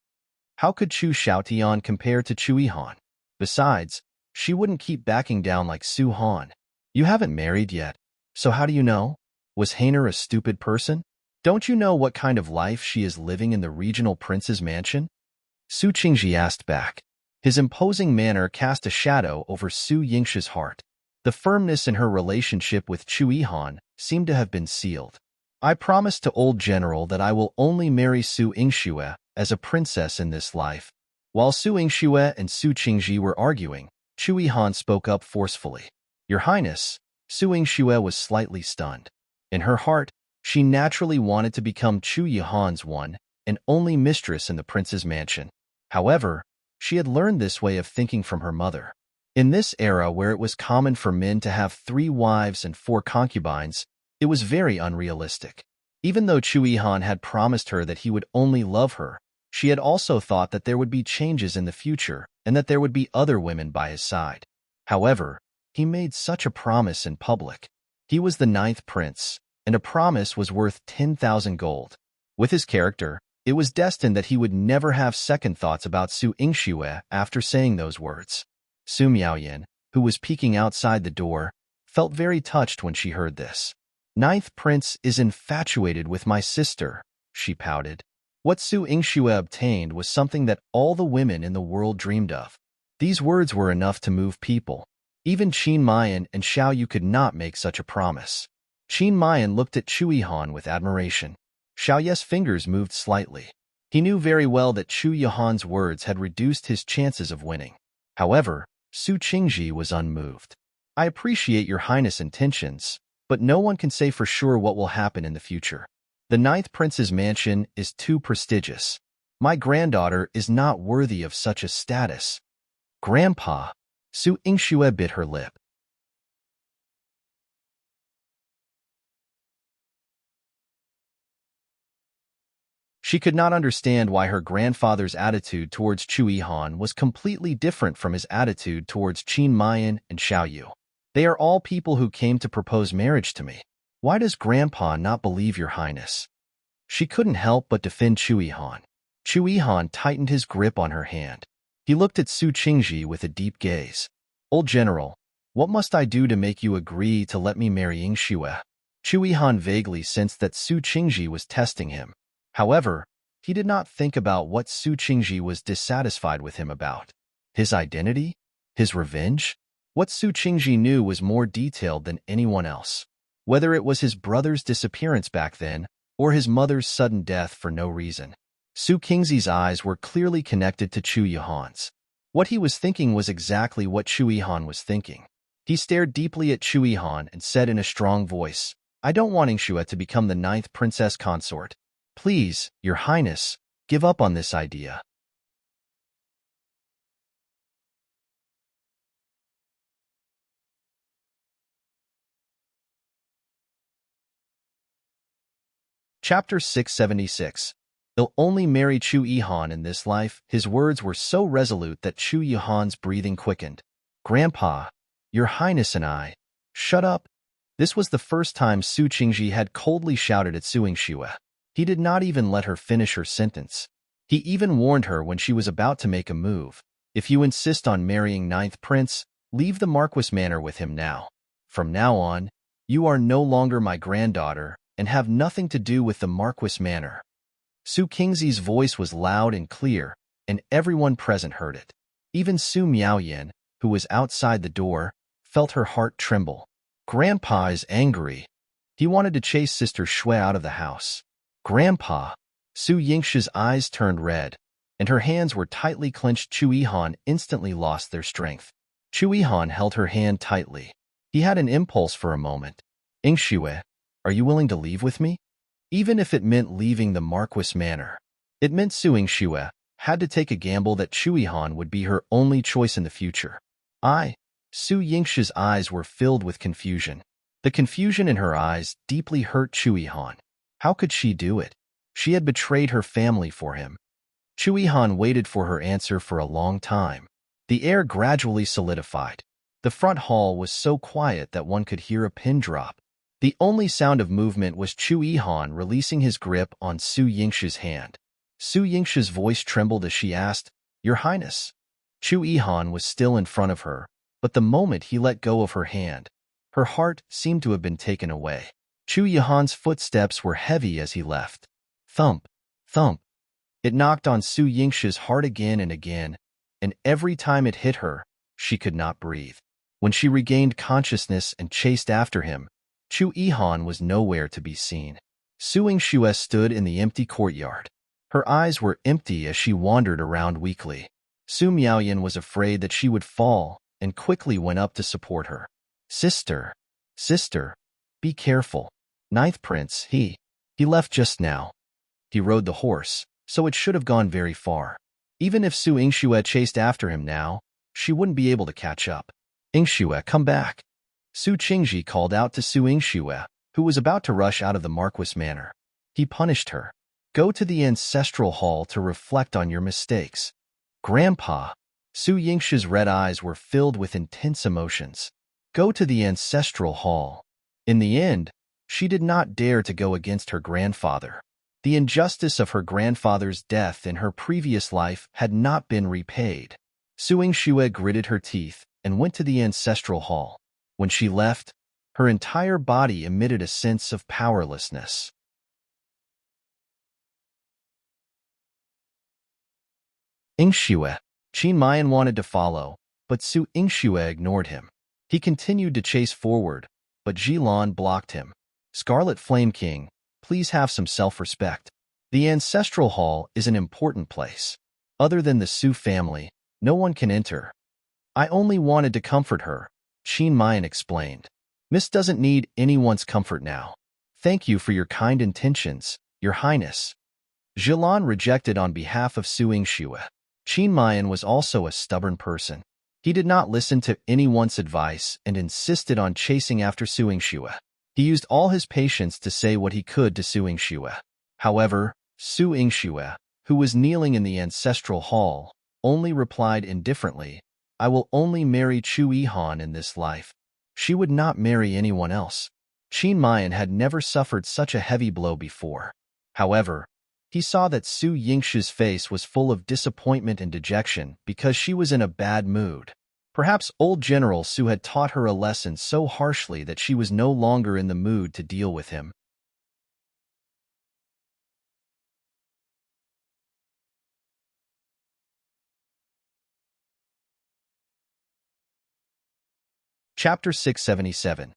How could Chu Xiaotian compare to Chu Yihan? Besides, she wouldn't keep backing down like Su Han. You haven't married yet, so how do you know? Was Hainer a stupid person? Don't you know what kind of life she is living in the regional prince's mansion? Su Qingji asked back. His imposing manner cast a shadow over Su Yingshue's heart. The firmness in her relationship with Chu Yihan seemed to have been sealed. I promised to old general that I will only marry Su Yingxue as a princess in this life. While Su Yingxue and Su Qingji were arguing, Chu Yihan spoke up forcefully. Your Highness, Su Yingxue was slightly stunned. In her heart, she naturally wanted to become Chu Yihan's one and only mistress in the prince's mansion. However, she had learned this way of thinking from her mother. In this era where it was common for men to have 3 wives and 4 concubines, it was very unrealistic. Even though Chu Yihan had promised her that he would only love her, she had also thought that there would be changes in the future and that there would be other women by his side. However, he made such a promise in public. He was the 9th prince, and a promise was worth 10,000 gold. With his character, it was destined that he would never have second thoughts about Su Yingxue after saying those words. Su Miaoyan, who was peeking outside the door, felt very touched when she heard this. 9th prince is infatuated with my sister, she pouted. What Su Yingxue obtained was something that all the women in the world dreamed of. These words were enough to move people. Even Qin Mayan and Xiao Yu could not make such a promise. Qin Mayan looked at Chu Yihan with admiration. Xiao Yu's fingers moved slightly. He knew very well that Chu Yihan's words had reduced his chances of winning. However, Su Qingji was unmoved. I appreciate your Highness' intentions, but no one can say for sure what will happen in the future. The 9th prince's mansion is too prestigious. My granddaughter is not worthy of such a status. Grandpa, Su Yingxue bit her lip. She could not understand why her grandfather's attitude towards Chu Yihan was completely different from his attitude towards Qin Mayan and Xiao Yu. They are all people who came to propose marriage to me. Why does Grandpa not believe your Highness? She couldn't help but defend Chu Yihan. Chu Yihan tightened his grip on her hand. He looked at Su Qingji with a deep gaze. Old General, what must I do to make you agree to let me marry Yingxue? Chu Yihan vaguely sensed that Su Qingji was testing him. However, he did not think about what Su Qingji was dissatisfied with him about. His identity? His revenge? What Su Qingji knew was more detailed than anyone else. Whether it was his brother's disappearance back then, or his mother's sudden death for no reason. Su Qingji's eyes were clearly connected to Chu Yihan's. What he was thinking was exactly what Chu Yihan was thinking. He stared deeply at Chu Yihan and said in a strong voice, I don't want Yingxue to become the 9th princess consort. Please, Your Highness, give up on this idea. Chapter 676. He'll only marry Chu Yihan in this life. His words were so resolute that Chu Yihan's breathing quickened. Grandpa, Your Highness and I. Shut up. This was the first time Su Qingji had coldly shouted at Su Yingxue. He did not even let her finish her sentence. He even warned her when she was about to make a move. If you insist on marrying 9th Prince, leave the Marquis Manor with him now. From now on, you are no longer my granddaughter and have nothing to do with the Marquis Manor. Su Qingzi's voice was loud and clear, and everyone present heard it. Even Su Miaoyan, who was outside the door, felt her heart tremble. Grandpa is angry. He wanted to chase Sister Shui out of the house. Grandpa! Su Yingxue's eyes turned red, and her hands were tightly clenched. Chu Yihan instantly lost their strength. Chu Yihan held her hand tightly. He had an impulse for a moment. Yingxue, are you willing to leave with me? Even if it meant leaving the Marquis Manor. It meant Su Yingxue had to take a gamble that Chu Yihan would be her only choice in the future. Su Yingxue's eyes were filled with confusion. The confusion in her eyes deeply hurt Chu Yihan. How could she do it? She had betrayed her family for him. Chu Yihan waited for her answer for a long time. The air gradually solidified. The front hall was so quiet that one could hear a pin drop. The only sound of movement was Chu Yihan releasing his grip on Su Yingxue's hand. Su Yingxue's voice trembled as she asked, Your Highness. Chu Yihan was still in front of her, but the moment he let go of her hand, her heart seemed to have been taken away. Chu Yihan's footsteps were heavy as he left. Thump, thump. It knocked on Su Yingxue's heart again and again, and every time it hit her, she could not breathe. When she regained consciousness and chased after him, Chu Yihan was nowhere to be seen. Su Yingxue stood in the empty courtyard. Her eyes were empty as she wandered around weakly. Su Miaoyan was afraid that she would fall and quickly went up to support her. Sister, be careful. 9th Prince, he left just now. He rode the horse, so it should have gone very far. Even if Su Yingxue chased after him now, she wouldn't be able to catch up. Yingxue, come back. Su Qingji called out to Su Yingxue, who was about to rush out of the Marquis Manor. He punished her. Go to the ancestral hall to reflect on your mistakes. Grandpa! Su Yingxue's red eyes were filled with intense emotions. Go to the ancestral hall. In the end, she did not dare to go against her grandfather. The injustice of her grandfather's death in her previous life had not been repaid. Su Yingxue gritted her teeth and went to the ancestral hall. When she left, her entire body emitted a sense of powerlessness. Yingxue. Qin Mayan wanted to follow, but Su Yingxue ignored him. He continued to chase forward, but Jilan blocked him. Scarlet Flame King, please have some self-respect. The ancestral hall is an important place. Other than the Su family, no one can enter. I only wanted to comfort her, Qin Mayan explained. Miss doesn't need anyone's comfort now. Thank you for your kind intentions, Your Highness. Jilan rejected on behalf of Su Yingxue. Qin Mayan was also a stubborn person. He did not listen to anyone's advice and insisted on chasing after Su Yingxue. He used all his patience to say what he could to Su Yingxue. However, Su Yingxue, who was kneeling in the ancestral hall, only replied indifferently, I will only marry Chu Yihan in this life. She would not marry anyone else. Qin Mayan had never suffered such a heavy blow before. However, he saw that Su Yingxue's face was full of disappointment and dejection because she was in a bad mood. Perhaps old General Su had taught her a lesson so harshly that she was no longer in the mood to deal with him. Chapter 677.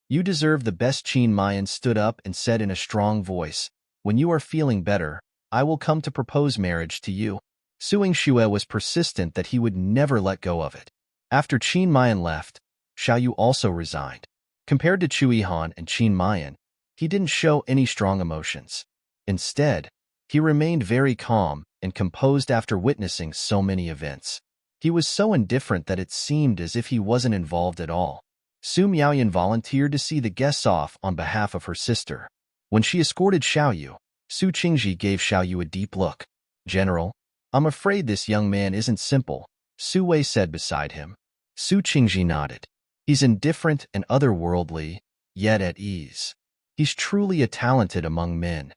You deserve the best. Qin Mayan stood up and said in a strong voice, "When you are feeling better, I will come to propose marriage to you." Su Yingxue was persistent that he would never let go of it. After Qin Mayan left, Xiaoyu also resigned. Compared to Chu Yihan and Qin Mayan, he didn't show any strong emotions. Instead, he remained very calm and composed after witnessing so many events. He was so indifferent that it seemed as if he wasn't involved at all. Su Miaoyan volunteered to see the guests off on behalf of her sister. When she escorted Xiaoyu, Su Qingji gave Xiaoyu a deep look. "General, I'm afraid this young man isn't simple," Su Wei said beside him. Su Qingji nodded. "He's indifferent and otherworldly, yet at ease. He's truly a talented among men.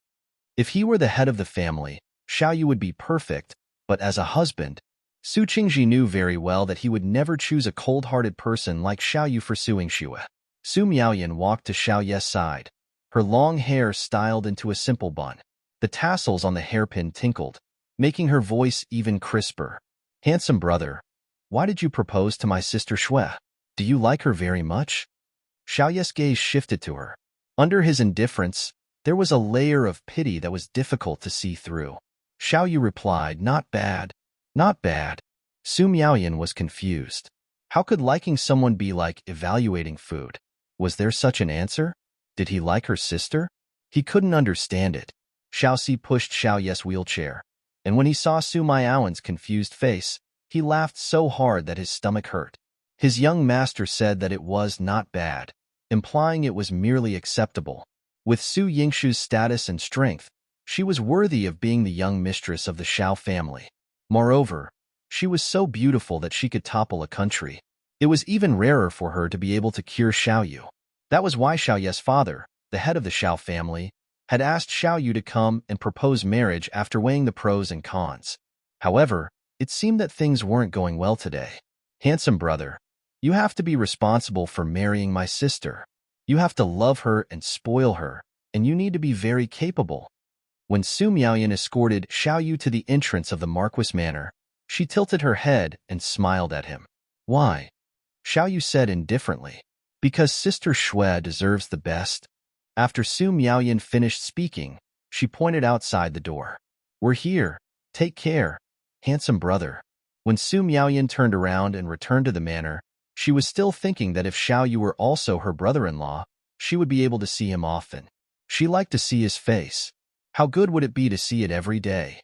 If he were the head of the family, Xiaoyu would be perfect, but as a husband, Su Qingji knew very well that he would never choose a cold-hearted person like Xiaoyu for Su Yingxue." Su Miaoyan walked to Xiaoyu's side, her long hair styled into a simple bun. The tassels on the hairpin tinkled, making her voice even crisper. "Handsome brother, why did you propose to my sister Xue? Do you like her very much?" Xiaoyu's gaze shifted to her. Under his indifference, there was a layer of pity that was difficult to see through. Xiaoyu replied, "Not bad. Not bad." Su Miaoyan was confused. How could liking someone be like evaluating food? Was there such an answer? Did he like her sister? He couldn't understand it. Xiaoxi pushed Xiaoyu's wheelchair, and when he saw Su Miaoyan's confused face, he laughed so hard that his stomach hurt. His young master said that it was not bad, implying it was merely acceptable. With Su Yingxu's status and strength, she was worthy of being the young mistress of the Xiao family. Moreover, she was so beautiful that she could topple a country. It was even rarer for her to be able to cure Xiaoyu. That was why Xiaoyu's father, the head of the Xiao family, had asked Xiaoyu to come and propose marriage after weighing the pros and cons. However, it seemed that things weren't going well today. "Handsome brother, you have to be responsible for marrying my sister. You have to love her and spoil her, and you need to be very capable." When Su Miaoyan escorted Xiaoyu to the entrance of the Marquis Manor, she tilted her head and smiled at him. "Why?" Xiaoyu said indifferently. "Because Sister Xue deserves the best." After Su Miaoyan finished speaking, she pointed outside the door. "We're here. Take care, handsome brother." When Su Miaoyan turned around and returned to the manor, she was still thinking that if Xiaoyu were also her brother-in-law, she would be able to see him often. She liked to see his face. How good would it be to see it every day?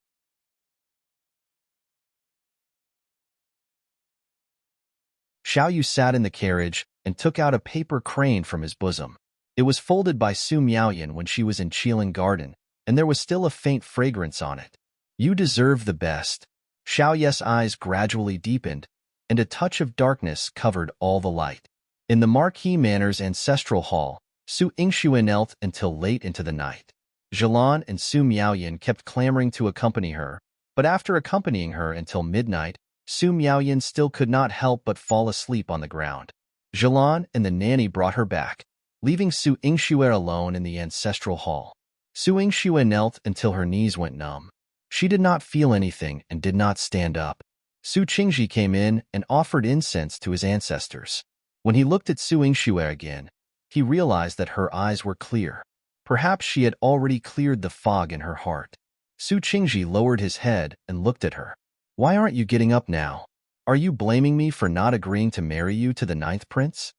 Xiaoyu sat in the carriage and took out a paper crane from his bosom. It was folded by Su Miaoyan when she was in Qiling Garden, and there was still a faint fragrance on it. "You deserve the best." Xiaoyu's eyes gradually deepened, and a touch of darkness covered all the light. In the Marquis Manor's ancestral hall, Su Yingxue knelt until late into the night. Zhilan and Su Miaoyan kept clamoring to accompany her, but after accompanying her until midnight, Su Miaoyan still could not help but fall asleep on the ground. Zhilan and the nanny brought her back, leaving Su Yingxue alone in the ancestral hall. Su Yingxue knelt until her knees went numb. She did not feel anything and did not stand up. Su Qingji came in and offered incense to his ancestors. When he looked at Su Yingxue again, he realized that her eyes were clear. Perhaps she had already cleared the fog in her heart. Su Qingji lowered his head and looked at her. "Why aren't you getting up now? Are you blaming me for not agreeing to marry you to the 9th prince?"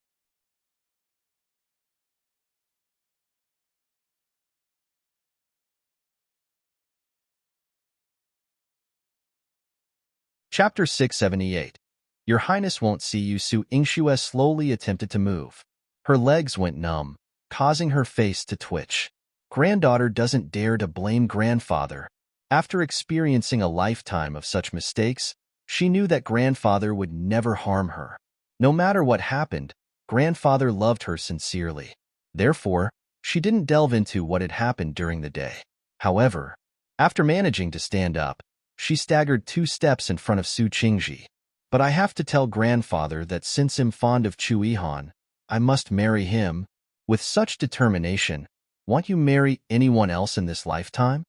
Chapter 678. Your Highness won't see you. Su Yingxue slowly attempted to move. Her legs went numb, causing her face to twitch. Granddaughter doesn't dare to blame grandfather. After experiencing a lifetime of such mistakes, she knew that grandfather would never harm her. No matter what happened, grandfather loved her sincerely. Therefore, she didn't delve into what had happened during the day. However, after managing to stand up, she staggered 2 steps in front of Su Qingji. But I have to tell grandfather that since I'm fond of Chu Yihan, I must marry him. With such determination, won't you marry anyone else in this lifetime?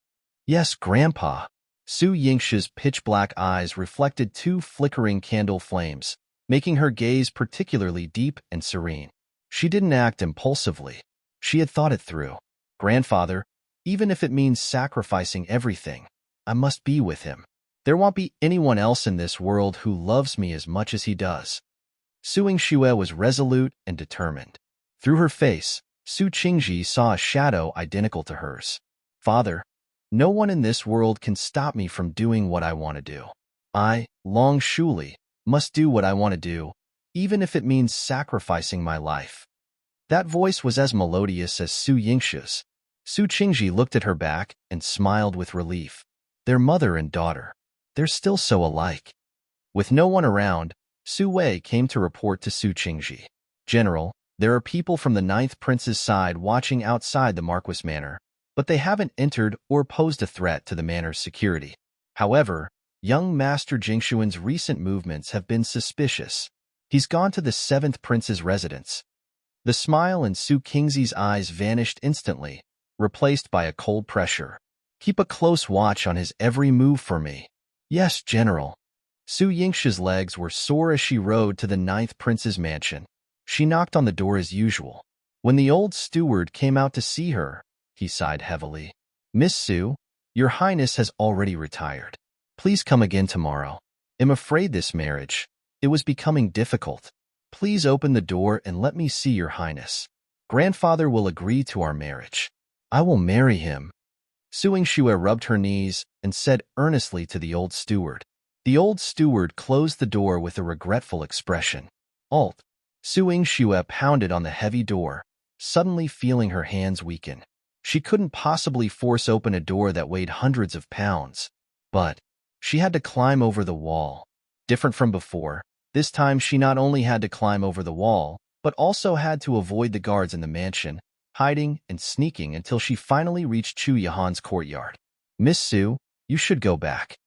Yes, Grandpa. Su Yingsha's pitch-black eyes reflected two flickering candle flames, making her gaze particularly deep and serene. She didn't act impulsively. She had thought it through. Grandfather, even if it means sacrificing everything, I must be with him. There won't be anyone else in this world who loves me as much as he does. Su Yingxue was resolute and determined. Through her face, Su Qingji saw a shadow identical to hers. Father, no one in this world can stop me from doing what I want to do. I, Long Shuli, must do what I want to do, even if it means sacrificing my life. That voice was as melodious as Su Yingsha's. Su Qingji looked at her back and smiled with relief. Their mother and daughter. They're still so alike. With no one around, Su Wei came to report to Su Qingji. General, there are people from the 9th Prince's side watching outside the Marquis Manor, but they haven't entered or posed a threat to the manor's security. However, young Master Jingshuan's recent movements have been suspicious. He's gone to the 7th Prince's residence. The smile in Su Qingzi's eyes vanished instantly, replaced by a cold pressure. Keep a close watch on his every move for me. Yes, General. Su Yingsha's legs were sore as she rode to the 9th Prince's mansion. She knocked on the door as usual. When the old steward came out to see her, he sighed heavily. Miss Su, your highness has already retired. Please come again tomorrow. I'm afraid this marriage, it was becoming difficult. Please open the door and let me see your highness. Grandfather will agree to our marriage. I will marry him. Su Yingxue rubbed her knees and said earnestly to the old steward. The old steward closed the door with a regretful expression. Alt. Su Yingxue pounded on the heavy door, suddenly feeling her hands weaken. She couldn't possibly force open a door that weighed hundreds of pounds. But she had to climb over the wall. Different from before, this time she not only had to climb over the wall, but also had to avoid the guards in the mansion, hiding and sneaking until she finally reached Chu Yihan's courtyard. Miss Su, you should go back.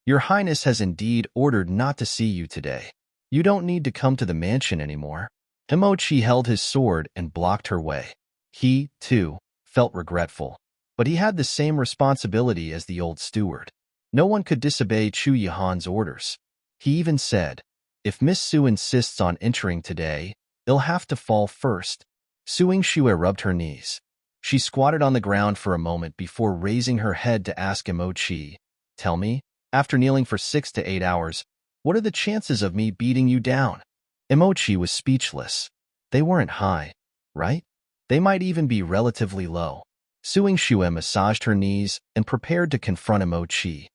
Your Highness has indeed ordered not to see you today. You don't need to come to the mansion anymore. Emochi held his sword and blocked her way. He, too, felt regretful, but he had the same responsibility as the old steward. No one could disobey Chu Yihan's orders. He even said, if Miss Su insists on entering today, it'll have to fall first. Su Yingxue rubbed her knees. She squatted on the ground for a moment before raising her head to ask Emochi, tell me, after kneeling for 6 to 8 hours, what are the chances of me beating you down? Emochi was speechless. They weren't high, right? They might even be relatively low. Su Yingxue massaged her knees and prepared to confront Emochi.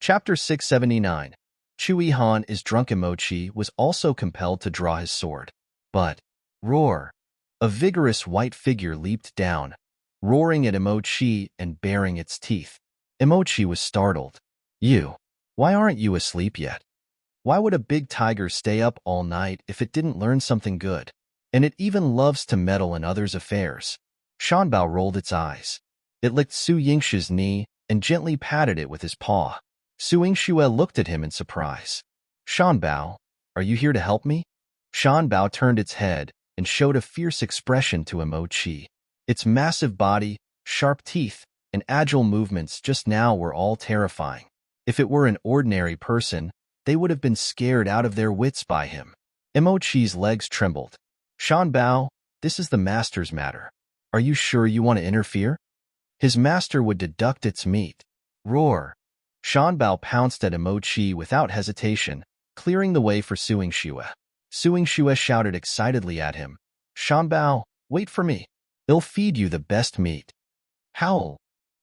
Chapter 679. Chu Yihan is drunk. Emochi was also compelled to draw his sword. But, roar! A vigorous white figure leaped down, roaring at Emochi and baring its teeth. Emochi was startled. You, why aren't you asleep yet? Why would a big tiger stay up all night if it didn't learn something good? And it even loves to meddle in others' affairs. Shanbao rolled its eyes. It licked Su Yingshue's knee and gently patted it with his paw. Su Yingxue looked at him in surprise. Shanbao, are you here to help me? Shanbao turned its head and showed a fierce expression to Emochi. Its massive body, sharp teeth, and agile movements just now were all terrifying. If it were an ordinary person, they would have been scared out of their wits by him. Emochi's legs trembled. Shanbao, this is the master's matter. Are you sure you want to interfere? His master would deduct its meat. Roar! Shanbao pounced at Emochi without hesitation, clearing the way for Su Yingxue. Su Yingxue shouted excitedly at him. Shanbao, wait for me. I'll feed you the best meat. Howl!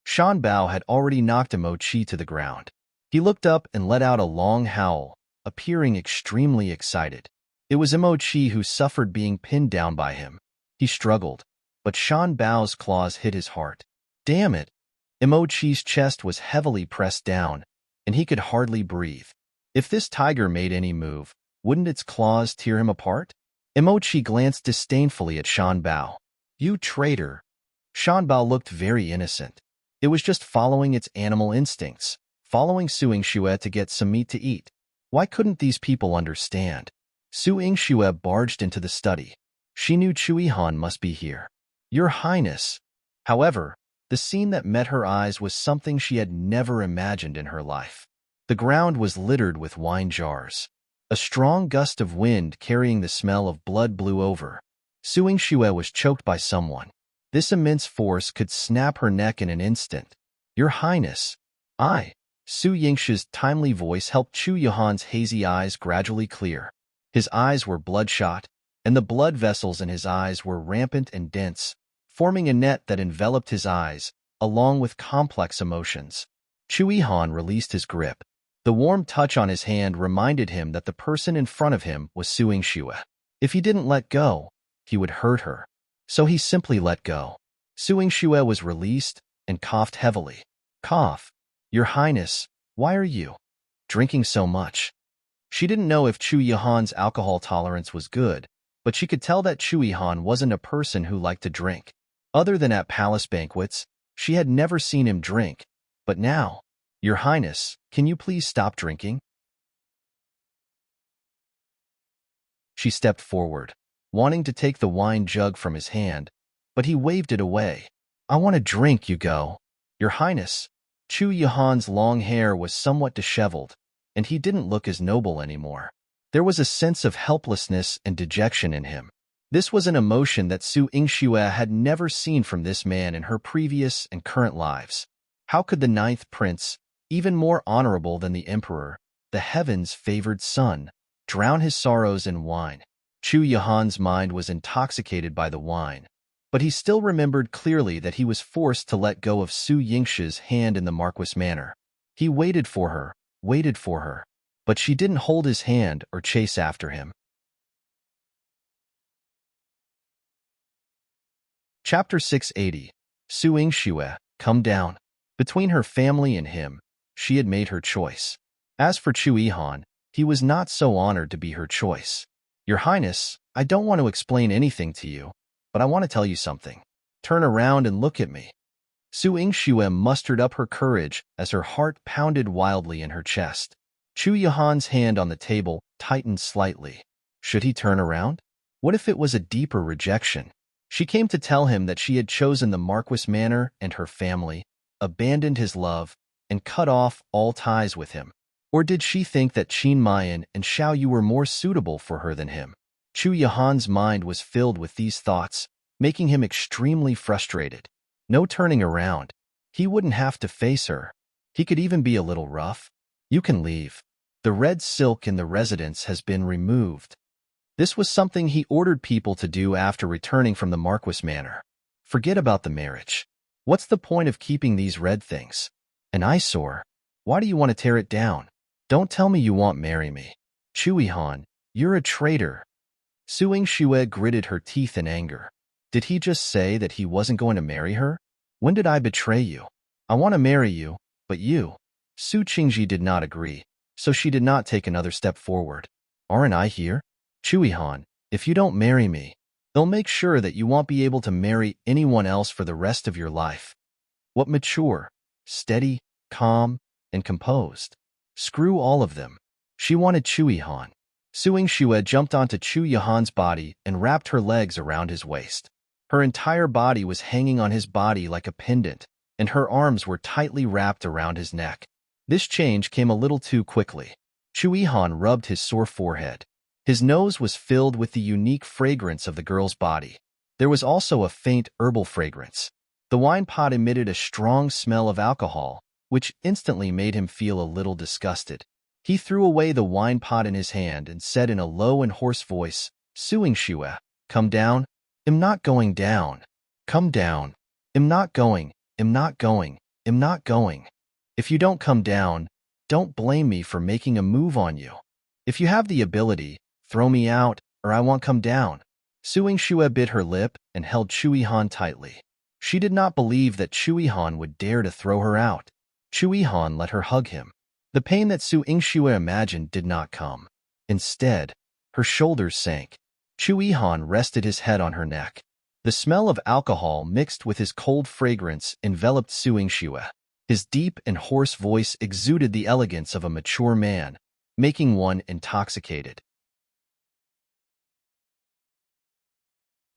Shanbao had already knocked Emochi to the ground. He looked up and let out a long howl, appearing extremely excited. It was Emochi who suffered being pinned down by him. He struggled, but Shanbao's claws hit his heart. Damn it! Emochi's chest was heavily pressed down, and he could hardly breathe. If this tiger made any move, Wouldn't its claws tear him apart? Emochi glanced disdainfully at Shan Bao. You traitor. Shan Bao looked very innocent. It was just following its animal instincts, following Su Yingxue to get some meat to eat. Why couldn't these people understand? Su Yingxue barged into the study. She knew Chu Yihan must be here. Your Highness. However, the scene that met her eyes was something she had never imagined in her life. The ground was littered with wine jars. A strong gust of wind carrying the smell of blood blew over. Su Yingxue was choked by someone. This immense force could snap her neck in an instant. Your Highness. Su Yingxue's timely voice helped Chu Yihan's hazy eyes gradually clear. His eyes were bloodshot, and the blood vessels in his eyes were rampant and dense, forming a net that enveloped his eyes, along with complex emotions. Chu Yihan released his grip. The warm touch on his hand reminded him that the person in front of him was Su Yingxue. If he didn't let go, he would hurt her. So he simply let go. Su Yingxue was released and coughed heavily. Cough. Your Highness, why are you drinking so much? She didn't know if Chu Yihan's alcohol tolerance was good, but she could tell that Chu Yihan wasn't a person who liked to drink. Other than at palace banquets, she had never seen him drink. But now, Your Highness, can you please stop drinking? She stepped forward, wanting to take the wine jug from his hand, but he waved it away. I want to drink, you go. Your Highness. Chu Yihan's long hair was somewhat disheveled, and he didn't look as noble anymore. There was a sense of helplessness and dejection in him. This was an emotion that Su Yingxue had never seen from this man in her previous and current lives. How could the ninth prince, even more honorable than the emperor, the heavens' favored son, drown his sorrows in wine? Chu Yihan's mind was intoxicated by the wine, but he still remembered clearly that he was forced to let go of Su Yingxue's hand in the Marquis manner. He waited for her, but she didn't hold his hand or chase after him. Chapter 680. Su Yingxue, come down. Between her family and him, she had made her choice. As for Chu Yihan, he was not so honored to be her choice. Your Highness, I don't want to explain anything to you, but I want to tell you something. Turn around and look at me. Su Yingxue mustered up her courage as her heart pounded wildly in her chest. Chu Yihan's hand on the table tightened slightly. Should he turn around? What if it was a deeper rejection? She came to tell him that she had chosen the Marquis manor and her family, abandoned his love, and cut off all ties with him. Or did she think that Qin Mayan and Xiao Yu were more suitable for her than him? Chu Yihan's mind was filled with these thoughts, making him extremely frustrated. No turning around. He wouldn't have to face her. He could even be a little rough. You can leave. The red silk in the residence has been removed. This was something he ordered people to do after returning from the Marquis manor. Forget about the marriage. What's the point of keeping these red things? An eyesore. Why do you want to tear it down? Don't tell me you won't marry me. Chu Yihan, you're a traitor. Su Yingxue gritted her teeth in anger. Did he just say that he wasn't going to marry her? When did I betray you? I want to marry you, but you. Su Qingji did not agree, so she did not take another step forward. Aren't I here? Chu Yihan, if you don't marry me, they'll make sure that you won't be able to marry anyone else for the rest of your life. What mature, steady, calm, and composed? Screw all of them. She wanted Chu Yihan. Su Yingxue jumped onto Chu Yihan's body and wrapped her legs around his waist. Her entire body was hanging on his body like a pendant, and her arms were tightly wrapped around his neck. This change came a little too quickly. Chu Yihan rubbed his sore forehead. His nose was filled with the unique fragrance of the girl's body. There was also a faint herbal fragrance. The wine pot emitted a strong smell of alcohol, which instantly made him feel a little disgusted. He threw away the wine pot in his hand and said in a low and hoarse voice, Su Yingxue, come down. I'm not going down. Come down. I'm not going. I'm not going. I'm not going. If you don't come down, don't blame me for making a move on you. If you have the ability, throw me out, or I won't come down. Su Yingxue bit her lip and held Chu Yihan tightly. She did not believe that Chu Yihan would dare to throw her out. Chu Yihan let her hug him. The pain that Su Yingxue imagined did not come. Instead, her shoulders sank. Chu Yihan rested his head on her neck. The smell of alcohol mixed with his cold fragrance enveloped Su Yingxue. His deep and hoarse voice exuded the elegance of a mature man, making one intoxicated.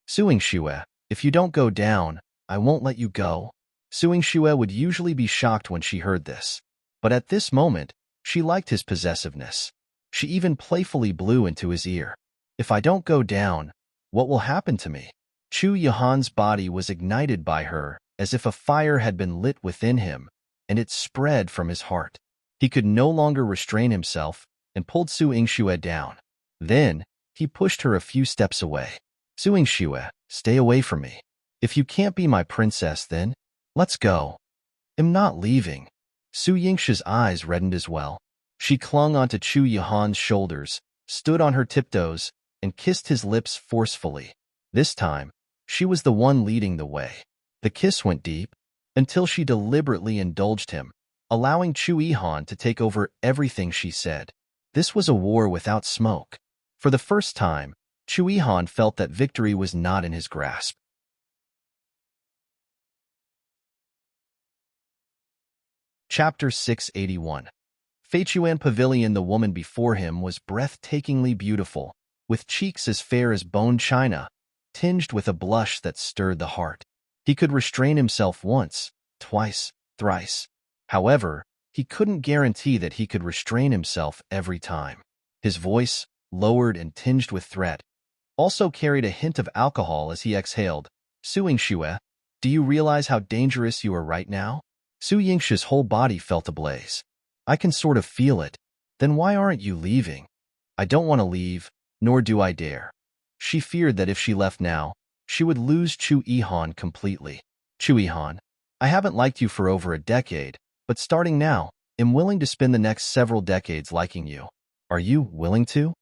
Su Yingxue, if you don't go down, I won't let you go. Su Yingxue would usually be shocked when she heard this. But at this moment, she liked his possessiveness. She even playfully blew into his ear. If I don't go down, what will happen to me? Chu Yihan's body was ignited by her as if a fire had been lit within him, and it spread from his heart. He could no longer restrain himself and pulled Su Yingxue down. Then, he pushed her a few steps away. Su Yingxue, stay away from me. If you can't be my princess, then let's go. I'm not leaving. Su Yingxue's eyes reddened as well. She clung onto Chu Yihan's shoulders, stood on her tiptoes, and kissed his lips forcefully. This time, she was the one leading the way. The kiss went deep, until she deliberately indulged him, allowing Chu Yihan to take over everything she said. This was a war without smoke. For the first time, Chu Yihan felt that victory was not in his grasp. Chapter 681. Feichuan Pavilion. The woman before him was breathtakingly beautiful, with cheeks as fair as bone china, tinged with a blush that stirred the heart. He could restrain himself once, twice, thrice. However, he couldn't guarantee that he could restrain himself every time. His voice, lowered and tinged with threat, also carried a hint of alcohol as he exhaled. Su Yingxue, do you realize how dangerous you are right now? Su Yingxue's whole body felt ablaze. I can sort of feel it. Then why aren't you leaving? I don't want to leave, nor do I dare. She feared that if she left now, she would lose Chu Yihan completely. Chu Yihan, I haven't liked you for over a decade, but starting now, I'm willing to spend the next several decades liking you. Are you willing to?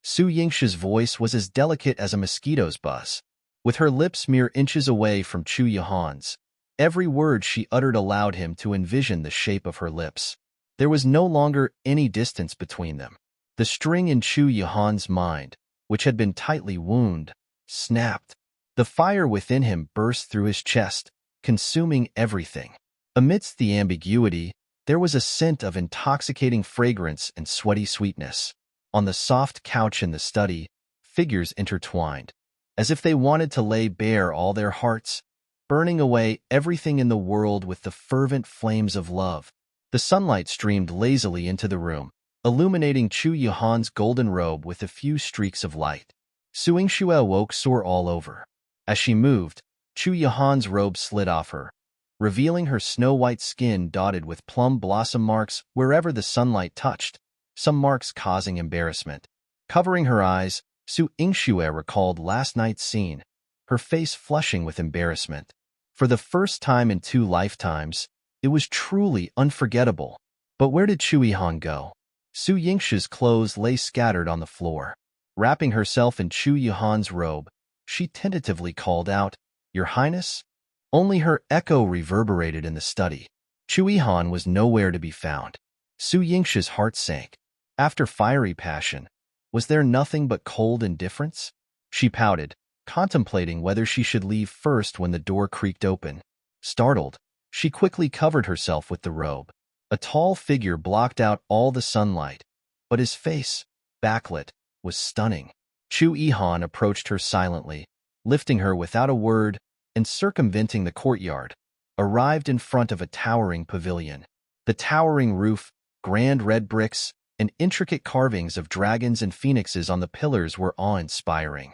Su Yingxue's voice was as delicate as a mosquito's buzz. With her lips mere inches away from Chu Yihan's, every word she uttered allowed him to envision the shape of her lips. There was no longer any distance between them. The string in Chu Yihan's mind, which had been tightly wound, snapped. The fire within him burst through his chest, consuming everything. Amidst the ambiguity, there was a scent of intoxicating fragrance and sweaty sweetness. On the soft couch in the study, figures intertwined, as if they wanted to lay bare all their hearts, burning away everything in the world with the fervent flames of love. The sunlight streamed lazily into the room, illuminating Chu Yihan's golden robe with a few streaks of light. Su Yingxue awoke sore all over. As she moved, Chu Yihan's robe slid off her, revealing her snow-white skin dotted with plum blossom marks wherever the sunlight touched, some marks causing embarrassment. Covering her eyes, Su Yingxue recalled last night's scene, her face flushing with embarrassment. For the first time in 2 lifetimes, it was truly unforgettable. But where did Chu Yihan go? Su Yingxue's clothes lay scattered on the floor. Wrapping herself in Chu Yihan's robe, she tentatively called out, Your Highness? Only her echo reverberated in the study. Chu Yihan was nowhere to be found. Su Yingxue's heart sank. After fiery passion, was there nothing but cold indifference? She pouted, contemplating whether she should leave first when the door creaked open. Startled, she quickly covered herself with the robe. A tall figure blocked out all the sunlight, but his face, backlit, was stunning. Chu Yihan approached her silently, lifting her without a word and circumventing the courtyard, arrived in front of a towering pavilion. The towering roof, grand red bricks, and intricate carvings of dragons and phoenixes on the pillars were awe-inspiring.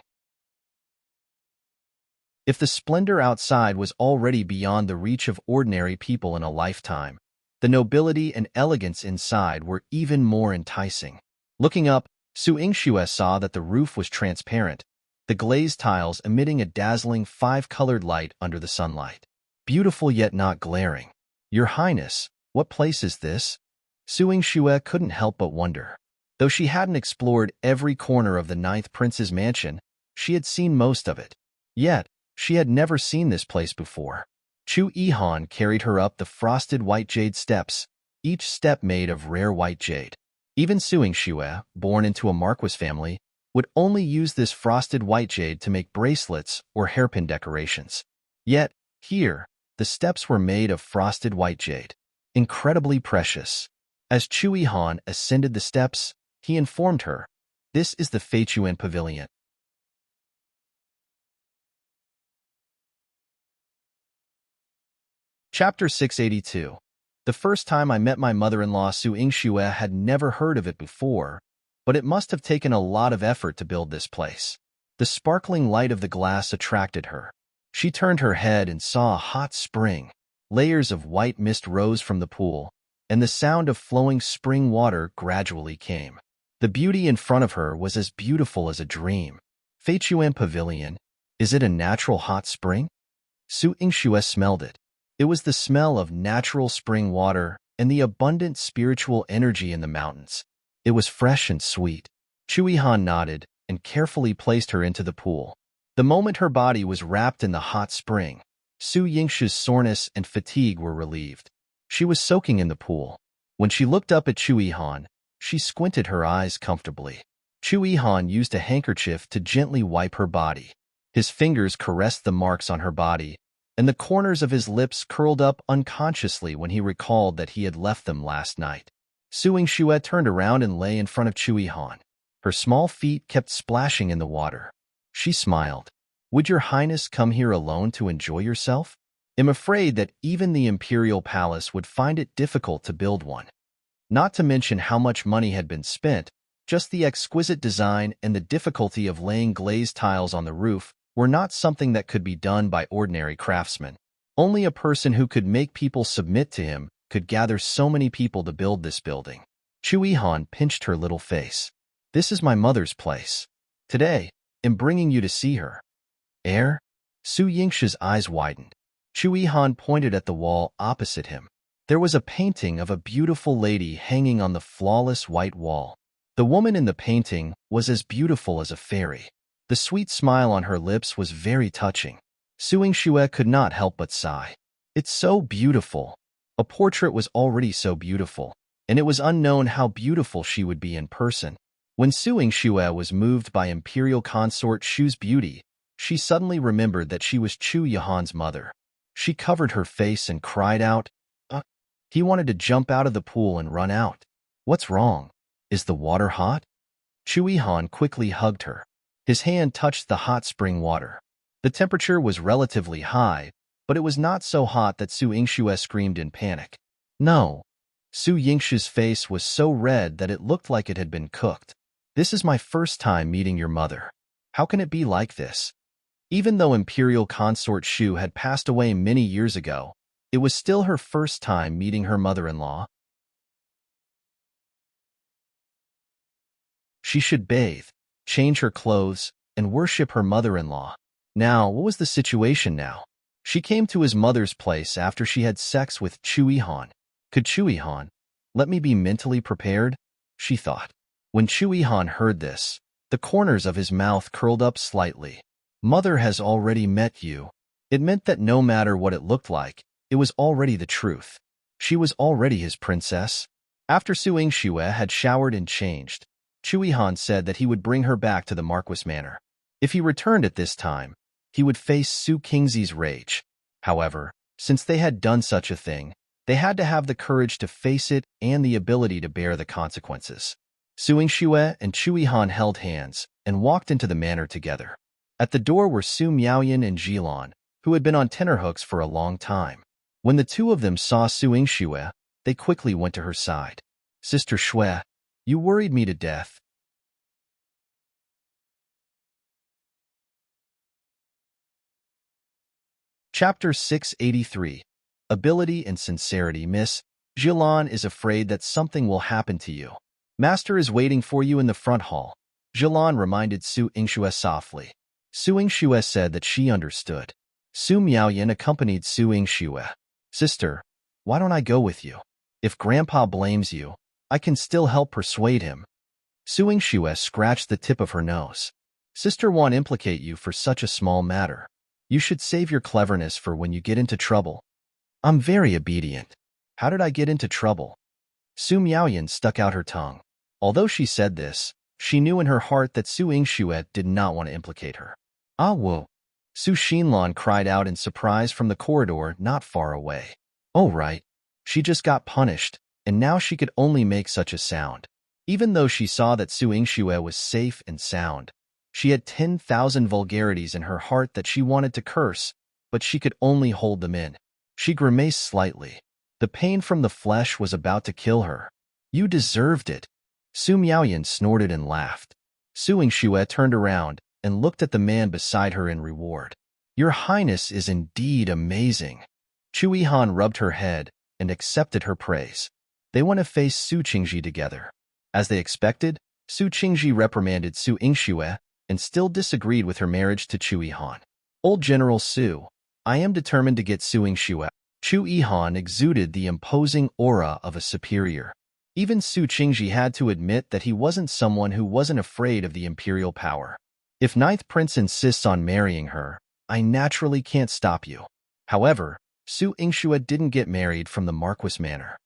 If the splendor outside was already beyond the reach of ordinary people in a lifetime, the nobility and elegance inside were even more enticing. Looking up, Su Yingxue saw that the roof was transparent, the glazed tiles emitting a dazzling 5-colored light under the sunlight. Beautiful yet not glaring. Your Highness, what place is this? Su Yingxue couldn't help but wonder. Though she hadn't explored every corner of the 9th Prince's mansion, she had seen most of it. Yet, she had never seen this place before. Chu Yihan carried her up the frosted white jade steps, each step made of rare white jade. Even Su Yingxue, born into a marquis family, would only use this frosted white jade to make bracelets or hairpin decorations. Yet, here, the steps were made of frosted white jade, incredibly precious. As Chu Yihan ascended the steps, he informed her, "This is the Feituan Pavilion." Chapter 682. The first time I met my mother-in-law Su Yingxue had never heard of it before, but it must have taken a lot of effort to build this place. The sparkling light of the glass attracted her. She turned her head and saw a hot spring. Layers of white mist rose from the pool, and the sound of flowing spring water gradually came. The beauty in front of her was as beautiful as a dream. Feituan Pavilion, is it a natural hot spring? Su Yingxue smelled it. It was the smell of natural spring water and the abundant spiritual energy in the mountains. It was fresh and sweet. Chu Yihan nodded and carefully placed her into the pool. The moment her body was wrapped in the hot spring, Su Yingxue's soreness and fatigue were relieved. She was soaking in the pool. When she looked up at Chu Yihan, she squinted her eyes comfortably. Chu Yihan used a handkerchief to gently wipe her body. His fingers caressed the marks on her body, and the corners of his lips curled up unconsciously when he recalled that he had left them last night. Su Yingxue turned around and lay in front of Chu Yihan. Her small feet kept splashing in the water. She smiled. "Would your highness come here alone to enjoy yourself? I'm afraid that even the imperial palace would find it difficult to build one. Not to mention how much money had been spent, just the exquisite design and the difficulty of laying glazed tiles on the roof were not something that could be done by ordinary craftsmen. Only a person who could make people submit to him could gather so many people to build this building." Chu Yihan pinched her little face. "This is my mother's place. Today, I'm bringing you to see her." "Heir?" Su Yingxue's eyes widened. Chu Yihan pointed at the wall opposite him. There was a painting of a beautiful lady hanging on the flawless white wall. The woman in the painting was as beautiful as a fairy. The sweet smile on her lips was very touching. Su Yingxue could not help but sigh. "It's so beautiful." A portrait was already so beautiful, and it was unknown how beautiful she would be in person. When Su Yingxue was moved by Imperial Consort Shu's beauty, she suddenly remembered that she was Chu Yihan's mother. She covered her face and cried out, He wanted to jump out of the pool and run out. "What's wrong? Is the water hot?" Chu Yihan quickly hugged her. His hand touched the hot spring water. The temperature was relatively high, but it was not so hot that Su Yingxue screamed in panic. "No." Su Yingxue's face was so red that it looked like it had been cooked. "This is my first time meeting your mother. How can it be like this?" Even though Imperial Consort Shu had passed away many years ago, it was still her first time meeting her mother-in-law. She should bathe, change her clothes, and worship her mother-in-law. Now, what was the situation now? She came to his mother's place after she had sex with Chu Yihan. Could Chu Yihan let me be mentally prepared? She thought. When Chu Yihan heard this, the corners of his mouth curled up slightly. "Mother has already met you." It meant that no matter what it looked like, it was already the truth. She was already his princess. After Su Yingxue had showered and changed, Chu Yihan said that he would bring her back to the Marquis Manor. If he returned at this time, he would face Su Qingzi's rage. However, since they had done such a thing, they had to have the courage to face it and the ability to bear the consequences. Su Yingxue and Chu Yihan held hands and walked into the manor together. At the door were Su Miaoyan and Jilan, who had been on tenterhooks for a long time. When the two of them saw Su Yingxue, they quickly went to her side. "Sister Xue, you worried me to death." Chapter 683. Ability and Sincerity. Miss Jilan is afraid that something will happen to you. Master is waiting for you in the front hall, Jilan reminded Su Yingxue softly. Su Yingxue said that she understood. Su Miaoyan accompanied Su Yingxue. "Sister, why don't I go with you? If Grandpa blames you, I can still help persuade him." Su Yingxue scratched the tip of her nose. "Sister won't implicate you for such a small matter. You should save your cleverness for when you get into trouble." "I'm very obedient. How did I get into trouble?" Su Miaoyan stuck out her tongue. Although she said this, she knew in her heart that Su Yingxue did not want to implicate her. Ah, whoa! Su Xinlan cried out in surprise from the corridor not far away. Oh, right. She just got punished, and now she could only make such a sound. Even though she saw that Su Yingxue was safe and sound, she had 10,000 vulgarities in her heart that she wanted to curse, but she could only hold them in. She grimaced slightly. The pain from the flesh was about to kill her. You deserved it. Su Miaoyan snorted and laughed. Su Yingxue turned around and looked at the man beside her in reward. Your Highness is indeed amazing. Chu Yihan rubbed her head and accepted her praise. They went to face Su Qingji together. As they expected, Su Qingji reprimanded Su Yingxue and still disagreed with her marriage to Chu Yihan. Old General Su, I am determined to get Su Yingxue. Chu Yihan exuded the imposing aura of a superior. Even Su Qingji had to admit that he wasn't someone who wasn't afraid of the imperial power. If Ninth Prince insists on marrying her, I naturally can't stop you. However, Su Yingxue didn't get married from the Marquis manor.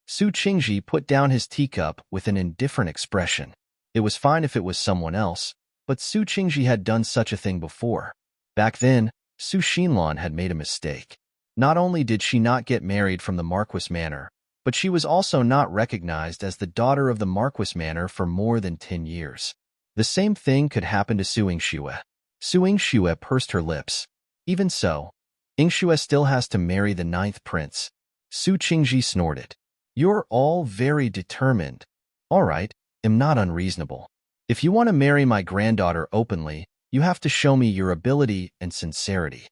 Su Qingji put down his teacup with an indifferent expression. It was fine if it was someone else, but Su Qingji had done such a thing before. Back then, Su Xinlan had made a mistake. Not only did she not get married from the Marquis manor, but she was also not recognized as the daughter of the Marquis manor for more than 10 years. The same thing could happen to Su Yingxue. Su Yingxue pursed her lips. Even so, Yingxue still has to marry the 9th prince. Su Qingji snorted. You're all very determined. All right, am not unreasonable. If you want to marry my granddaughter openly, you have to show me your ability and sincerity.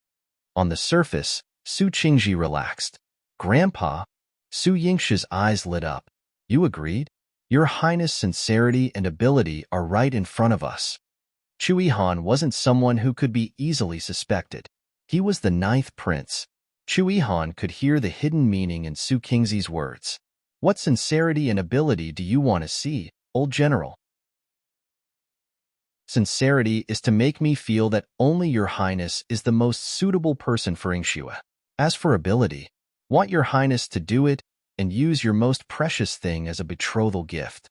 On the surface, Su Qingji relaxed. Grandpa? Su Yingxue's eyes lit up. You agreed? Your Highness' sincerity and ability are right in front of us. Chu Yihan wasn't someone who could be easily suspected. He was the 9th prince. Chu Yihan could hear the hidden meaning in Su Qingji's words. What sincerity and ability do you want to see, old general? Sincerity is to make me feel that only your Highness is the most suitable person for Yingxue. As for ability, want your Highness to do it and use your most precious thing as a betrothal gift.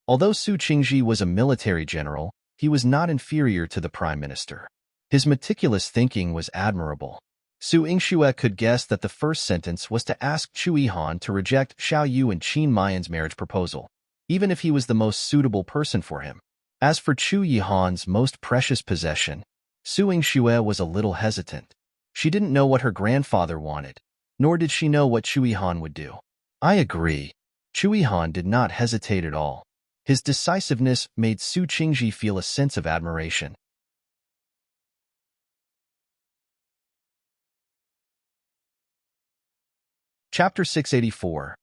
Although Su Qingji was a military general, he was not inferior to the prime minister. His meticulous thinking was admirable. Su Yingxue could guess that the first sentence was to ask Chu Yihan to reject Xiao Yu and Qin Mayan's marriage proposal, even if he was the most suitable person for him. As for Chu Yihan's most precious possession, Su Yingxue was a little hesitant. She didn't know what her grandfather wanted, nor did she know what Chu Yihan would do. I agree. Chu Yihan did not hesitate at all. His decisiveness made Su Qingji feel a sense of admiration. Chapter 684.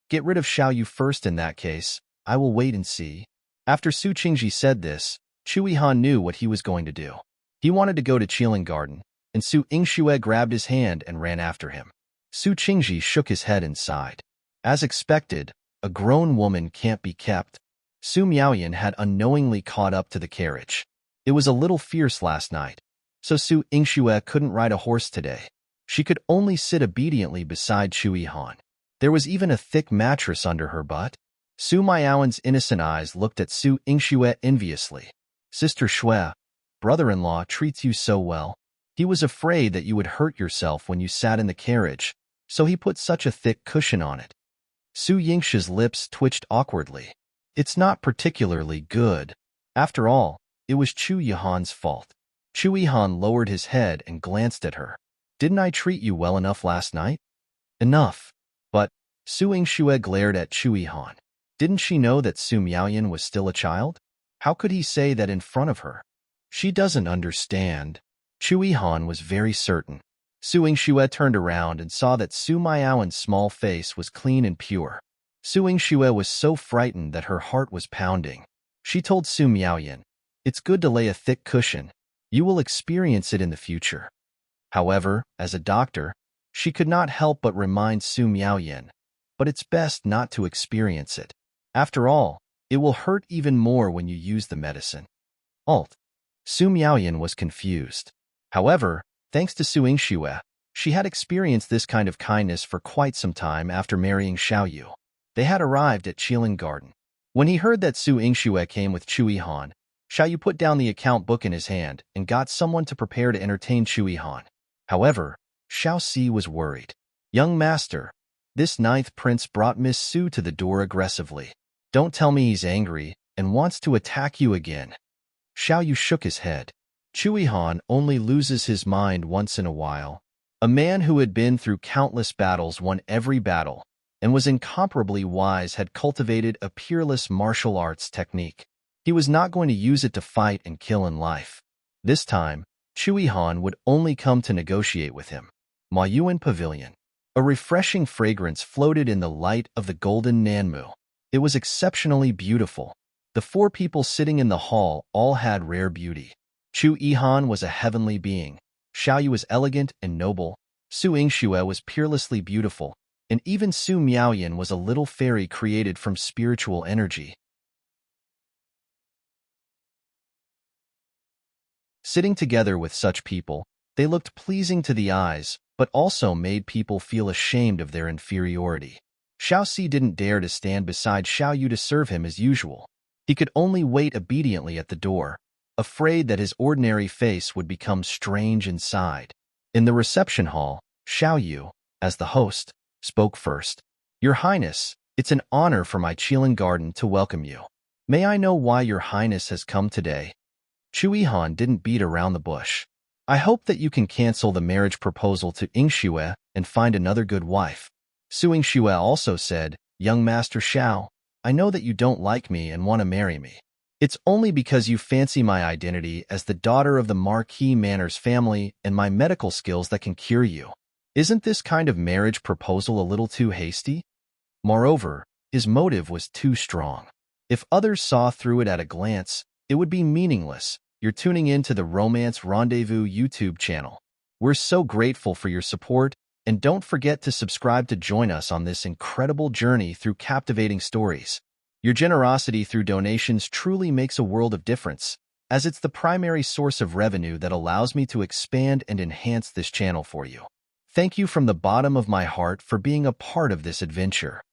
Get rid of Xiao Yu first in that case. I will wait and see. After Su Qingji said this, Chu Yihan knew what he was going to do. He wanted to go to Qilin Garden, and Su Yingxue grabbed his hand and ran after him. Su Qingji shook his head and sighed. As expected, a grown woman can't be kept. Su Miaoyan had unknowingly caught up to the carriage. It was a little fierce last night, so Su Yingxue couldn't ride a horse today. She could only sit obediently beside Chu Yihan. There was even a thick mattress under her butt. Su Miaoyan's innocent eyes looked at Su Yingxue enviously. Sister Xue, brother-in-law treats you so well. He was afraid that you would hurt yourself when you sat in the carriage, so he put such a thick cushion on it. Su Yingxue's lips twitched awkwardly. It's not particularly good. After all, it was Chu Yihan's fault. Chu Yihan lowered his head and glanced at her. Didn't I treat you well enough last night? Enough. But, Su Yingxue glared at Chu Yihan. Didn't she know that Su Miaoyan was still a child? How could he say that in front of her? She doesn't understand. Chu Yihan was very certain. Su Yingxue turned around and saw that Su Miaoyan's small face was clean and pure. Su Yingxue was so frightened that her heart was pounding. She told Su Miaoyan, "It's good to lay a thick cushion. You will experience it in the future." However, as a doctor, she could not help but remind Su Miaoyan, but it's best not to experience it. After all, it will hurt even more when you use the medicine. Alt. Su Miaoyan was confused. However, thanks to Su Yingxue, she had experienced this kind of kindness for quite some time after marrying Xiao Yu. They had arrived at Qilin Garden. When he heard that Su Yingxue came with Chui Han, Xiaoyu put down the account book in his hand and got someone to prepare to entertain Chui Han. However, Xiao Si was worried. "Young master, this ninth prince brought Miss Su to the door aggressively. Don't tell me he's angry and wants to attack you again." Xiaoyu shook his head. Chui Han only loses his mind once in a while. A man who had been through countless battles, won every battle, and was incomparably wise, had cultivated a peerless martial arts technique. He was not going to use it to fight and kill in life. This time, Chui Han would only come to negotiate with him. Ma Yuan Pavilion. A refreshing fragrance floated in the light of the golden Nanmu. It was exceptionally beautiful. The four people sitting in the hall all had rare beauty. Chu Yihan was a heavenly being. Xiaoyu was elegant and noble. Su Yingxue was peerlessly beautiful. And even Su Miaoyan was a little fairy created from spiritual energy. Sitting together with such people, they looked pleasing to the eyes, but also made people feel ashamed of their inferiority. Xiao Si didn't dare to stand beside Xiaoyu to serve him as usual. He could only wait obediently at the door, afraid that his ordinary face would become strange inside. In the reception hall, Xiaoyu, as the host, spoke first. "Your Highness, it's an honor for my Qilin garden to welcome you. May I know why your Highness has come today?" Chu Yihan didn't beat around the bush. "I hope that you can cancel the marriage proposal to Yingxue and find another good wife." Su Yingxue also said, "Young Master Xiao, I know that you don't like me and want to marry me. It's only because you fancy my identity as the daughter of the Marquis Manners family and my medical skills that can cure you. Isn't this kind of marriage proposal a little too hasty?" Moreover, his motive was too strong. If others saw through it at a glance, it would be meaningless. You're tuning in to the Romance Rendezvous YouTube channel. We're so grateful for your support, and don't forget to subscribe to join us on this incredible journey through captivating stories. Your generosity through donations truly makes a world of difference, as it's the primary source of revenue that allows me to expand and enhance this channel for you. Thank you from the bottom of my heart for being a part of this adventure.